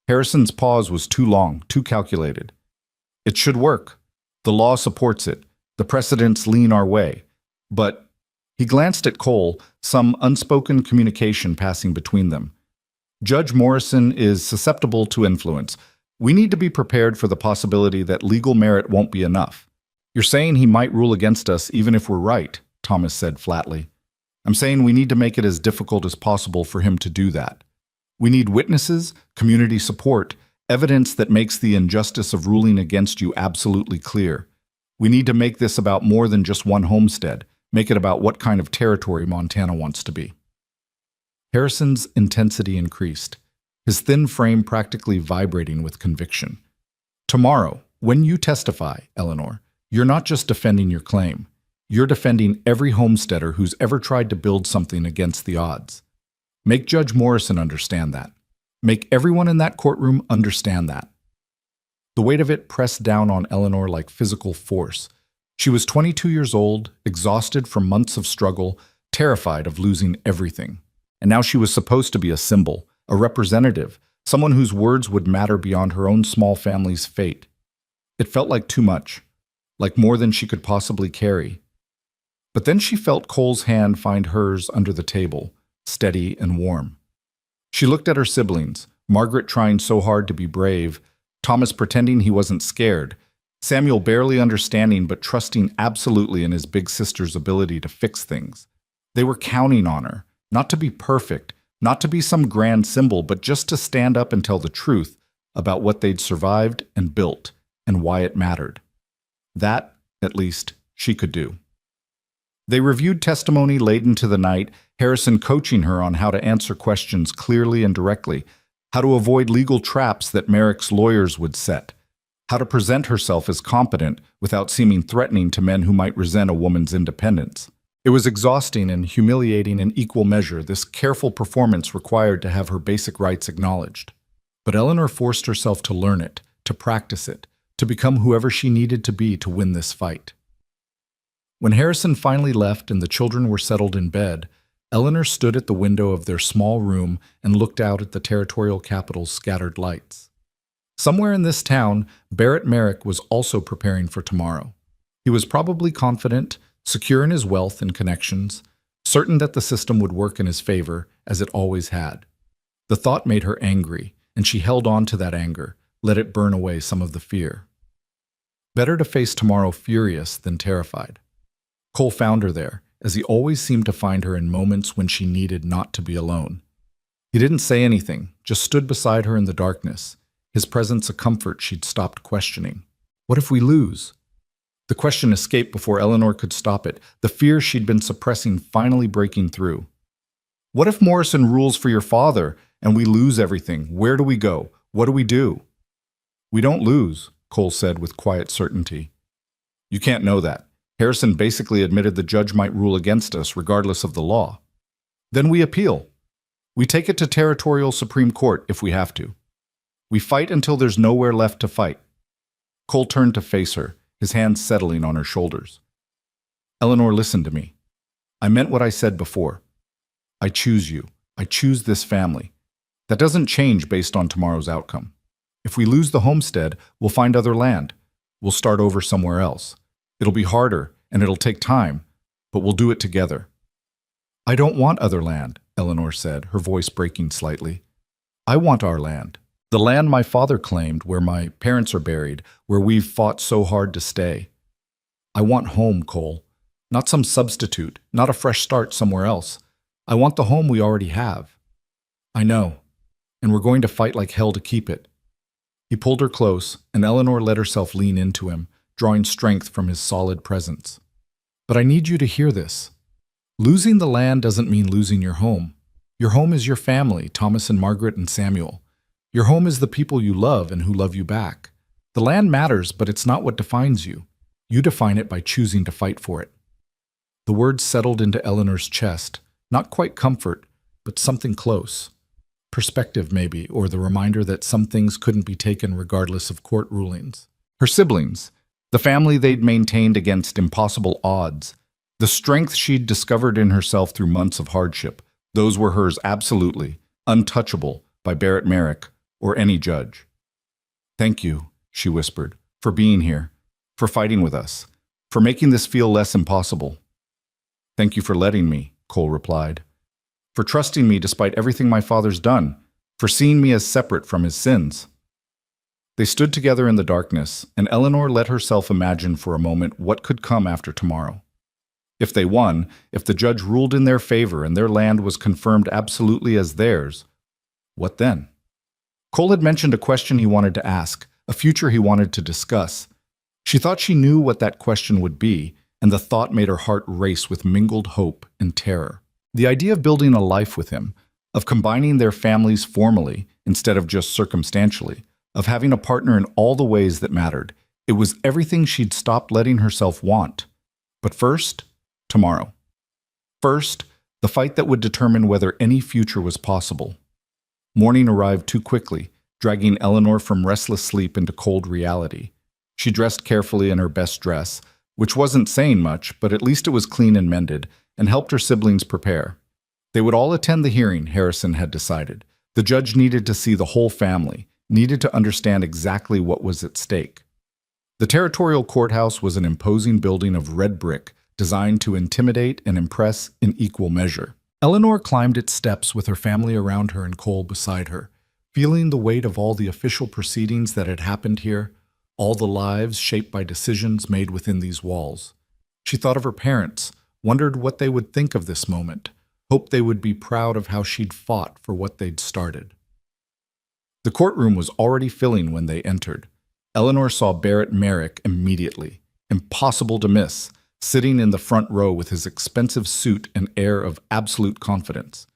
Harrison's pause was too long, too calculated. It should work. The law supports it. The precedents lean our way. But he glanced at Cole, some unspoken communication passing between them. Judge Morrison is susceptible to influence. We need to be prepared for the possibility that legal merit won't be enough. You're saying he might rule against us even if we're right, Thomas said flatly. I'm saying we need to make it as difficult as possible for him to do that. We need witnesses, community support, evidence that makes the injustice of ruling against you absolutely clear. We need to make this about more than just one homestead, make it about what kind of territory Montana wants to be. Harrison's intensity increased, his thin frame practically vibrating with conviction. Tomorrow, when you testify, Eleanor, you're not just defending your claim. You're defending every homesteader who's ever tried to build something against the odds. Make Judge Morrison understand that. Make everyone in that courtroom understand that. The weight of it pressed down on Eleanor like physical force. She was 22 years old, exhausted from months of struggle, terrified of losing everything. And now she was supposed to be a symbol, a representative, someone whose words would matter beyond her own small family's fate. It felt like too much, like more than she could possibly carry. But then she felt Cole's hand find hers under the table, steady and warm. She looked at her siblings, Margaret trying so hard to be brave, Thomas pretending he wasn't scared, Samuel barely understanding but trusting absolutely in his big sister's ability to fix things. They were counting on her, not to be perfect, not to be some grand symbol, but just to stand up and tell the truth about what they'd survived and built and why it mattered. That, at least, she could do. They reviewed testimony late into the night, Harrison coaching her on how to answer questions clearly and directly, how to avoid legal traps that Merrick's lawyers would set, how to present herself as competent without seeming threatening to men who might resent a woman's independence. It was exhausting and humiliating in equal measure, this careful performance required to have her basic rights acknowledged. But Eleanor forced herself to learn it, to practice it, to become whoever she needed to be to win this fight. When Harrison finally left and the children were settled in bed, Eleanor stood at the window of their small room and looked out at the territorial capital's scattered lights. Somewhere in this town, Barrett Merrick was also preparing for tomorrow. He was probably confident, secure in his wealth and connections, certain that the system would work in his favor, as it always had. The thought made her angry, and she held on to that anger, let it burn away some of the fear. Better to face tomorrow furious than terrified. Cole found her there, as he always seemed to find her in moments when she needed not to be alone. He didn't say anything, just stood beside her in the darkness, his presence a comfort she'd stopped questioning. What if we lose? The question escaped before Eleanor could stop it, the fear she'd been suppressing finally breaking through. What if Morrison rules for your father and we lose everything? Where do we go? What do we do? We don't lose, Cole said with quiet certainty. You can't know that. Harrison basically admitted the judge might rule against us regardless of the law. Then we appeal. We take it to territorial Supreme Court if we have to. We fight until there's nowhere left to fight. Cole turned to face her, his hands settling on her shoulders. Eleanor, listen to me. I meant what I said before. I choose you. I choose this family. That doesn't change based on tomorrow's outcome. If we lose the homestead, we'll find other land. We'll start over somewhere else. It'll be harder, and it'll take time, but we'll do it together. I don't want other land, Eleanor said, her voice breaking slightly. I want our land. The land my father claimed, where my parents are buried, where we've fought so hard to stay. I want home, Cole. Not some substitute, not a fresh start somewhere else. I want the home we already have. I know, and we're going to fight like hell to keep it. He pulled her close, and Eleanor let herself lean into him, drawing strength from his solid presence. But I need you to hear this. Losing the land doesn't mean losing your home. Your home is your family, Thomas and Margaret and Samuel. Your home is the people you love and who love you back. The land matters, but it's not what defines you. You define it by choosing to fight for it. The words settled into Eleanor's chest, not quite comfort, but something close. Perspective, maybe, or the reminder that some things couldn't be taken regardless of court rulings. Her siblings, the family they'd maintained against impossible odds, The strength she'd discovered in herself through months of hardship, those were hers absolutely, untouchable by Barrett Merrick or any judge. "Thank you," she whispered, "for being here, for fighting with us, for making this feel less impossible." "Thank you for letting me," Cole replied, "for trusting me despite everything my father's done, for seeing me as separate from his sins." They stood together in the darkness, and Eleanor let herself imagine for a moment what could come after tomorrow. If they won, if the judge ruled in their favor and their land was confirmed absolutely as theirs, what then? Cole had mentioned a question he wanted to ask, a future he wanted to discuss. She thought she knew what that question would be, and the thought made her heart race with mingled hope and terror. The idea of building a life with him, of combining their families formally instead of just circumstantially, of having a partner in all the ways that mattered, it was everything she'd stopped letting herself want. But first, tomorrow. First, the fight that would determine whether any future was possible. Morning arrived too quickly, dragging Eleanor from restless sleep into cold reality. She dressed carefully in her best dress, which wasn't saying much, but at least it was clean and mended, and helped her siblings prepare. They would all attend the hearing, Harrison had decided. The judge needed to see the whole family, needed to understand exactly what was at stake. The territorial courthouse was an imposing building of red brick, designed to intimidate and impress in equal measure. Eleanor climbed its steps with her family around her and Cole beside her, feeling the weight of all the official proceedings that had happened here, all the lives shaped by decisions made within these walls. She thought of her parents, wondered what they would think of this moment, hoped they would be proud of how she'd fought for what they'd started. The courtroom was already filling when they entered. Eleanor saw Barrett Merrick immediately, impossible to miss, sitting in the front row with his expensive suit and air of absolute confidence.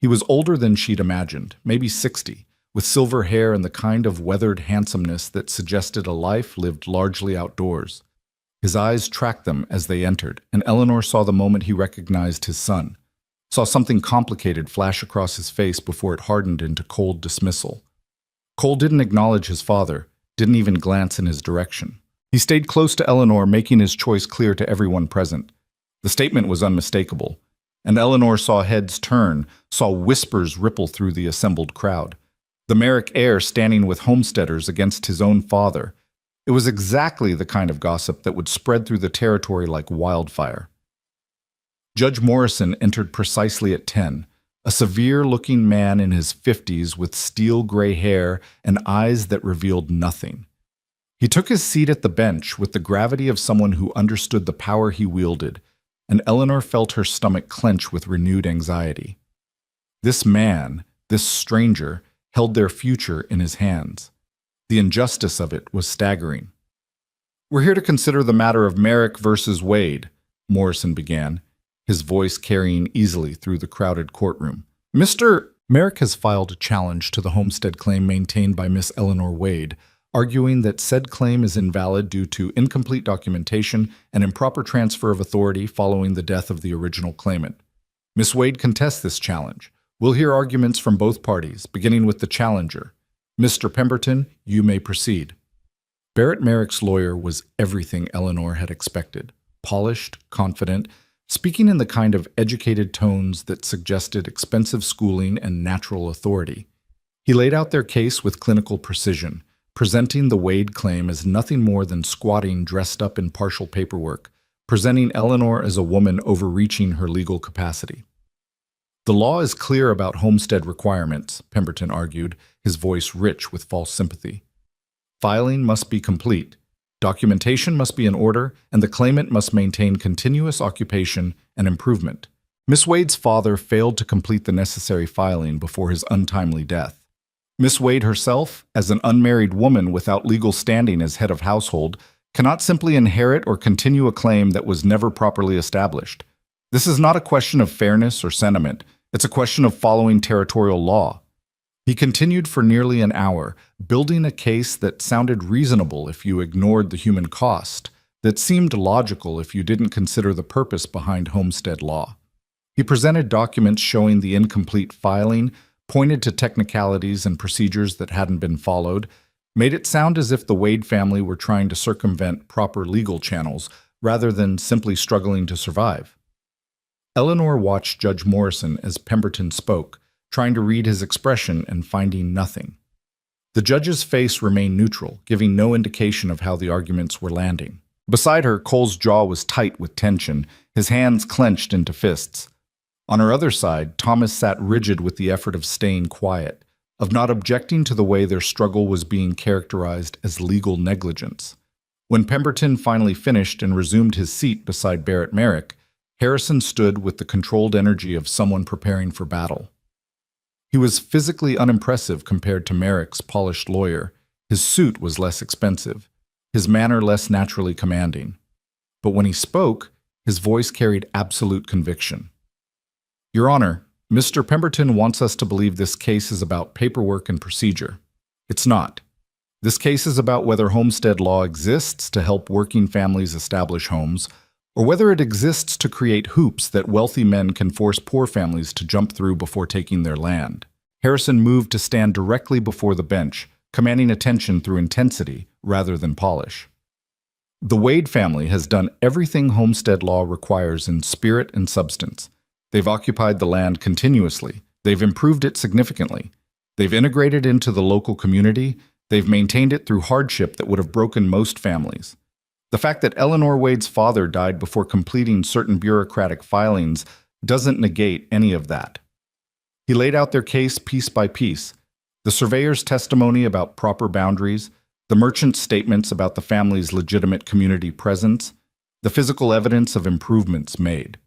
He was older than she'd imagined, maybe 60, with silver hair and the kind of weathered handsomeness that suggested a life lived largely outdoors. His eyes tracked them as they entered, and Eleanor saw the moment he recognized his son, saw something complicated flash across his face before it hardened into cold dismissal. Cole didn't acknowledge his father, didn't even glance in his direction. He stayed close to Eleanor, making his choice clear to everyone present. The statement was unmistakable, and Eleanor saw heads turn, saw whispers ripple through the assembled crowd. The Merrick heir standing with homesteaders against his own father. It was exactly the kind of gossip that would spread through the territory like wildfire. Judge Morrison entered precisely at 10, a severe-looking man in his 50s with steel gray hair and eyes that revealed nothing. He took his seat at the bench with the gravity of someone who understood the power he wielded, and Eleanor felt her stomach clench with renewed anxiety. This man, this stranger, held their future in his hands. The injustice of it was staggering. "We're here to consider the matter of Merrick versus Wade," Morrison began, his voice carrying easily through the crowded courtroom. "Mr. Merrick has filed a challenge to the homestead claim maintained by Miss Eleanor Wade, arguing that said claim is invalid due to incomplete documentation and improper transfer of authority following the death of the original claimant. Miss Wade contests this challenge. We'll hear arguments from both parties, beginning with the challenger. Mr. Pemberton, you may proceed." Barrett Merrick's lawyer was everything Eleanor had expected. Polished, confident, speaking in the kind of educated tones that suggested expensive schooling and natural authority. He laid out their case with clinical precision, presenting the Wade claim as nothing more than squatting dressed up in partial paperwork, presenting Eleanor as a woman overreaching her legal capacity. "The law is clear about homestead requirements," Pemberton argued, his voice rich with false sympathy. "Filing must be complete, documentation must be in order, and the claimant must maintain continuous occupation and improvement. Miss Wade's father failed to complete the necessary filing before his untimely death. Miss Wade herself, as an unmarried woman without legal standing as head of household, cannot simply inherit or continue a claim that was never properly established. This is not a question of fairness or sentiment. It's a question of following territorial law." He continued for nearly an hour, building a case that sounded reasonable if you ignored the human cost, that seemed logical if you didn't consider the purpose behind homestead law. He presented documents showing the incomplete filing, pointed to technicalities and procedures that hadn't been followed, made it sound as if the Wade family were trying to circumvent proper legal channels, rather than simply struggling to survive. Eleanor watched Judge Morrison as Pemberton spoke, trying to read his expression and finding nothing. The judge's face remained neutral, giving no indication of how the arguments were landing. Beside her, Cole's jaw was tight with tension, his hands clenched into fists. On her other side, Thomas sat rigid with the effort of staying quiet, of not objecting to the way their struggle was being characterized as legal negligence. When Pemberton finally finished and resumed his seat beside Barrett Merrick, Harrison stood with the controlled energy of someone preparing for battle. He was physically unimpressive compared to Merrick's polished lawyer. His suit was less expensive, his manner less naturally commanding. But when he spoke, his voice carried absolute conviction. Your Honor, Mr. Pemberton wants us to believe this case is about paperwork and procedure. It's not. This case is about whether homestead law exists to help working families establish homes, or whether it exists to create hoops that wealthy men can force poor families to jump through before taking their land. Harrison moved to stand directly before the bench, commanding attention through intensity rather than polish. The Wade family has done everything homestead law requires in spirit and substance. They've occupied the land continuously. They've improved it significantly. They've integrated into the local community. They've maintained it through hardship that would have broken most families. The fact that Eleanor Wade's father died before completing certain bureaucratic filings doesn't negate any of that. He laid out their case piece by piece, the surveyor's testimony about proper boundaries, the merchant's statements about the family's legitimate community presence, the physical evidence of improvements made.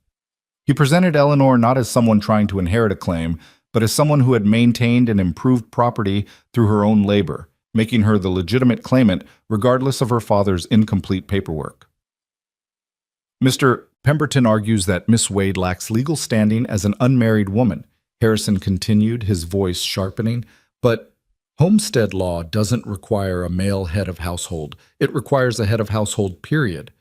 He presented Eleanor not as someone trying to inherit a claim, but as someone who had maintained and improved property through her own labor, making her the legitimate claimant regardless of her father's incomplete paperwork. Mr. Pemberton argues that Miss Wade lacks legal standing as an unmarried woman, Harrison continued, his voice sharpening, but homestead law doesn't require a male head of household. It requires a head of household, period.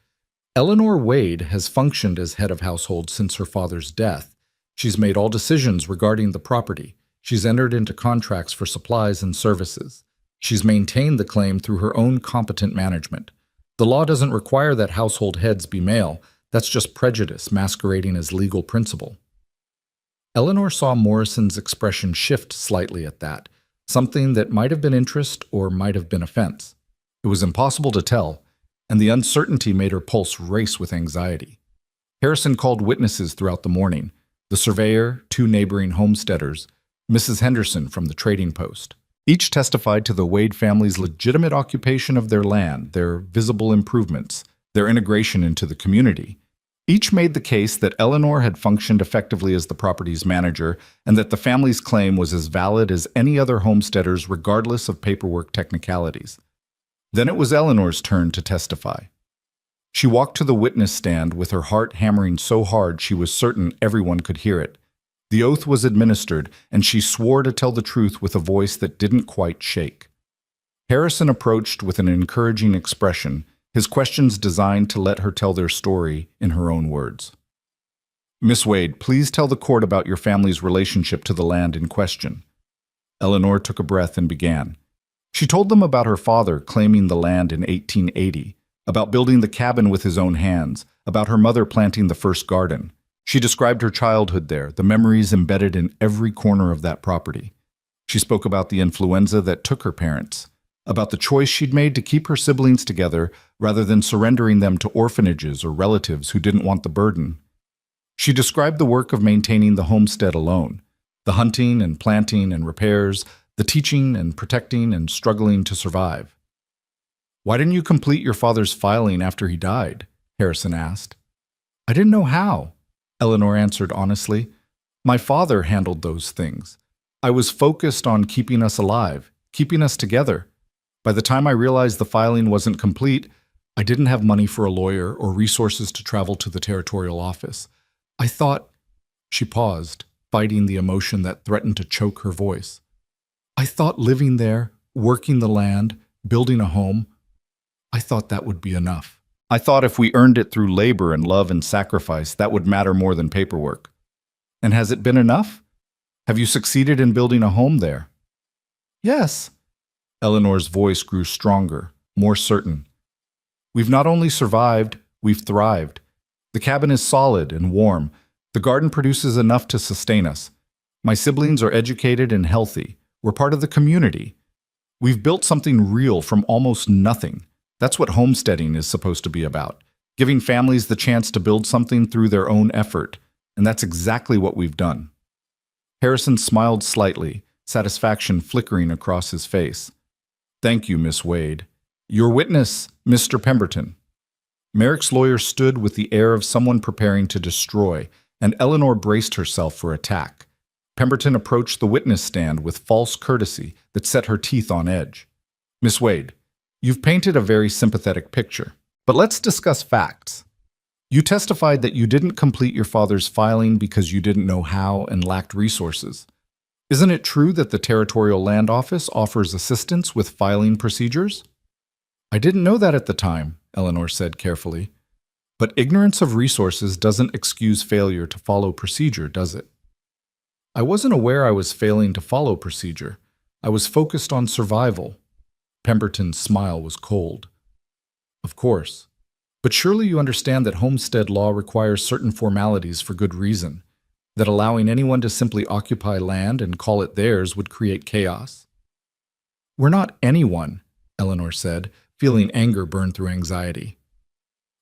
Eleanor Wade has functioned as head of household since her father's death. She's made all decisions regarding the property. She's entered into contracts for supplies and services. She's maintained the claim through her own competent management. The law doesn't require that household heads be male. That's just prejudice masquerading as legal principle. Eleanor saw Morrison's expression shift slightly at that, something that might have been interest or might have been offense. It was impossible to tell, and the uncertainty made her pulse race with anxiety. Harrison called witnesses throughout the morning, the surveyor, 2 neighboring homesteaders, Mrs. Henderson from the trading post. Each testified to the Wade family's legitimate occupation of their land, their visible improvements, their integration into the community. Each made the case that Eleanor had functioned effectively as the property's manager and that the family's claim was as valid as any other homesteader's regardless of paperwork technicalities. Then it was Eleanor's turn to testify. She walked to the witness stand with her heart hammering so hard she was certain everyone could hear it. The oath was administered, and she swore to tell the truth with a voice that didn't quite shake. Harrison approached with an encouraging expression, his questions designed to let her tell their story in her own words. Miss Wade, please tell the court about your family's relationship to the land in question. Eleanor took a breath and began. She told them about her father claiming the land in 1880, about building the cabin with his own hands, about her mother planting the first garden. She described her childhood there, the memories embedded in every corner of that property. She spoke about the influenza that took her parents, about the choice she'd made to keep her siblings together rather than surrendering them to orphanages or relatives who didn't want the burden. She described the work of maintaining the homestead alone, the hunting and planting and repairs, the teaching and protecting and struggling to survive. Why didn't you complete your father's filing after he died? Harrison asked. I didn't know how. Eleanor answered honestly. My father handled those things. I was focused on keeping us alive, keeping us together. By the time I realized the filing wasn't complete, I didn't have money for a lawyer or resources to travel to the territorial office. I thought, she paused, fighting the emotion that threatened to choke her voice. I thought living there, working the land, building a home, I thought that would be enough. I thought if we earned it through labor and love and sacrifice, that would matter more than paperwork. And has it been enough? Have you succeeded in building a home there? Yes. Eleanor's voice grew stronger, more certain. We've not only survived, We've thrived. The cabin is solid and warm. The garden produces enough to sustain us. My siblings are educated and healthy. We're part of the community. We've built something real from almost nothing. That's what homesteading is supposed to be about, giving families the chance to build something through their own effort, and that's exactly what we've done. Harrison smiled slightly, satisfaction flickering across his face. Thank you, Miss Wade. Your witness, Mr. Pemberton. Merrick's lawyer stood with the air of someone preparing to destroy, and Eleanor braced herself for attack. Pemberton approached the witness stand with false courtesy that set her teeth on edge. Miss Wade, you've painted a very sympathetic picture, but let's discuss facts. You testified that you didn't complete your father's filing because you didn't know how and lacked resources. Isn't it true that the Territorial Land Office offers assistance with filing procedures? I didn't know that at the time, Eleanor said carefully. But ignorance of resources doesn't excuse failure to follow procedure, does it? I wasn't aware I was failing to follow procedure. I was focused on survival. Pemberton's smile was cold. Of course. But surely you understand that homestead law requires certain formalities for good reason, that allowing anyone to simply occupy land and call it theirs would create chaos. We're not anyone, Eleanor said, feeling anger burn through anxiety.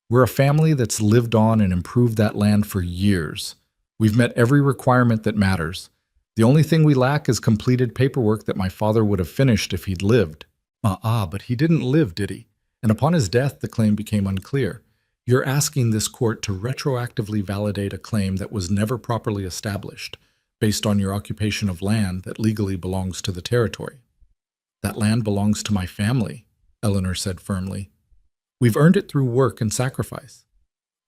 We're a family that's lived on and improved that land for years. We've met every requirement that matters. The only thing we lack is completed paperwork that my father would have finished if he'd lived. But he didn't live, did he? And upon his death, the claim became unclear. You're asking this court to retroactively validate a claim that was never properly established, based on your occupation of land that legally belongs to the territory. That land belongs to my family, Eleanor said firmly. We've earned it through work and sacrifice.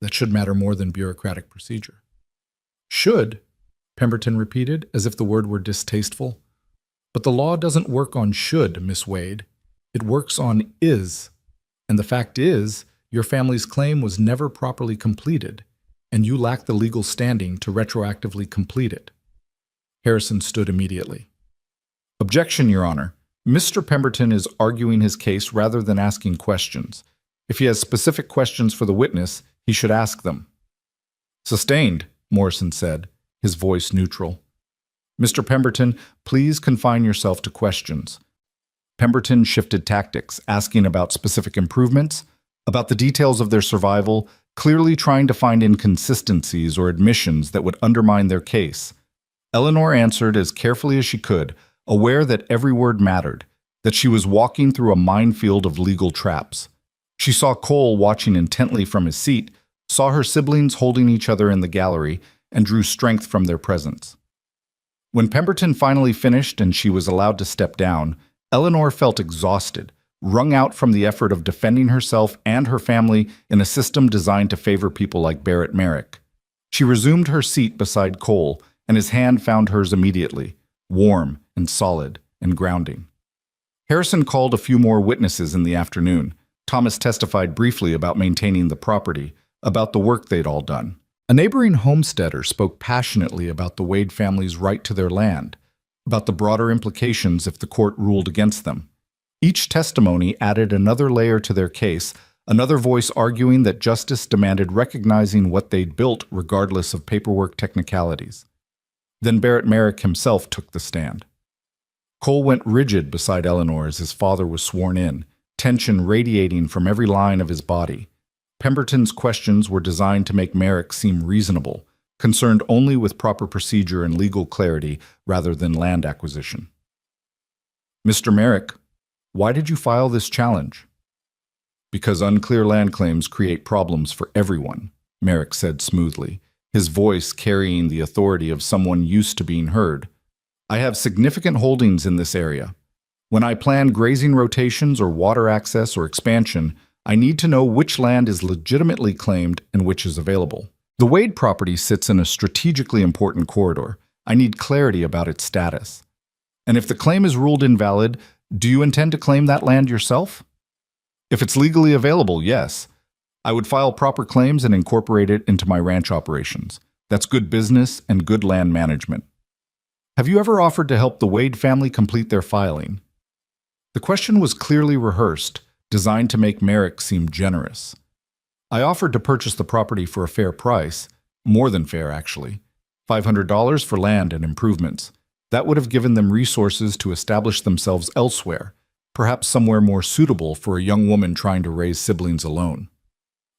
That should matter more than bureaucratic procedure. Should, Pemberton repeated, as if the word were distasteful. But the law doesn't work on should, Miss Wade. It works on is. And the fact is, your family's claim was never properly completed, and you lack the legal standing to retroactively complete it. Harrison stood immediately. Objection, Your Honor. Mr. Pemberton is arguing his case rather than asking questions. If he has specific questions for the witness, he should ask them. Sustained, Morrison said, his voice neutral. Mr. Pemberton, please confine yourself to questions. Pemberton shifted tactics, asking about specific improvements, about the details of their survival, clearly trying to find inconsistencies or admissions that would undermine their case. Eleanor answered as carefully as she could, aware that every word mattered, that she was walking through a minefield of legal traps. She saw Cole watching intently from his seat, saw her siblings holding each other in the gallery, and drew strength from their presence. When Pemberton finally finished and she was allowed to step down, Eleanor felt exhausted, wrung out from the effort of defending herself and her family in a system designed to favor people like Barrett Merrick. She resumed her seat beside Cole, and his hand found hers immediately, warm and solid and grounding. Harrison called a few more witnesses in the afternoon. Thomas testified briefly about maintaining the property, about the work they'd all done. A neighboring homesteader spoke passionately about the Wade family's right to their land, about the broader implications if the court ruled against them. Each testimony added another layer to their case, another voice arguing that justice demanded recognizing what they'd built regardless of paperwork technicalities. Then Barrett Merrick himself took the stand. Cole went rigid beside Eleanor as his father was sworn in, tension radiating from every line of his body. Pemberton's questions were designed to make Merrick seem reasonable, concerned only with proper procedure and legal clarity rather than land acquisition. Mr. Merrick, why did you file this challenge? Because unclear land claims create problems for everyone, Merrick said smoothly, his voice carrying the authority of someone used to being heard. I have significant holdings in this area. When I plan grazing rotations or water access or expansion, I need to know which land is legitimately claimed and which is available. The Wade property sits in a strategically important corridor. I need clarity about its status. And if the claim is ruled invalid, do you intend to claim that land yourself? If it's legally available, yes. I would file proper claims and incorporate it into my ranch operations. That's good business and good land management. Have you ever offered to help the Wade family complete their filing? The question was clearly rehearsed, designed to make Merrick seem generous. I offered to purchase the property for a fair price, more than fair actually, $500 for land and improvements. That would have given them resources to establish themselves elsewhere, perhaps somewhere more suitable for a young woman trying to raise siblings alone.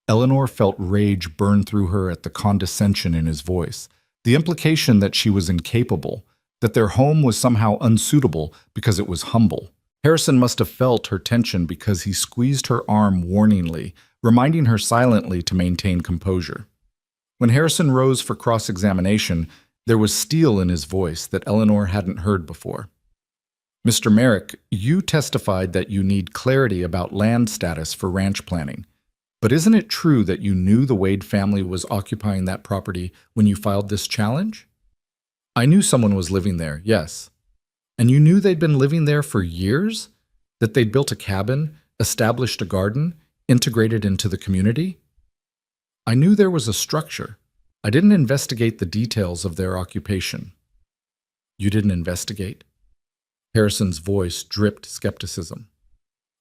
Eleanor felt rage burn through her at the condescension in his voice, the implication that she was incapable, that their home was somehow unsuitable because it was humble. Harrison must have felt her tension because he squeezed her arm warningly, reminding her silently to maintain composure. When Harrison rose for cross-examination, there was steel in his voice that Eleanor hadn't heard before. Mr. Merrick, you testified that you need clarity about land status for ranch planning. But isn't it true that you knew the Wade family was occupying that property when you filed this challenge? I knew someone was living there, yes. And you knew they'd been living there for years? That they'd built a cabin, established a garden, integrated into the community? I knew there was a structure. I didn't investigate the details of their occupation. You didn't investigate? Harrison's voice dripped skepticism.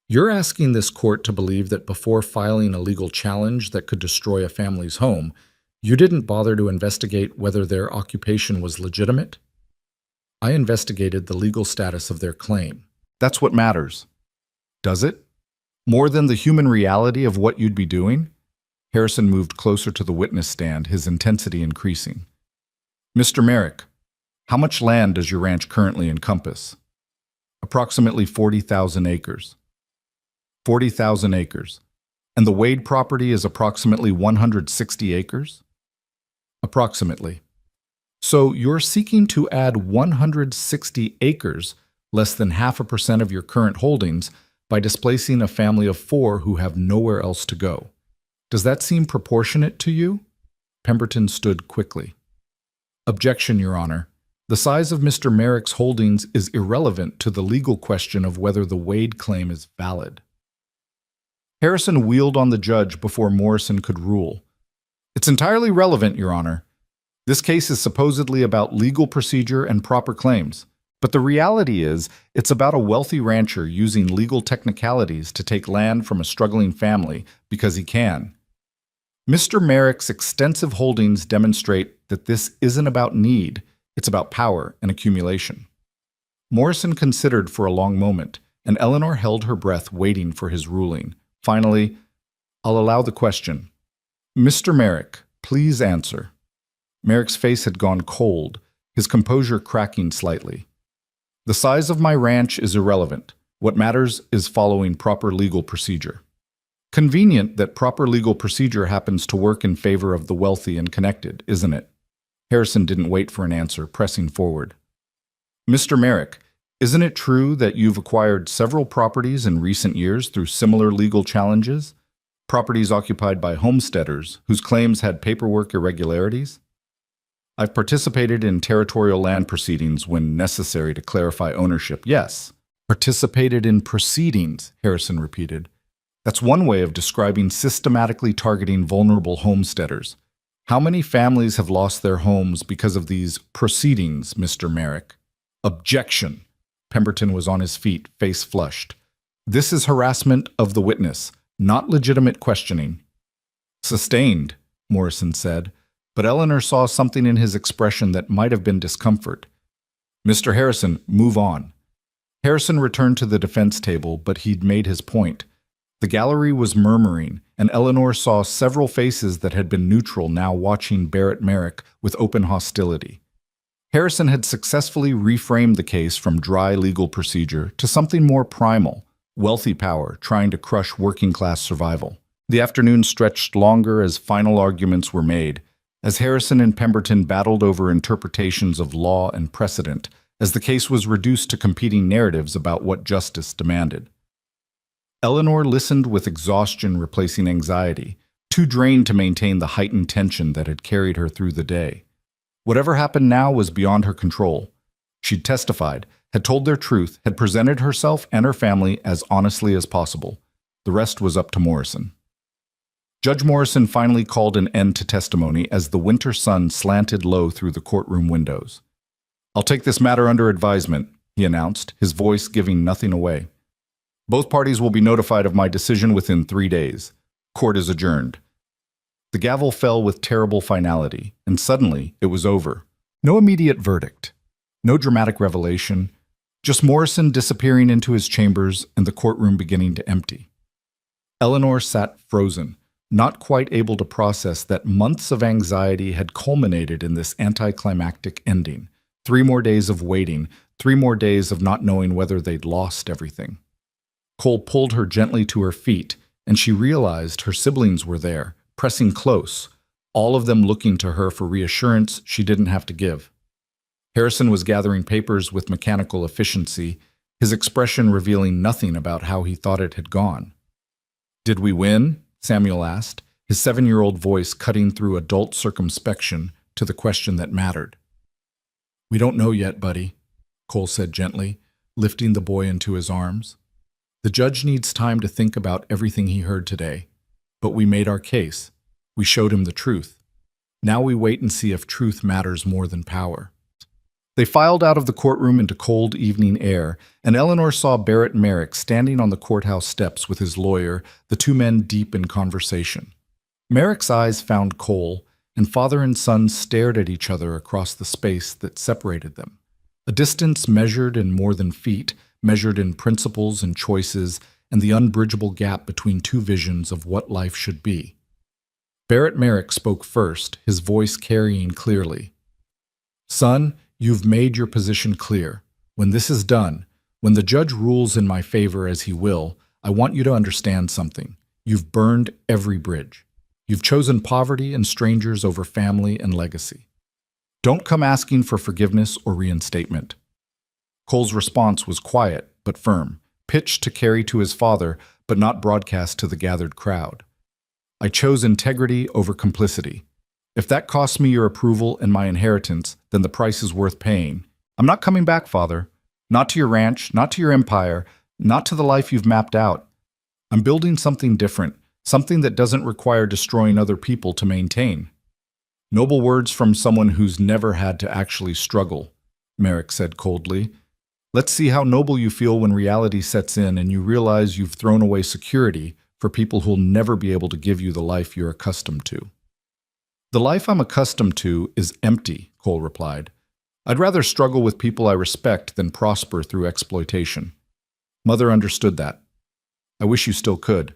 You're asking this court to believe that before filing a legal challenge that could destroy a family's home, you didn't bother to investigate whether their occupation was legitimate? I investigated the legal status of their claim. That's what matters. Does it? More than the human reality of what you'd be doing? Harrison moved closer to the witness stand, his intensity increasing. Mr. Merrick, how much land does your ranch currently encompass? Approximately 40,000 acres. 40,000 acres. And the Wade property is approximately 160 acres? Approximately. So you're seeking to add 160 acres, less than 0.5% of your current holdings, by displacing a family of 4 who have nowhere else to go. Does that seem proportionate to you? Pemberton stood quickly. Objection, Your Honor. The size of Mr. Merrick's holdings is irrelevant to the legal question of whether the Wade claim is valid. Harrison wheeled on the judge before Morrison could rule. It's entirely relevant, Your Honor. This case is supposedly about legal procedure and proper claims, but the reality is it's about a wealthy rancher using legal technicalities to take land from a struggling family because he can. Mr. Merrick's extensive holdings demonstrate that this isn't about need, it's about power and accumulation. Morrison considered for a long moment, and Eleanor held her breath waiting for his ruling. Finally, I'll allow the question. Mr. Merrick, please answer. Merrick's face had gone cold, his composure cracking slightly. The size of my ranch is irrelevant. What matters is following proper legal procedure. Convenient that proper legal procedure happens to work in favor of the wealthy and connected, isn't it? Harrison didn't wait for an answer, pressing forward. Mr. Merrick, isn't it true that you've acquired several properties in recent years through similar legal challenges? Properties occupied by homesteaders whose claims had paperwork irregularities? I've participated in territorial land proceedings when necessary to clarify ownership, yes. Participated in proceedings, Harrison repeated. That's one way of describing systematically targeting vulnerable homesteaders. How many families have lost their homes because of these proceedings, Mr. Merrick? Objection. Pemberton was on his feet, face flushed. This is harassment of the witness, not legitimate questioning. Sustained, Morrison said, but Eleanor saw something in his expression that might have been discomfort. Mr. Harrison, move on. Harrison returned to the defense table, but he'd made his point. The gallery was murmuring, and Eleanor saw several faces that had been neutral now watching Barrett Merrick with open hostility. Harrison had successfully reframed the case from dry legal procedure to something more primal, wealthy power trying to crush working-class survival. The afternoon stretched longer as final arguments were made, as Harrison and Pemberton battled over interpretations of law and precedent, as the case was reduced to competing narratives about what justice demanded. Eleanor listened with exhaustion replacing anxiety, too drained to maintain the heightened tension that had carried her through the day. Whatever happened now was beyond her control. She'd testified, had told their truth, had presented herself and her family as honestly as possible. The rest was up to Morrison. Judge Morrison finally called an end to testimony as the winter sun slanted low through the courtroom windows. I'll take this matter under advisement, he announced, his voice giving nothing away. Both parties will be notified of my decision within 3 days. Court is adjourned. The gavel fell with terrible finality, and suddenly it was over. No immediate verdict, no dramatic revelation, just Morrison disappearing into his chambers and the courtroom beginning to empty. Eleanor sat frozen, not quite able to process that months of anxiety had culminated in this anticlimactic ending. 3 more days of waiting, 3 more days of not knowing whether they'd lost everything. Cole pulled her gently to her feet, and she realized her siblings were there, pressing close, all of them looking to her for reassurance she didn't have to give. Harrison was gathering papers with mechanical efficiency, his expression revealing nothing about how he thought it had gone. "Did we win?" Samuel asked, his 7-year-old voice cutting through adult circumspection to the question that mattered. "We don't know yet, buddy," Cole said gently, lifting the boy into his arms. "The judge needs time to think about everything he heard today. But we made our case. We showed him the truth. Now we wait and see if truth matters more than power." They filed out of the courtroom into cold evening air, and Eleanor saw Barrett Merrick standing on the courthouse steps with his lawyer, the 2 men deep in conversation. Merrick's eyes found Cole, and father and son stared at each other across the space that separated them. A distance measured in more than feet, measured in principles and choices, and the unbridgeable gap between 2 visions of what life should be. Barrett Merrick spoke first, his voice carrying clearly. "Son, you've made your position clear. When this is done, when the judge rules in my favor as he will, I want you to understand something. You've burned every bridge. You've chosen poverty and strangers over family and legacy. Don't come asking for forgiveness or reinstatement." Cole's response was quiet but firm, pitched to carry to his father but not broadcast to the gathered crowd. "I chose integrity over complicity. If that costs me your approval and my inheritance, then the price is worth paying. I'm not coming back, Father. Not to your ranch, not to your empire, not to the life you've mapped out. I'm building something different, something that doesn't require destroying other people to maintain." "Noble words from someone who's never had to actually struggle," Merrick said coldly. "Let's see how noble you feel when reality sets in and you realize you've thrown away security for people who'll never be able to give you the life you're accustomed to." "The life I'm accustomed to is empty," Cole replied. "I'd rather struggle with people I respect than prosper through exploitation." Mother understood that. "I wish you still could."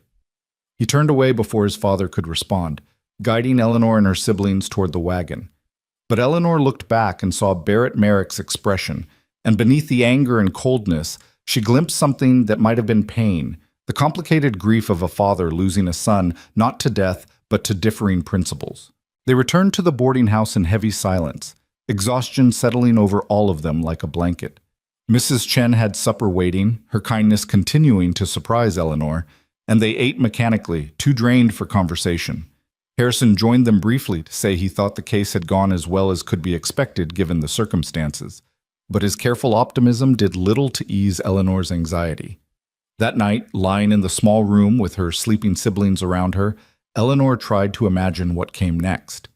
He turned away before his father could respond, guiding Eleanor and her siblings toward the wagon. But Eleanor looked back and saw Barrett Merrick's expression, and beneath the anger and coldness, she glimpsed something that might have been pain, the complicated grief of a father losing a son, not to death, but to differing principles. They returned to the boarding house in heavy silence, exhaustion settling over all of them like a blanket. Mrs. Chen had supper waiting, her kindness continuing to surprise Eleanor, and they ate mechanically, too drained for conversation. Harrison joined them briefly to say he thought the case had gone as well as could be expected given the circumstances, but his careful optimism did little to ease Eleanor's anxiety. That night, lying in the small room with her sleeping siblings around her, Eleanor tried to imagine what came next.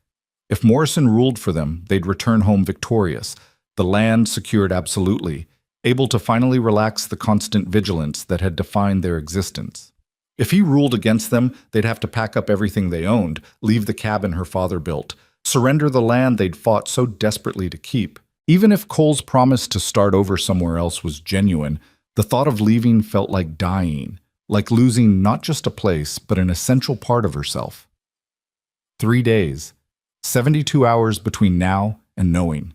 If Morrison ruled for them, they'd return home victorious, the land secured absolutely, able to finally relax the constant vigilance that had defined their existence. If he ruled against them, they'd have to pack up everything they owned, leave the cabin her father built, surrender the land they'd fought so desperately to keep. Even if Cole's promise to start over somewhere else was genuine, the thought of leaving felt like dying, like losing not just a place, but an essential part of herself. 3 days, 72 hours between now and knowing.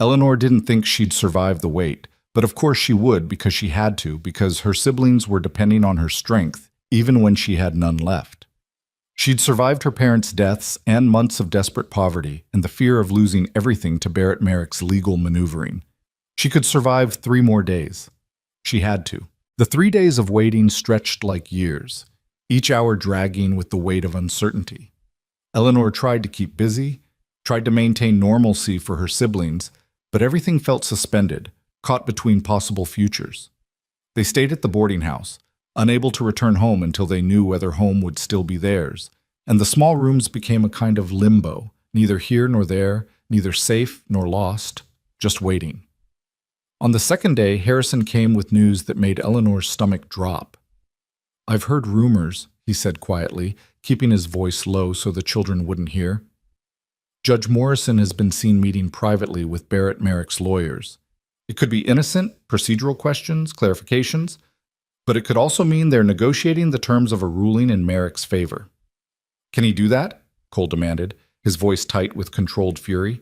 Eleanor didn't think she'd survive the wait, but of course she would because she had to, because her siblings were depending on her strength, even when she had none left. She'd survived her parents' deaths and months of desperate poverty and the fear of losing everything to Barrett Merrick's legal maneuvering. She could survive 3 more days. She had to. The 3 days of waiting stretched like years, each hour dragging with the weight of uncertainty. Eleanor tried to keep busy, tried to maintain normalcy for her siblings, but everything felt suspended, caught between possible futures. They stayed at the boarding house, unable to return home until they knew whether home would still be theirs, and the small rooms became a kind of limbo, neither here nor there, neither safe nor lost, just waiting. On the second day, Harrison came with news that made Eleanor's stomach drop. "I've heard rumors," he said quietly, keeping his voice low so the children wouldn't hear. Judge Morrison has been seen meeting privately with Barrett Merrick's lawyers. It could be innocent, procedural questions, clarifications, but it could also mean they're negotiating the terms of a ruling in Merrick's favor. Can he do that? Cole demanded, his voice tight with controlled fury.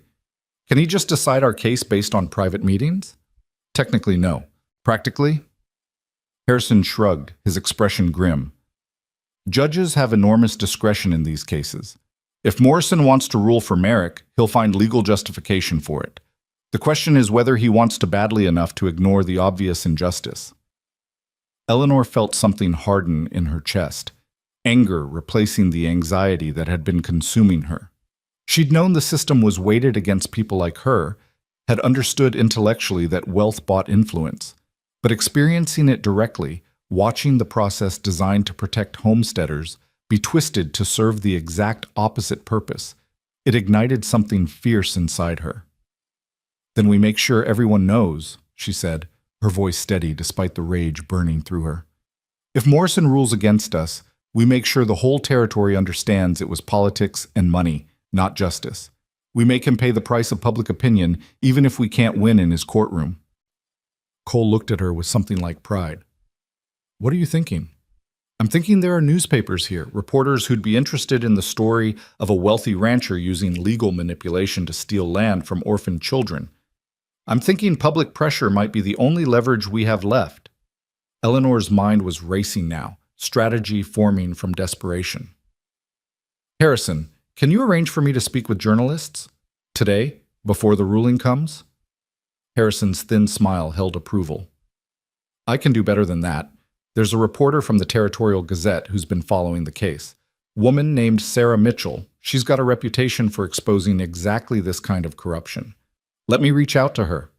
Can he just decide our case based on private meetings? Technically, no. Practically? Harrison shrugged, his expression grim. Judges have enormous discretion in these cases. If Morrison wants to rule for Merrick, he'll find legal justification for it. The question is whether he wants to badly enough to ignore the obvious injustice. Eleanor felt something harden in her chest, anger replacing the anxiety that had been consuming her. She'd known the system was weighted against people like her, had understood intellectually that wealth bought influence, but experiencing it directly, watching the process designed to protect homesteaders be twisted to serve the exact opposite purpose, it ignited something fierce inside her. Then we make sure everyone knows, she said, her voice steady despite the rage burning through her. If Morrison rules against us, we make sure the whole territory understands it was politics and money, not justice. We make him pay the price of public opinion, even if we can't win in his courtroom. Cole looked at her with something like pride. What are you thinking? I'm thinking there are newspapers here, reporters who'd be interested in the story of a wealthy rancher using legal manipulation to steal land from orphaned children. I'm thinking public pressure might be the only leverage we have left. Eleanor's mind was racing now, strategy forming from desperation. Harrison, can you arrange for me to speak with journalists? Today, before the ruling comes? Harrison's thin smile held approval. I can do better than that. There's a reporter from the Territorial Gazette who's been following the case. Woman named Sarah Mitchell. She's got a reputation for exposing exactly this kind of corruption. Let me reach out to her.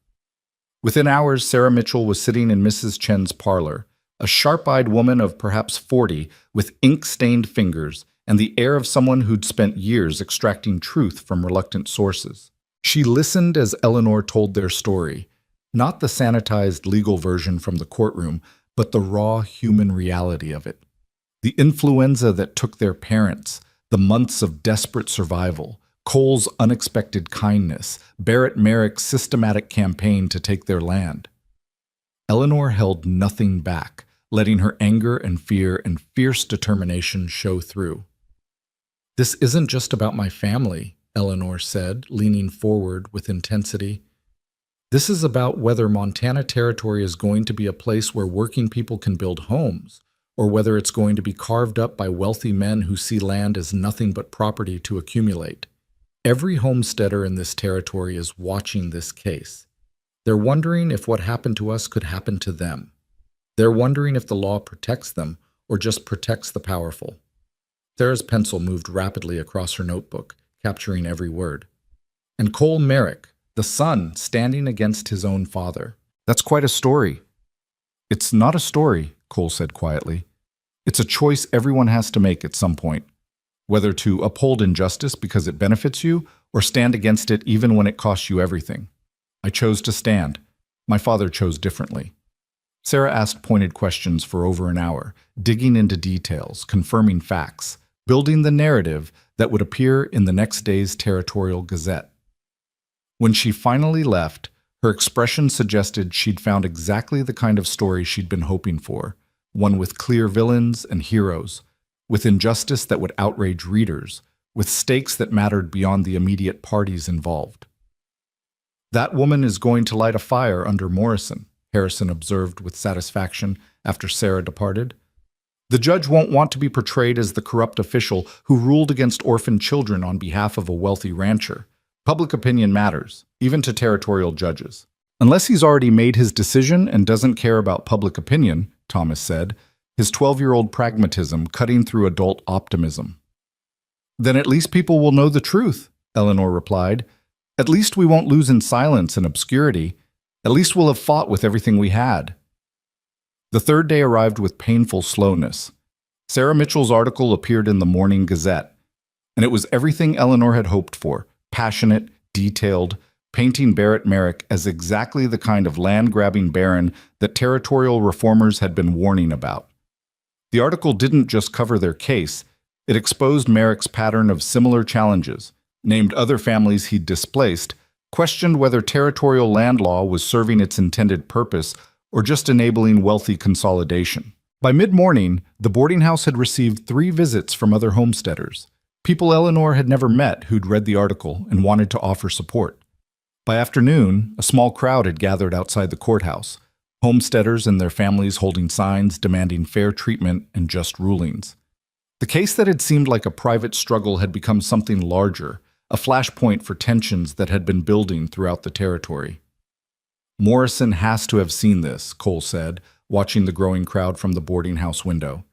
Within hours, Sarah Mitchell was sitting in Mrs. Chen's parlor, a sharp-eyed woman of perhaps 40 with ink-stained fingers and the air of someone who'd spent years extracting truth from reluctant sources. She listened as Eleanor told their story, not the sanitized legal version from the courtroom, but the raw human reality of it. The influenza that took their parents, the months of desperate survival, Cole's unexpected kindness, Barrett Merrick's systematic campaign to take their land. Eleanor held nothing back, letting her anger and fear and fierce determination show through. This isn't just about my family, Eleanor said, leaning forward with intensity. This is about whether Montana Territory is going to be a place where working people can build homes, or whether it's going to be carved up by wealthy men who see land as nothing but property to accumulate. Every homesteader in this territory is watching this case. They're wondering if what happened to us could happen to them. They're wondering if the law protects them or just protects the powerful. Sarah's pencil moved rapidly across her notebook, capturing every word. And Cole Merrick, the son standing against his own father. That's quite a story. It's not a story, Cole said quietly. It's a choice everyone has to make at some point. Whether to uphold injustice because it benefits you, or stand against it even when it costs you everything. I chose to stand. My father chose differently. Sarah asked pointed questions for over an hour, digging into details, confirming facts, building the narrative that would appear in the next day's Territorial Gazette. When she finally left, her expression suggested she'd found exactly the kind of story she'd been hoping for, one with clear villains and heroes, with injustice that would outrage readers, with stakes that mattered beyond the immediate parties involved. That woman is going to light a fire under Morrison, Harrison observed with satisfaction after Sarah departed. The judge won't want to be portrayed as the corrupt official who ruled against orphaned children on behalf of a wealthy rancher. Public opinion matters, even to territorial judges. Unless he's already made his decision and doesn't care about public opinion, Thomas said, his 12-year-old pragmatism cutting through adult optimism. Then at least people will know the truth, Eleanor replied. At least we won't lose in silence and obscurity. At least we'll have fought with everything we had. The third day arrived with painful slowness. Sarah Mitchell's article appeared in the Morning Gazette, and it was everything Eleanor had hoped for, passionate, detailed, painting Barrett Merrick as exactly the kind of land-grabbing baron that territorial reformers had been warning about. The article didn't just cover their case, it exposed Merrick's pattern of similar challenges, named other families he'd displaced, questioned whether territorial land law was serving its intended purpose or just enabling wealthy consolidation. By mid-morning, the boarding house had received 3 visits from other homesteaders, people Eleanor had never met who'd read the article and wanted to offer support. By afternoon, a small crowd had gathered outside the courthouse, homesteaders and their families holding signs demanding fair treatment and just rulings. The case that had seemed like a private struggle had become something larger, a flashpoint for tensions that had been building throughout the territory. Morrison has to have seen this, Cole said, watching the growing crowd from the boarding house window.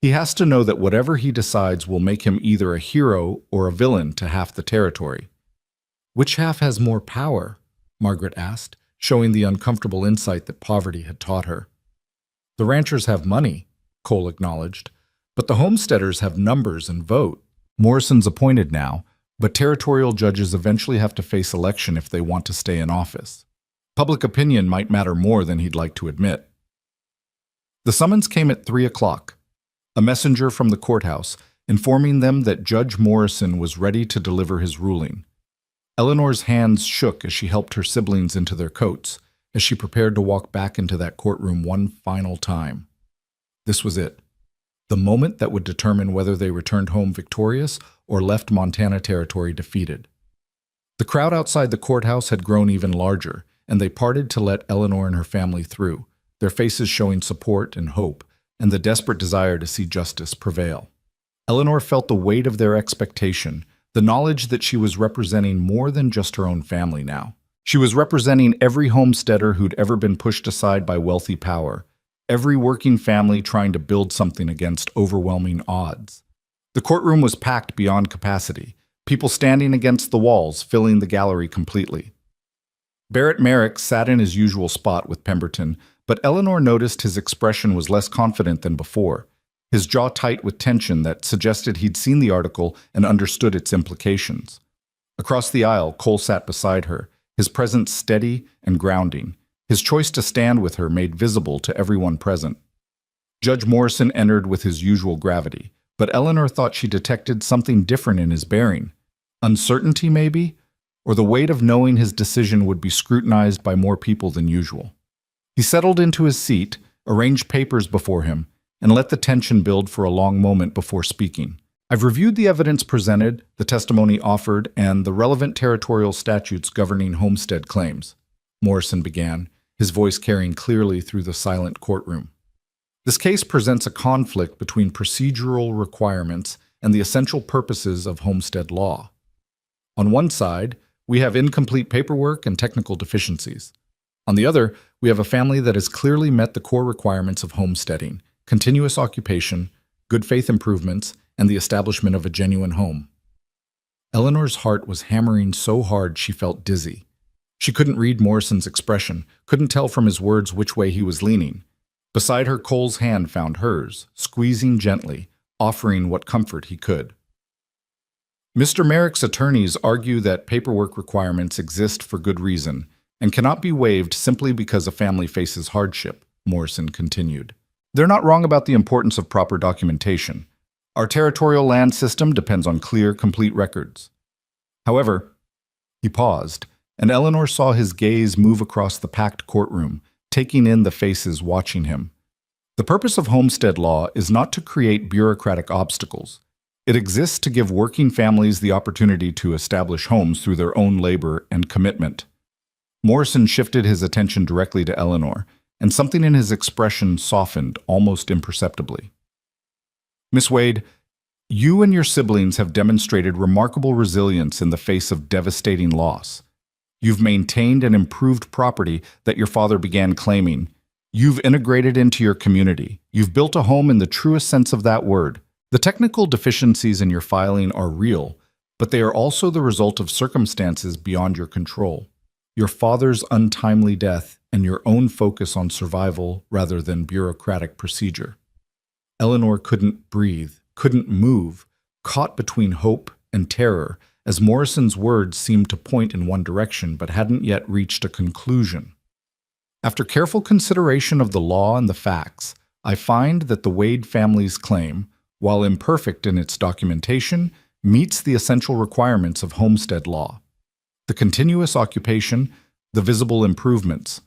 He has to know that whatever he decides will make him either a hero or a villain to half the territory. Which half has more power? Margaret asked, showing the uncomfortable insight that poverty had taught her. The ranchers have money, Cole acknowledged, but the homesteaders have numbers and vote. Morrison's appointed now, but territorial judges eventually have to face election if they want to stay in office. Public opinion might matter more than he'd like to admit. The summons came at 3 o'clock. A messenger from the courthouse, informing them that Judge Morrison was ready to deliver his ruling. Eleanor's hands shook as she helped her siblings into their coats, as she prepared to walk back into that courtroom one final time. This was it. The moment that would determine whether they returned home victorious or left Montana Territory defeated. The crowd outside the courthouse had grown even larger, and they parted to let Eleanor and her family through, their faces showing support and hope, and the desperate desire to see justice prevail. Eleanor felt the weight of their expectation, the knowledge that she was representing more than just her own family now. She was representing every homesteader who'd ever been pushed aside by wealthy power, every working family trying to build something against overwhelming odds. The courtroom was packed beyond capacity, people standing against the walls, filling the gallery completely. Barrett Merrick sat in his usual spot with Pemberton, but Eleanor noticed his expression was less confident than before, his jaw tight with tension that suggested he'd seen the article and understood its implications. Across the aisle, Cole sat beside her, his presence steady and grounding, his choice to stand with her made visible to everyone present. Judge Morrison entered with his usual gravity, but Eleanor thought she detected something different in his bearing. Uncertainty, maybe? Or the weight of knowing his decision would be scrutinized by more people than usual. He settled into his seat, arranged papers before him, and let the tension build for a long moment before speaking. I've reviewed the evidence presented, the testimony offered, and the relevant territorial statutes governing homestead claims, Morrison began, his voice carrying clearly through the silent courtroom. This case presents a conflict between procedural requirements and the essential purposes of homestead law. On one side, we have incomplete paperwork and technical deficiencies. On the other, we have a family that has clearly met the core requirements of homesteading, continuous occupation, good faith improvements, and the establishment of a genuine home. Eleanor's heart was hammering so hard she felt dizzy. She couldn't read Morrison's expression, couldn't tell from his words which way he was leaning. Beside her, Cole's hand found hers, squeezing gently, offering what comfort he could. Mr. Merrick's attorneys argue that paperwork requirements exist for good reason and cannot be waived simply because a family faces hardship, Morrison continued. They're not wrong about the importance of proper documentation. Our territorial land system depends on clear, complete records. However, he paused, and Eleanor saw his gaze move across the packed courtroom, taking in the faces watching him. The purpose of homestead law is not to create bureaucratic obstacles. It exists to give working families the opportunity to establish homes through their own labor and commitment. Morrison shifted his attention directly to Eleanor, and something in his expression softened almost imperceptibly. Miss Wade, you and your siblings have demonstrated remarkable resilience in the face of devastating loss. You've maintained and improved property that your father began claiming. You've integrated into your community. You've built a home in the truest sense of that word. The technical deficiencies in your filing are real, but they are also the result of circumstances beyond your control. Your father's untimely death and your own focus on survival rather than bureaucratic procedure. Eleanor couldn't breathe, couldn't move, caught between hope and terror, as Morrison's words seemed to point in one direction but hadn't yet reached a conclusion. After careful consideration of the law and the facts, I find that the Wade family's claim, while imperfect in its documentation, meets the essential requirements of homestead law. The continuous occupation, the visible improvements,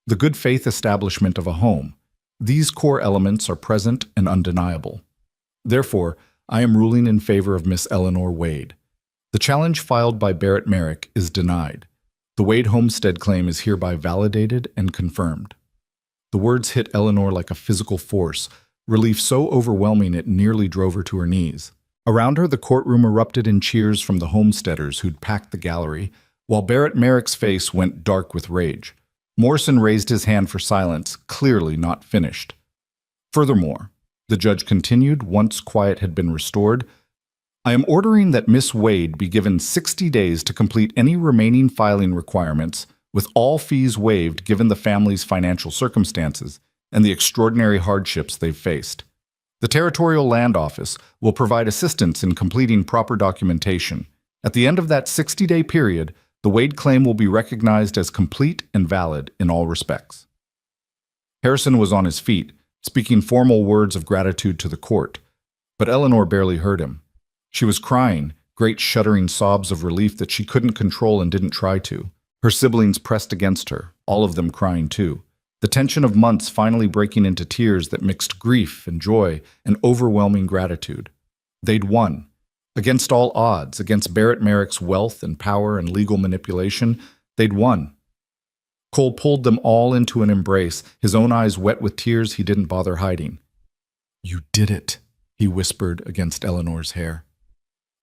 the good faith establishment of a home, these core elements are present and undeniable. Therefore, I am ruling in favor of Miss Eleanor Wade. The challenge filed by Barrett Merrick is denied. The Wade homestead claim is hereby validated and confirmed. The words hit Eleanor like a physical force, relief so overwhelming it nearly drove her to her knees. Around her, the courtroom erupted in cheers from the homesteaders who'd packed the gallery, while Barrett Merrick's face went dark with rage. Morrison raised his hand for silence, clearly not finished. Furthermore, the judge continued, once quiet had been restored, I am ordering that Miss Wade be given 60 days to complete any remaining filing requirements, with all fees waived given the family's financial circumstances and the extraordinary hardships they've faced. The Territorial Land Office will provide assistance in completing proper documentation. At the end of that 60-day period, the Wade claim will be recognized as complete and valid in all respects. Harrison was on his feet, speaking formal words of gratitude to the court, but Eleanor barely heard him. She was crying, great shuddering sobs of relief that she couldn't control and didn't try to. Her siblings pressed against her, all of them crying too. The tension of months finally breaking into tears that mixed grief and joy and overwhelming gratitude. They'd won. Against all odds, against Barrett Merrick's wealth and power and legal manipulation, they'd won. Cole pulled them all into an embrace, his own eyes wet with tears he didn't bother hiding. You did it, he whispered against Eleanor's hair.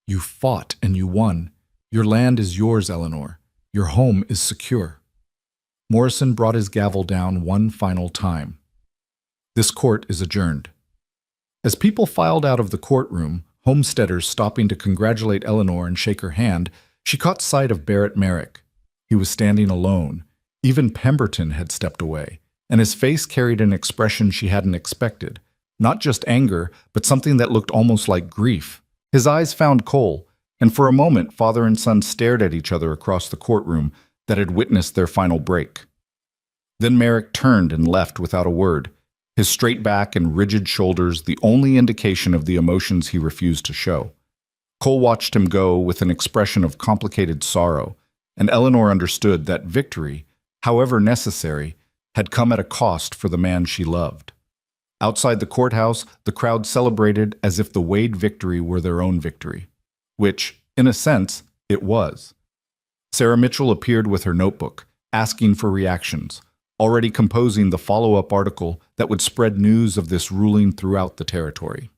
You fought and you won. Your land is yours, Eleanor. Your home is secure. Morrison brought his gavel down one final time. This court is adjourned. As people filed out of the courtroom, homesteaders stopping to congratulate Eleanor and shake her hand, she caught sight of Barrett Merrick. He was standing alone. Even Pemberton had stepped away, and his face carried an expression she hadn't expected. Not just anger, but something that looked almost like grief. His eyes found Cole, and for a moment father and son stared at each other across the courtroom that had witnessed their final break. Then Merrick turned and left without a word, his straight back and rigid shoulders the only indication of the emotions he refused to show. Cole watched him go with an expression of complicated sorrow, and Eleanor understood that victory, however necessary, had come at a cost for the man she loved. Outside the courthouse, the crowd celebrated as if the Wade victory were their own victory, which, in a sense, it was. Sarah Mitchell appeared with her notebook, asking for reactions, already composing the follow-up article that would spread news of this ruling throughout the territory.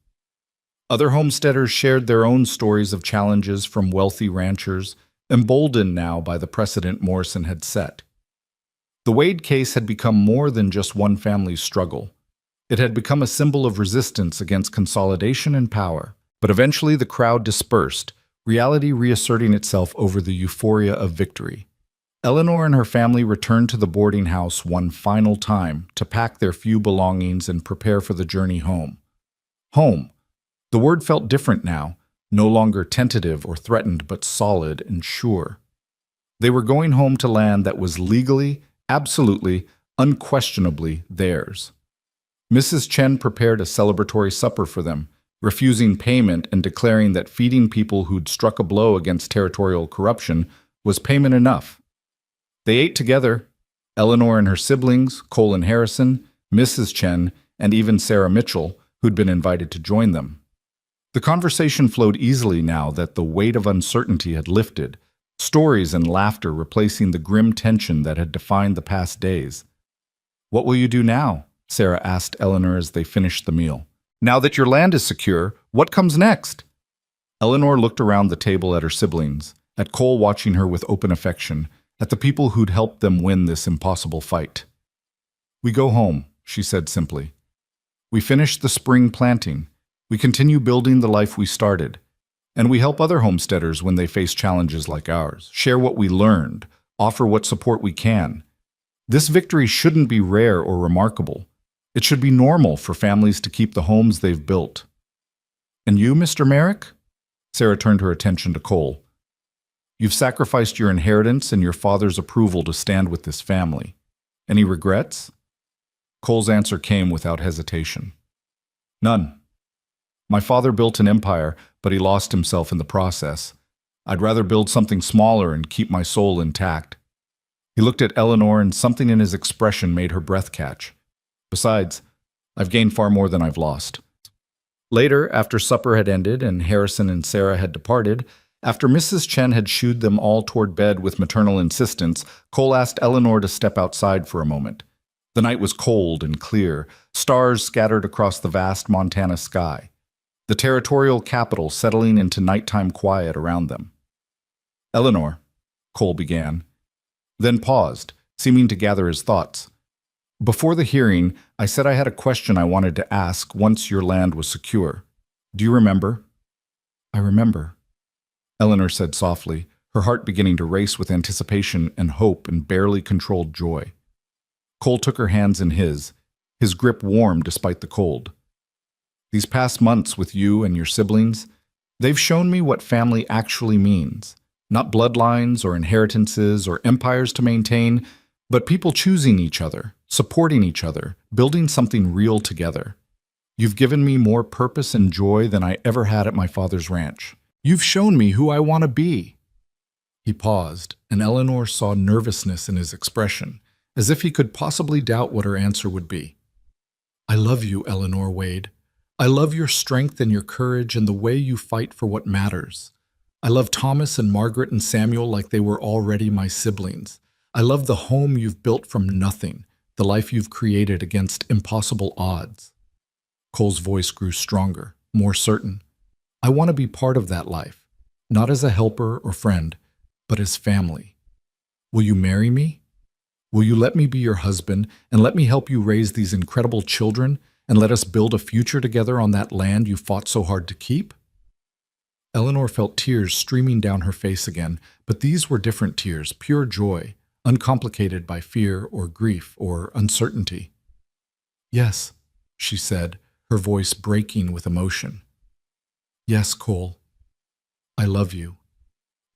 Other homesteaders shared their own stories of challenges from wealthy ranchers, emboldened now by the precedent Morrison had set. The Wade case had become more than just one family's struggle. It had become a symbol of resistance against consolidation and power. But eventually the crowd dispersed, reality reasserting itself over the euphoria of victory. Eleanor and her family returned to the boarding house one final time to pack their few belongings and prepare for the journey home. Home. The word felt different now, no longer tentative or threatened, but solid and sure. They were going home to land that was legally, absolutely, unquestionably theirs. Mrs. Chen prepared a celebratory supper for them, refusing payment and declaring that feeding people who'd struck a blow against territorial corruption was payment enough. They ate together, Eleanor and her siblings, Cole and Harrison, Mrs. Chen, and even Sarah Mitchell, who'd been invited to join them. The conversation flowed easily now that the weight of uncertainty had lifted, stories and laughter replacing the grim tension that had defined the past days. What will you do now? Sarah asked Eleanor as they finished the meal. Now that your land is secure, what comes next? Eleanor looked around the table at her siblings, at Cole watching her with open affection, at the people who'd helped them win this impossible fight. We go home, she said simply. We finish the spring planting. We continue building the life we started. And we help other homesteaders when they face challenges like ours, share what we learned, offer what support we can. This victory shouldn't be rare or remarkable. It should be normal for families to keep the homes they've built. And you, Mr. Merrick? Sarah turned her attention to Cole. You've sacrificed your inheritance and your father's approval to stand with this family. Any regrets? Cole's answer came without hesitation. None. My father built an empire, but he lost himself in the process. I'd rather build something smaller and keep my soul intact. He looked at Eleanor, and something in his expression made her breath catch. Besides, I've gained far more than I've lost. Later, after supper had ended and Harrison and Sarah had departed, after Mrs. Chen had shooed them all toward bed with maternal insistence, Cole asked Eleanor to step outside for a moment. The night was cold and clear, stars scattered across the vast Montana sky, the territorial capital settling into nighttime quiet around them. Eleanor, Cole began, then paused, seeming to gather his thoughts. Before the hearing, I said I had a question I wanted to ask once your land was secure. Do you remember? I remember, Eleanor said softly, her heart beginning to race with anticipation and hope and barely controlled joy. Cole took her hands in his grip warm despite the cold. These past months with you and your siblings, they've shown me what family actually means. Not bloodlines or inheritances or empires to maintain, but people choosing each other, supporting each other, building something real together. You've given me more purpose and joy than I ever had at my father's ranch. You've shown me who I want to be. He paused, and Eleanor saw nervousness in his expression, as if he could possibly doubt what her answer would be. I love you, Eleanor Wade. I love your strength and your courage and the way you fight for what matters. I love Thomas and Margaret and Samuel like they were already my siblings. I love the home you've built from nothing, the life you've created against impossible odds. Cole's voice grew stronger, more certain. I want to be part of that life, not as a helper or friend, but as family. Will you marry me? Will you let me be your husband and let me help you raise these incredible children and let us build a future together on that land you fought so hard to keep? Eleanor felt tears streaming down her face again, but these were different tears, pure joy, uncomplicated by fear or grief or uncertainty. Yes, she said, her voice breaking with emotion. Yes, Cole, I love you,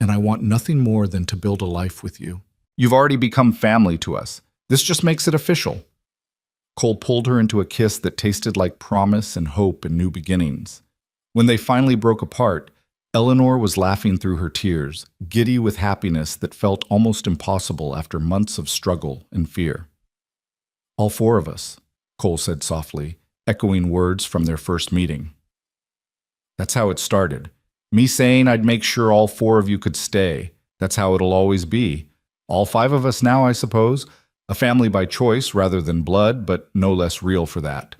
and I want nothing more than to build a life with you. You've already become family to us. This just makes it official. Cole pulled her into a kiss that tasted like promise and hope and new beginnings. When they finally broke apart, Eleanor was laughing through her tears, giddy with happiness that felt almost impossible after months of struggle and fear. All four of us, Cole said softly, echoing words from their first meeting. That's how it started. Me saying I'd make sure all four of you could stay. That's how it'll always be. All five of us now, I suppose. A family by choice rather than blood, but no less real for that.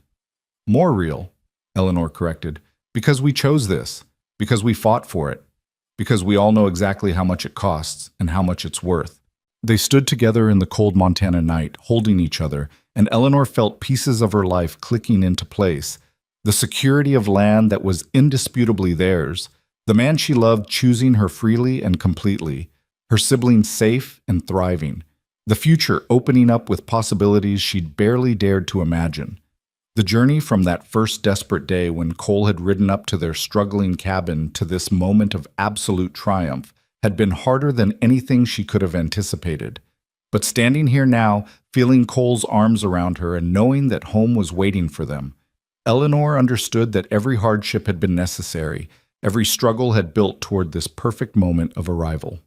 More real, Eleanor corrected, because we chose this, because we fought for it, because we all know exactly how much it costs and how much it's worth. They stood together in the cold Montana night, holding each other, and Eleanor felt pieces of her life clicking into place. The security of land that was indisputably theirs, the man she loved choosing her freely and completely, her siblings safe and thriving, the future opening up with possibilities she'd barely dared to imagine. The journey from that first desperate day when Cole had ridden up to their struggling cabin to this moment of absolute triumph had been harder than anything she could have anticipated. But standing here now, feeling Cole's arms around her and knowing that home was waiting for them, Eleanor understood that every hardship had been necessary, every struggle had built toward this perfect moment of arrival.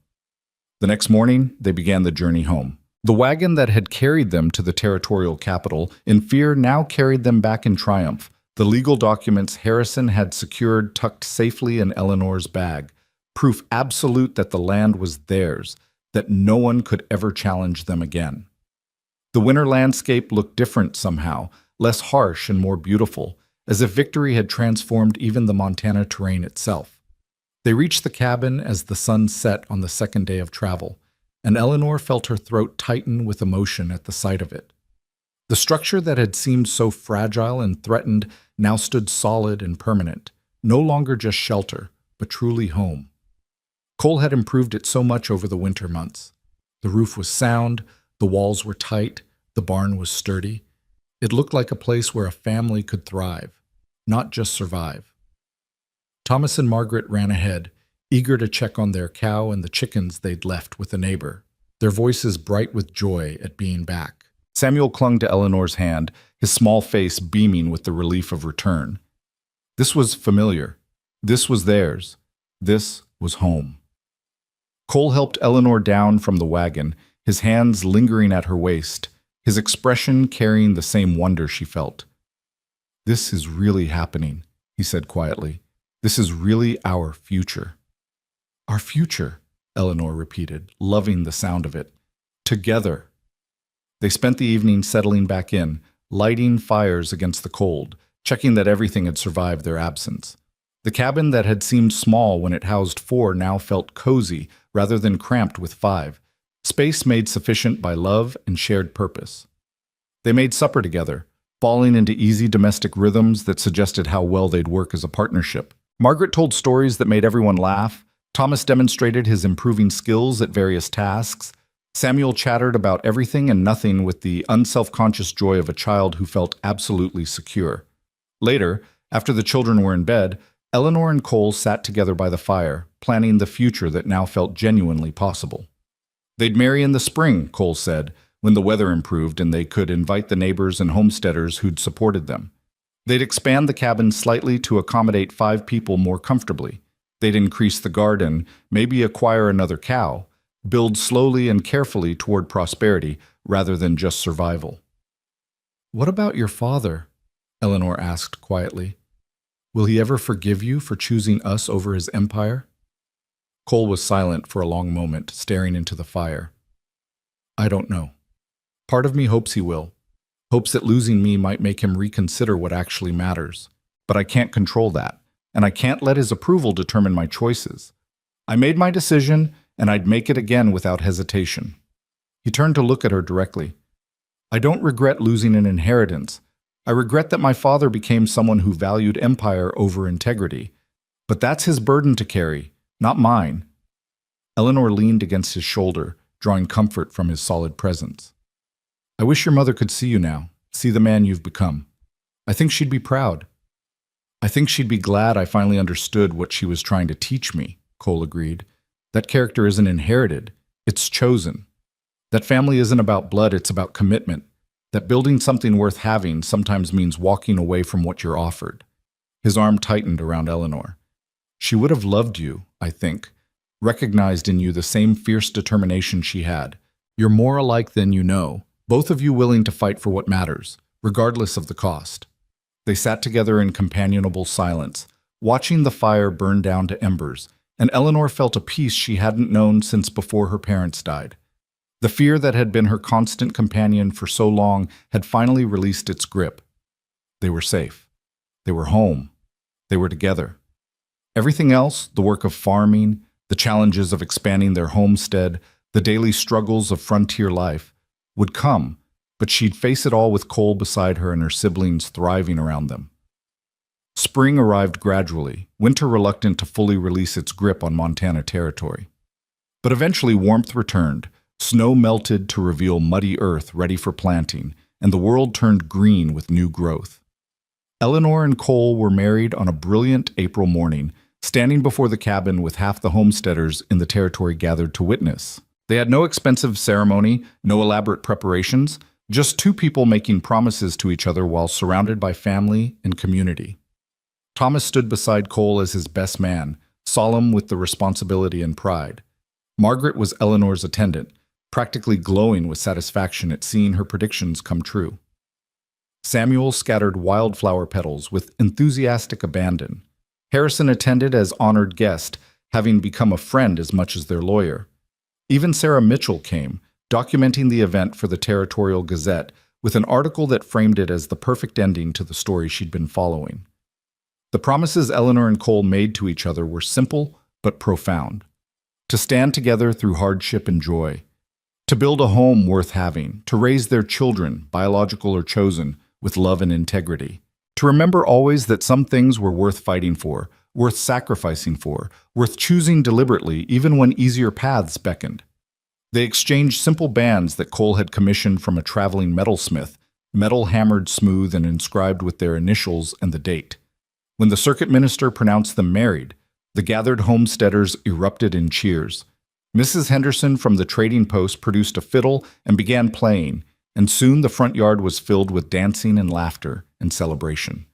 The next morning, they began the journey home. The wagon that had carried them to the territorial capital, in fear, now carried them back in triumph. The legal documents Harrison had secured tucked safely in Eleanor's bag, proof absolute that the land was theirs, that no one could ever challenge them again. The winter landscape looked different somehow, less harsh and more beautiful, as if victory had transformed even the Montana terrain itself. They reached the cabin as the sun set on the second day of travel, and Eleanor felt her throat tighten with emotion at the sight of it. The structure that had seemed so fragile and threatened now stood solid and permanent, no longer just shelter, but truly home. Cole had improved it so much over the winter months. The roof was sound, the walls were tight, the barn was sturdy. It looked like a place where a family could thrive, not just survive. Thomas and Margaret ran ahead, eager to check on their cow and the chickens they'd left with a neighbor, their voices bright with joy at being back. Samuel clung to Eleanor's hand, his small face beaming with the relief of return. This was familiar. This was theirs. This was home. Cole helped Eleanor down from the wagon, his hands lingering at her waist, his expression carrying the same wonder she felt. "This is really happening," he said quietly. "This is really our future." "Our future," Eleanor repeated, loving the sound of it. "Together." They spent the evening settling back in, lighting fires against the cold, checking that everything had survived their absence. The cabin that had seemed small when it housed 4 now felt cozy rather than cramped with 5, space made sufficient by love and shared purpose. They made supper together, falling into easy domestic rhythms that suggested how well they'd work as a partnership. Margaret told stories that made everyone laugh. Thomas demonstrated his improving skills at various tasks. Samuel chattered about everything and nothing with the unself-conscious joy of a child who felt absolutely secure. Later, after the children were in bed, Eleanor and Cole sat together by the fire, planning the future that now felt genuinely possible. They'd marry in the spring, Cole said, when the weather improved and they could invite the neighbors and homesteaders who'd supported them. They'd expand the cabin slightly to accommodate 5 people more comfortably. They'd increase the garden, maybe acquire another cow, build slowly and carefully toward prosperity rather than just survival. "What about your father?" Eleanor asked quietly. "Will he ever forgive you for choosing us over his empire?" Cole was silent for a long moment, staring into the fire. "I don't know. Part of me hopes he will, hopes that losing me might make him reconsider what actually matters. But I can't control that, and I can't let his approval determine my choices. I made my decision, and I'd make it again without hesitation." He turned to look at her directly. "I don't regret losing an inheritance. I regret that my father became someone who valued empire over integrity. But that's his burden to carry, not mine." Eleanor leaned against his shoulder, drawing comfort from his solid presence. "I wish your mother could see you now, see the man you've become. I think she'd be proud." "I think she'd be glad I finally understood what she was trying to teach me," Cole agreed. "That character isn't inherited, it's chosen. That family isn't about blood, it's about commitment. That building something worth having sometimes means walking away from what you're offered." His arm tightened around Eleanor. "She would have loved you, I think, recognized in you the same fierce determination she had. You're more alike than you know, both of you willing to fight for what matters, regardless of the cost." They sat together in companionable silence, watching the fire burn down to embers, and Eleanor felt a peace she hadn't known since before her parents died. The fear that had been her constant companion for so long had finally released its grip. They were safe. They were home. They were together. Everything else, the work of farming, the challenges of expanding their homestead, the daily struggles of frontier life, would come, but she'd face it all with Cole beside her and her siblings thriving around them. Spring arrived gradually, winter reluctant to fully release its grip on Montana territory. But eventually warmth returned. Snow melted to reveal muddy earth ready for planting, and the world turned green with new growth. Eleanor and Cole were married on a brilliant April morning, standing before the cabin with half the homesteaders in the territory gathered to witness. They had no expensive ceremony, no elaborate preparations, just 2 people making promises to each other while surrounded by family and community. Thomas stood beside Cole as his best man, solemn with the responsibility and pride. Margaret was Eleanor's attendant, practically glowing with satisfaction at seeing her predictions come true. Samuel scattered wildflower petals with enthusiastic abandon. Harrison attended as honored guest, having become a friend as much as their lawyer. Even Sarah Mitchell came, documenting the event for the Territorial Gazette with an article that framed it as the perfect ending to the story she'd been following. The promises Eleanor and Cole made to each other were simple but profound. To stand together through hardship and joy. To build a home worth having, to raise their children, biological or chosen, with love and integrity. To remember always that some things were worth fighting for, worth sacrificing for, worth choosing deliberately even when easier paths beckoned. They exchanged simple bands that Cole had commissioned from a traveling metalsmith, metal hammered smooth and inscribed with their initials and the date. When the circuit minister pronounced them married, the gathered homesteaders erupted in cheers. Mrs. Henderson from the trading post produced a fiddle and began playing, and soon the front yard was filled with dancing and laughter and celebration.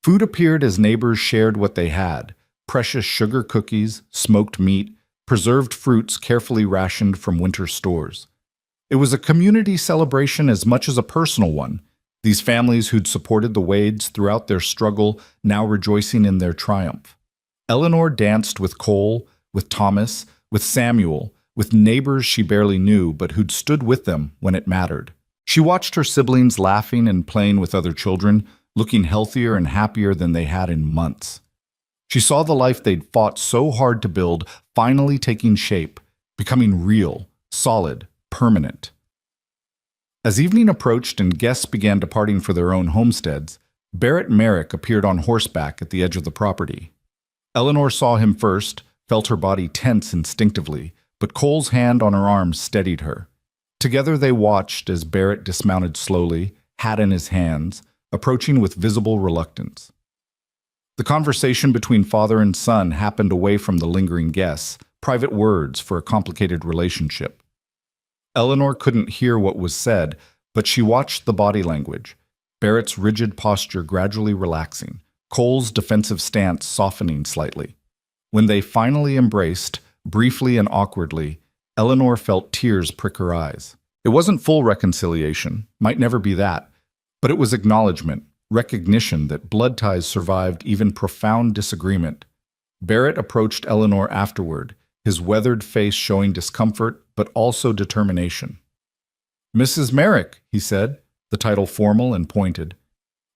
Food appeared as neighbors shared what they had: precious sugar cookies, smoked meat, preserved fruits carefully rationed from winter stores. It was a community celebration as much as a personal one, these families who'd supported the Wades throughout their struggle now rejoicing in their triumph. Eleanor danced with Cole, with Thomas, with Samuel, with neighbors she barely knew but who'd stood with them when it mattered. She watched her siblings laughing and playing with other children, looking healthier and happier than they had in months. She saw the life they'd fought so hard to build finally taking shape, becoming real, solid, permanent. As evening approached and guests began departing for their own homesteads, Barrett Merrick appeared on horseback at the edge of the property. Eleanor saw him first, felt her body tense instinctively, but Cole's hand on her arm steadied her. Together they watched as Barrett dismounted slowly, hat in his hands, approaching with visible reluctance. The conversation between father and son happened away from the lingering guests, private words for a complicated relationship. Eleanor couldn't hear what was said, but she watched the body language, Barrett's rigid posture gradually relaxing, Cole's defensive stance softening slightly. When they finally embraced, briefly and awkwardly, Eleanor felt tears prick her eyes. It wasn't full reconciliation, might never be that, but it was acknowledgement, recognition that blood ties survived even profound disagreement. Barrett approached Eleanor afterward, his weathered face showing discomfort but also determination. "Mrs. Merrick," he said, the title formal and pointed.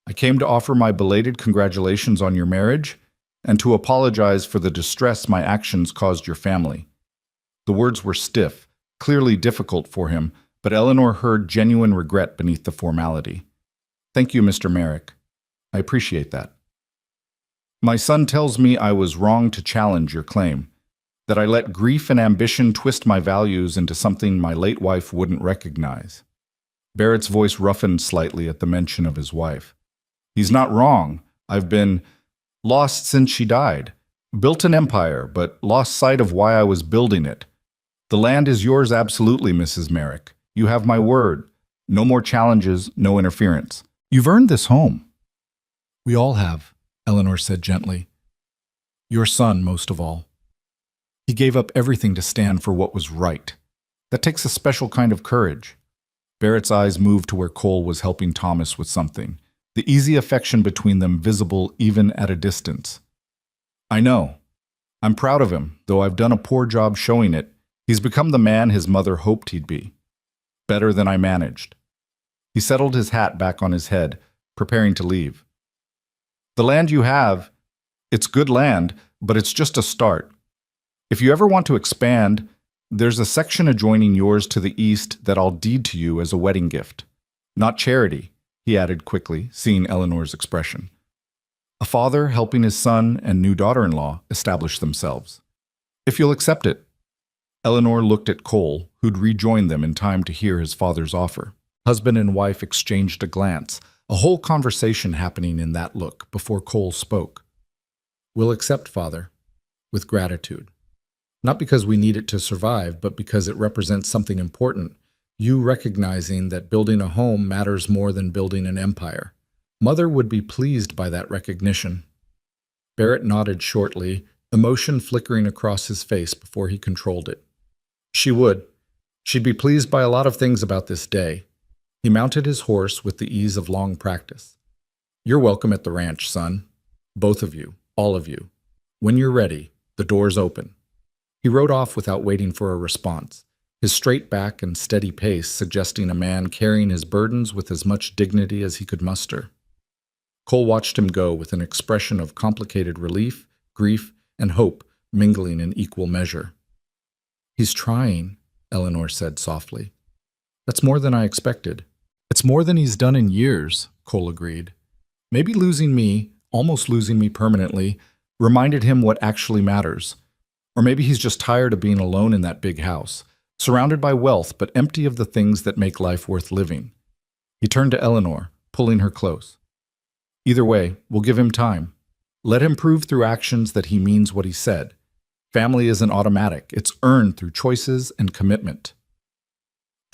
"I came to offer my belated congratulations on your marriage and to apologize for the distress my actions caused your family." The words were stiff, clearly difficult for him, but Eleanor heard genuine regret beneath the formality. "Thank you, Mr. Merrick. I appreciate that. My son tells me I was wrong to challenge your claim, that I let grief and ambition twist my values into something my late wife wouldn't recognize." Barrett's voice roughened slightly at the mention of his wife. "He's not wrong. I've been lost since she died. Built an empire, but lost sight of why I was building it. The land is yours absolutely, Mrs. Merrick. You have my word. No more challenges, no interference. You've earned this home." "We all have," Eleanor said gently. "Your son, most of all. He gave up everything to stand for what was right. That takes a special kind of courage." Barrett's eyes moved to where Cole was helping Thomas with something, the easy affection between them visible even at a distance. "I know. I'm proud of him, though I've done a poor job showing it. He's become the man his mother hoped he'd be. Better than I managed." He settled his hat back on his head, preparing to leave. "The land you have, it's good land, but it's just a start. If you ever want to expand, there's a section adjoining yours to the east that I'll deed to you as a wedding gift. Not charity," he added quickly, seeing Eleanor's expression. A father helping his son and new daughter-in-law establish themselves. "If you'll accept it." Eleanor looked at Cole, who'd rejoined them in time to hear his father's offer. Husband and wife exchanged a glance, a whole conversation happening in that look before Cole spoke. "We'll accept, Father, with gratitude. Not because we need it to survive, but because it represents something important. You recognizing that building a home matters more than building an empire. Mother would be pleased by that recognition." Barrett nodded shortly, emotion flickering across his face before he controlled it. "She would. She'd be pleased by a lot of things about this day." He mounted his horse with the ease of long practice. "You're welcome at the ranch, son. Both of you, all of you. When you're ready, the door's open." He rode off without waiting for a response, his straight back and steady pace suggesting a man carrying his burdens with as much dignity as he could muster. Cole watched him go with an expression of complicated relief, grief, and hope mingling in equal measure. "He's trying," Eleanor said softly. "That's more than I expected." "It's more than he's done in years," Cole agreed. "Maybe losing me, almost losing me permanently, reminded him what actually matters. Or maybe he's just tired of being alone in that big house, surrounded by wealth but empty of the things that make life worth living." He turned to Eleanor, pulling her close. "Either way, we'll give him time. Let him prove through actions that he means what he said. Family isn't automatic. It's earned through choices and commitment."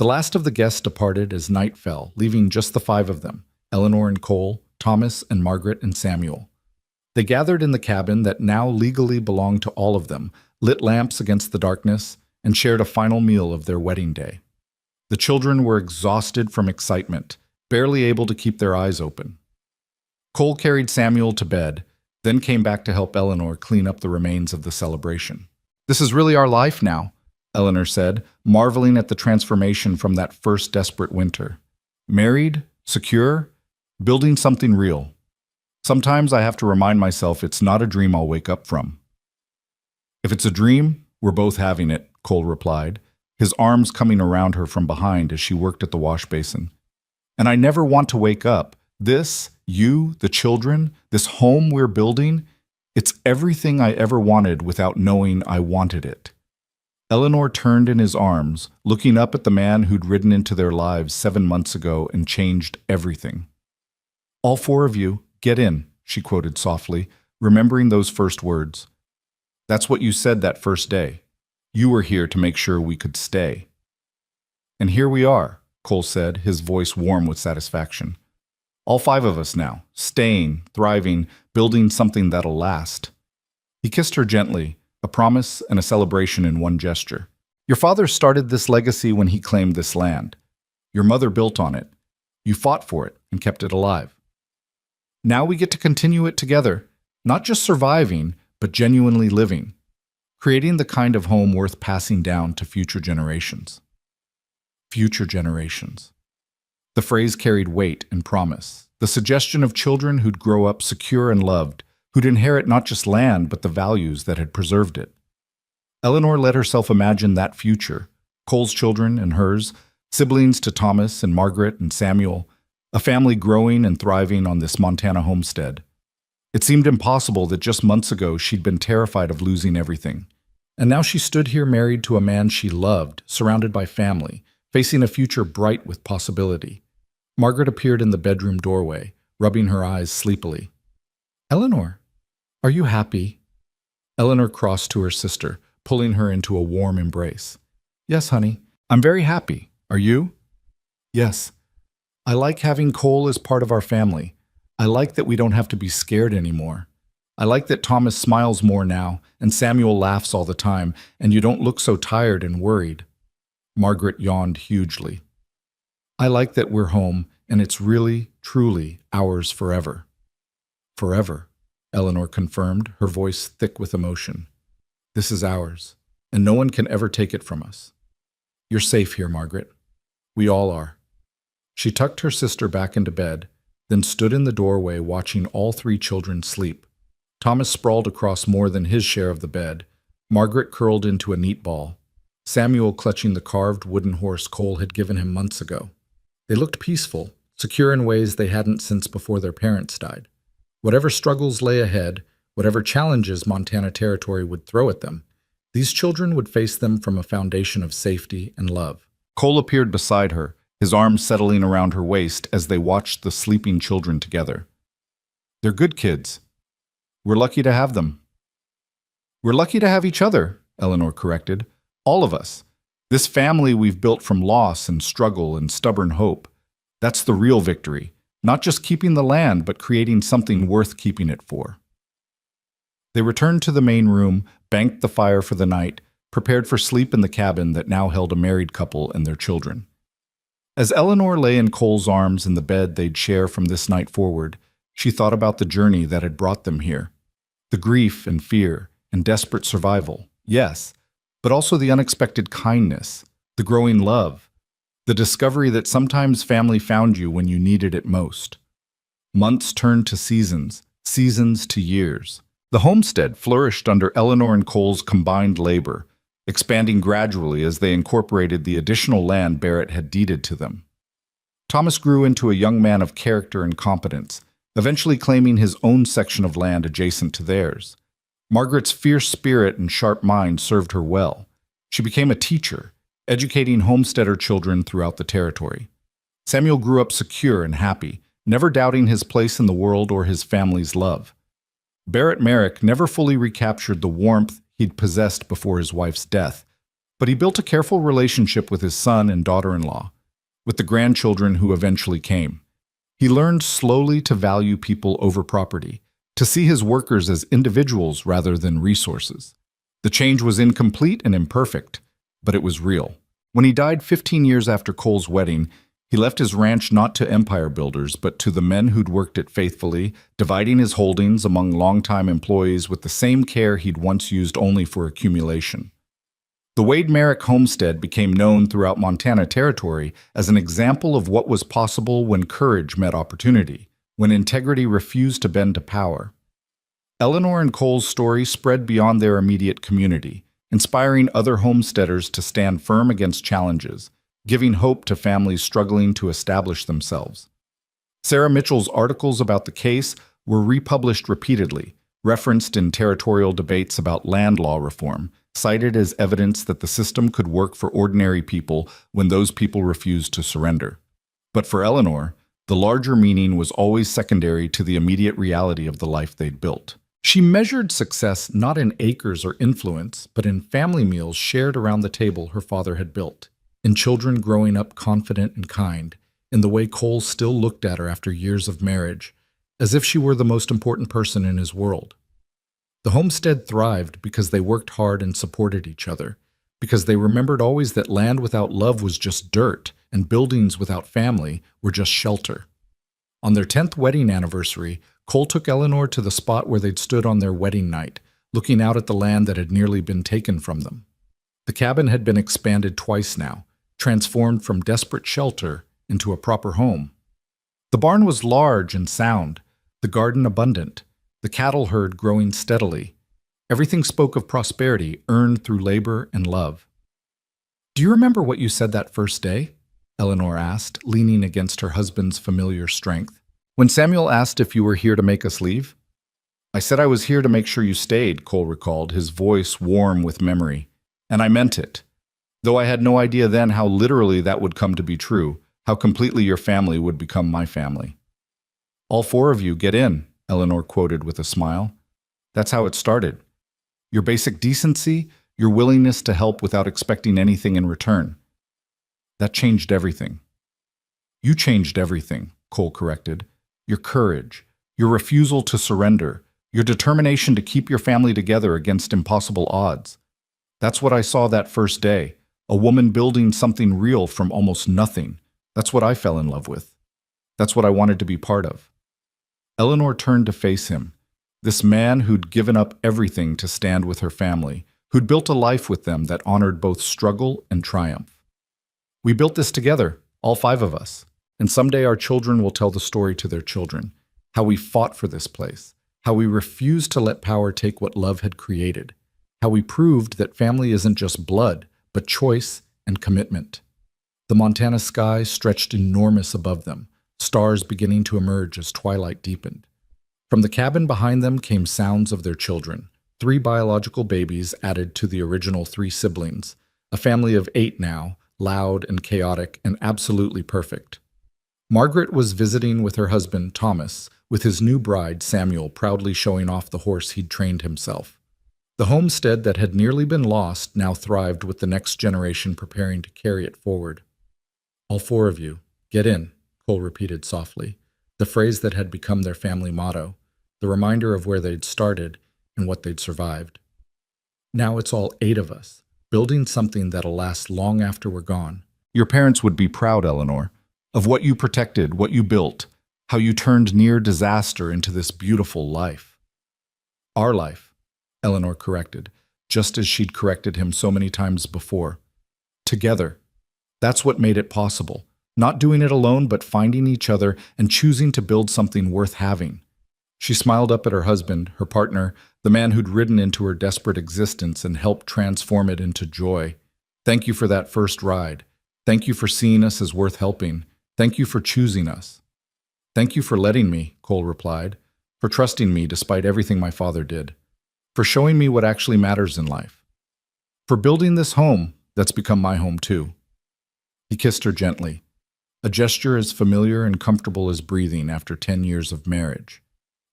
The last of the guests departed as night fell, leaving just the five of them, Eleanor and Cole, Thomas and Margaret and Samuel. They gathered in the cabin that now legally belonged to all of them, lit lamps against the darkness, and shared a final meal of their wedding day. The children were exhausted from excitement, barely able to keep their eyes open. Cole carried Samuel to bed, then came back to help Eleanor clean up the remains of the celebration. "This is really our life now," Eleanor said, marveling at the transformation from that first desperate winter. "Married, secure, building something real. Sometimes I have to remind myself it's not a dream I'll wake up from." "If it's a dream, we're both having it," Cole replied, his arms coming around her from behind as she worked at the wash basin. "And I never want to wake up. This, you, the children, this home we're building, it's everything I ever wanted without knowing I wanted it." Eleanor turned in his arms, looking up at the man who'd ridden into their lives 7 months ago and changed everything. "All four of you, get in," she quoted softly, remembering those first words. "That's what you said that first day. You were here to make sure we could stay." "And here we are," Cole said, his voice warm with satisfaction. "All five of us now, staying, thriving, building something that'll last." He kissed her gently, a promise and a celebration in one gesture. "Your father started this legacy when he claimed this land. Your mother built on it. You fought for it and kept it alive. Now we get to continue it together, not just surviving, but genuinely living, creating the kind of home worth passing down to future generations." Future generations. The phrase carried weight and promise, the suggestion of children who'd grow up secure and loved, who'd inherit not just land but the values that had preserved it. Eleanor let herself imagine that future, Cole's children and hers, siblings to Thomas and Margaret and Samuel, a family growing and thriving on this Montana homestead. It seemed impossible that just months ago she'd been terrified of losing everything. And now she stood here married to a man she loved, surrounded by family, facing a future bright with possibility. Margaret appeared in the bedroom doorway, rubbing her eyes sleepily. "Eleanor, are you happy?" Eleanor crossed to her sister, pulling her into a warm embrace. "Yes, honey, I'm very happy. Are you?" "Yes. I like having Cole as part of our family. I like that we don't have to be scared anymore. I like that Thomas smiles more now, and Samuel laughs all the time, and you don't look so tired and worried." Margaret yawned hugely. "I like that we're home, and it's really, truly ours forever." "Forever," Eleanor confirmed, her voice thick with emotion. "This is ours, and no one can ever take it from us. You're safe here, Margaret. We all are." She tucked her sister back into bed, then stood in the doorway watching all three children sleep. Thomas sprawled across more than his share of the bed, Margaret curled into a neat ball, Samuel clutching the carved wooden horse Cole had given him months ago. They looked peaceful, secure in ways they hadn't since before their parents died. Whatever struggles lay ahead, whatever challenges Montana Territory would throw at them, these children would face them from a foundation of safety and love. Cole appeared beside her, his arms settling around her waist as they watched the sleeping children together. "They're good kids. We're lucky to have them." "We're lucky to have each other," Eleanor corrected. "All of us. This family we've built from loss and struggle and stubborn hope. That's the real victory. Not just keeping the land, but creating something worth keeping it for." They returned to the main room, banked the fire for the night, prepared for sleep in the cabin that now held a married couple and their children. As Eleanor lay in Cole's arms in the bed they'd share from this night forward, she thought about the journey that had brought them here. The grief and fear and desperate survival, yes, but also the unexpected kindness, the growing love, the discovery that sometimes family found you when you needed it most. Months turned to seasons, seasons to years. The homestead flourished under Eleanor and Cole's combined labor, expanding gradually as they incorporated the additional land Barrett had deeded to them. Thomas grew into a young man of character and competence, eventually claiming his own section of land adjacent to theirs. Margaret's fierce spirit and sharp mind served her well. She became a teacher, educating homesteader children throughout the territory. Samuel grew up secure and happy, never doubting his place in the world or his family's love. Barrett Merrick never fully recaptured the warmth he'd possessed before his wife's death, But he built a careful relationship with his son and daughter-in-law, with the grandchildren who eventually came. He learned slowly to value people over property, to see his workers as individuals rather than resources. The change was incomplete and imperfect, but it was real. When he died 15 years after Cole's wedding, he left his ranch not to empire builders, but to the men who'd worked it faithfully, dividing his holdings among longtime employees with the same care he'd once used only for accumulation. The Wade Merrick homestead became known throughout Montana Territory as an example of what was possible when courage met opportunity, when integrity refused to bend to power. Eleanor and Cole's story spread beyond their immediate community, inspiring other homesteaders to stand firm against challenges, giving hope to families struggling to establish themselves. Sarah Mitchell's articles about the case were republished repeatedly, referenced in territorial debates about land law reform, cited as evidence that the system could work for ordinary people when those people refused to surrender. But for Eleanor, the larger meaning was always secondary to the immediate reality of the life they'd built. She measured success not in acres or influence, but in family meals shared around the table her father had built, in children growing up confident and kind, in the way Cole still looked at her after years of marriage, as if she were the most important person in his world. The homestead thrived because they worked hard and supported each other, because they remembered always that land without love was just dirt, and buildings without family were just shelter. On their 10th wedding anniversary, Cole took Eleanor to the spot where they'd stood on their wedding night, looking out at the land that had nearly been taken from them. The cabin had been expanded twice now, transformed from desperate shelter into a proper home. The barn was large and sound, the garden abundant, the cattle herd growing steadily. Everything spoke of prosperity earned through labor and love. "Do you remember what you said that first day?" Eleanor asked, leaning against her husband's familiar strength. "When Samuel asked if you were here to make us leave?" "I said I was here to make sure you stayed," Cole recalled, his voice warm with memory. "And I meant it. Though I had no idea then how literally that would come to be true, how completely your family would become my family." "All four of you, get in," Eleanor quoted with a smile. "That's how it started. Your basic decency, your willingness to help without expecting anything in return. That changed everything." "You changed everything," Cole corrected. "Your courage, your refusal to surrender, your determination to keep your family together against impossible odds. That's what I saw that first day, a woman building something real from almost nothing. That's what I fell in love with. That's what I wanted to be part of." Eleanor turned to face him, this man who'd given up everything to stand with her family, who'd built a life with them that honored both struggle and triumph. "We built this together, all five of us, and someday our children will tell the story to their children, how we fought for this place, how we refused to let power take what love had created, how we proved that family isn't just blood, but choice and commitment." The Montana sky stretched enormous above them, stars beginning to emerge as twilight deepened. From the cabin behind them came sounds of their children, 3 biological babies added to the original 3 siblings, a family of 8 now, loud and chaotic and absolutely perfect. Margaret was visiting with her husband, Thomas, with his new bride, Samuel, proudly showing off the horse he'd trained himself. The homestead that had nearly been lost now thrived with the next generation preparing to carry it forward. "All 4 of you, get in," Cole repeated softly, the phrase that had become their family motto, the reminder of where they'd started and what they'd survived. "Now it's all 8 of us, building something that'll last long after we're gone." Your parents would be proud, Eleanor, of what you protected, what you built, how you turned near disaster into this beautiful life. "Our life," Eleanor corrected, just as she'd corrected him so many times before. "Together. That's what made it possible. Not doing it alone, but finding each other and choosing to build something worth having." She smiled up at her husband, her partner, the man who'd ridden into her desperate existence and helped transform it into joy. "Thank you for that first ride. Thank you for seeing us as worth helping. Thank you for choosing us." "Thank you for letting me," Cole replied, "for trusting me despite everything my father did, for showing me what actually matters in life, for building this home that's become my home too." He kissed her gently, a gesture as familiar and comfortable as breathing after 10 years of marriage,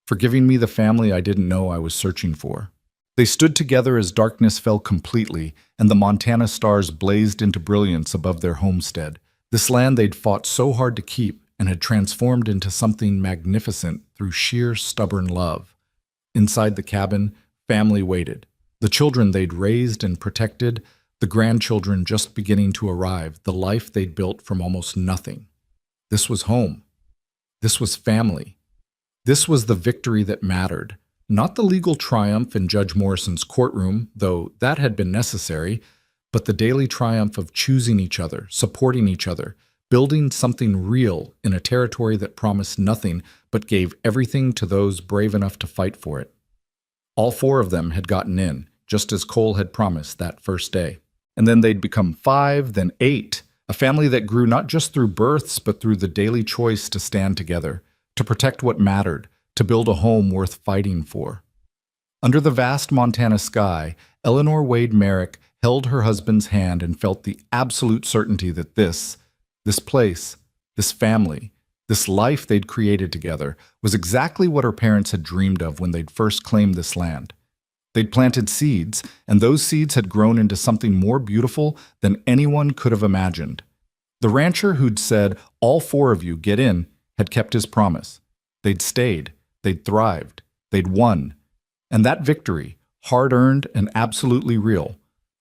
"for giving me the family I didn't know I was searching for." They stood together as darkness fell completely, and the Montana stars blazed into brilliance above their homestead. This land they'd fought so hard to keep and had transformed into something magnificent through sheer stubborn love. Inside the cabin, family waited. The children they'd raised and protected, the grandchildren just beginning to arrive, the life they'd built from almost nothing. This was home. This was family. This was the victory that mattered. Not the legal triumph in Judge Morrison's courtroom, though that had been necessary, but the daily triumph of choosing each other, supporting each other, building something real in a territory that promised nothing but gave everything to those brave enough to fight for it. All four of them had gotten in, just as Cole had promised that first day. And then they'd become 5, then 8, a family that grew not just through births, but through the daily choice to stand together, to protect what mattered, to build a home worth fighting for. Under the vast Montana sky, Eleanor Wade Merrick held her husband's hand and felt the absolute certainty that this place, this family, this life they'd created together was exactly what her parents had dreamed of when they'd first claimed this land. They'd planted seeds, and those seeds had grown into something more beautiful than anyone could have imagined. The rancher who'd said, "All four of you get in," had kept his promise. They'd stayed, they'd thrived, they'd won. And that victory, hard-earned and absolutely real,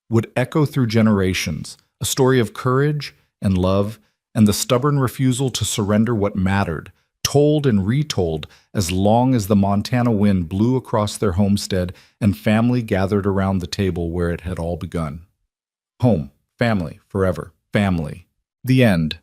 would echo through generations, a story of courage and love and the stubborn refusal to surrender what mattered, told and retold as long as the Montana wind blew across their homestead and family gathered around the table where it had all begun. Home, family, forever, family. The end.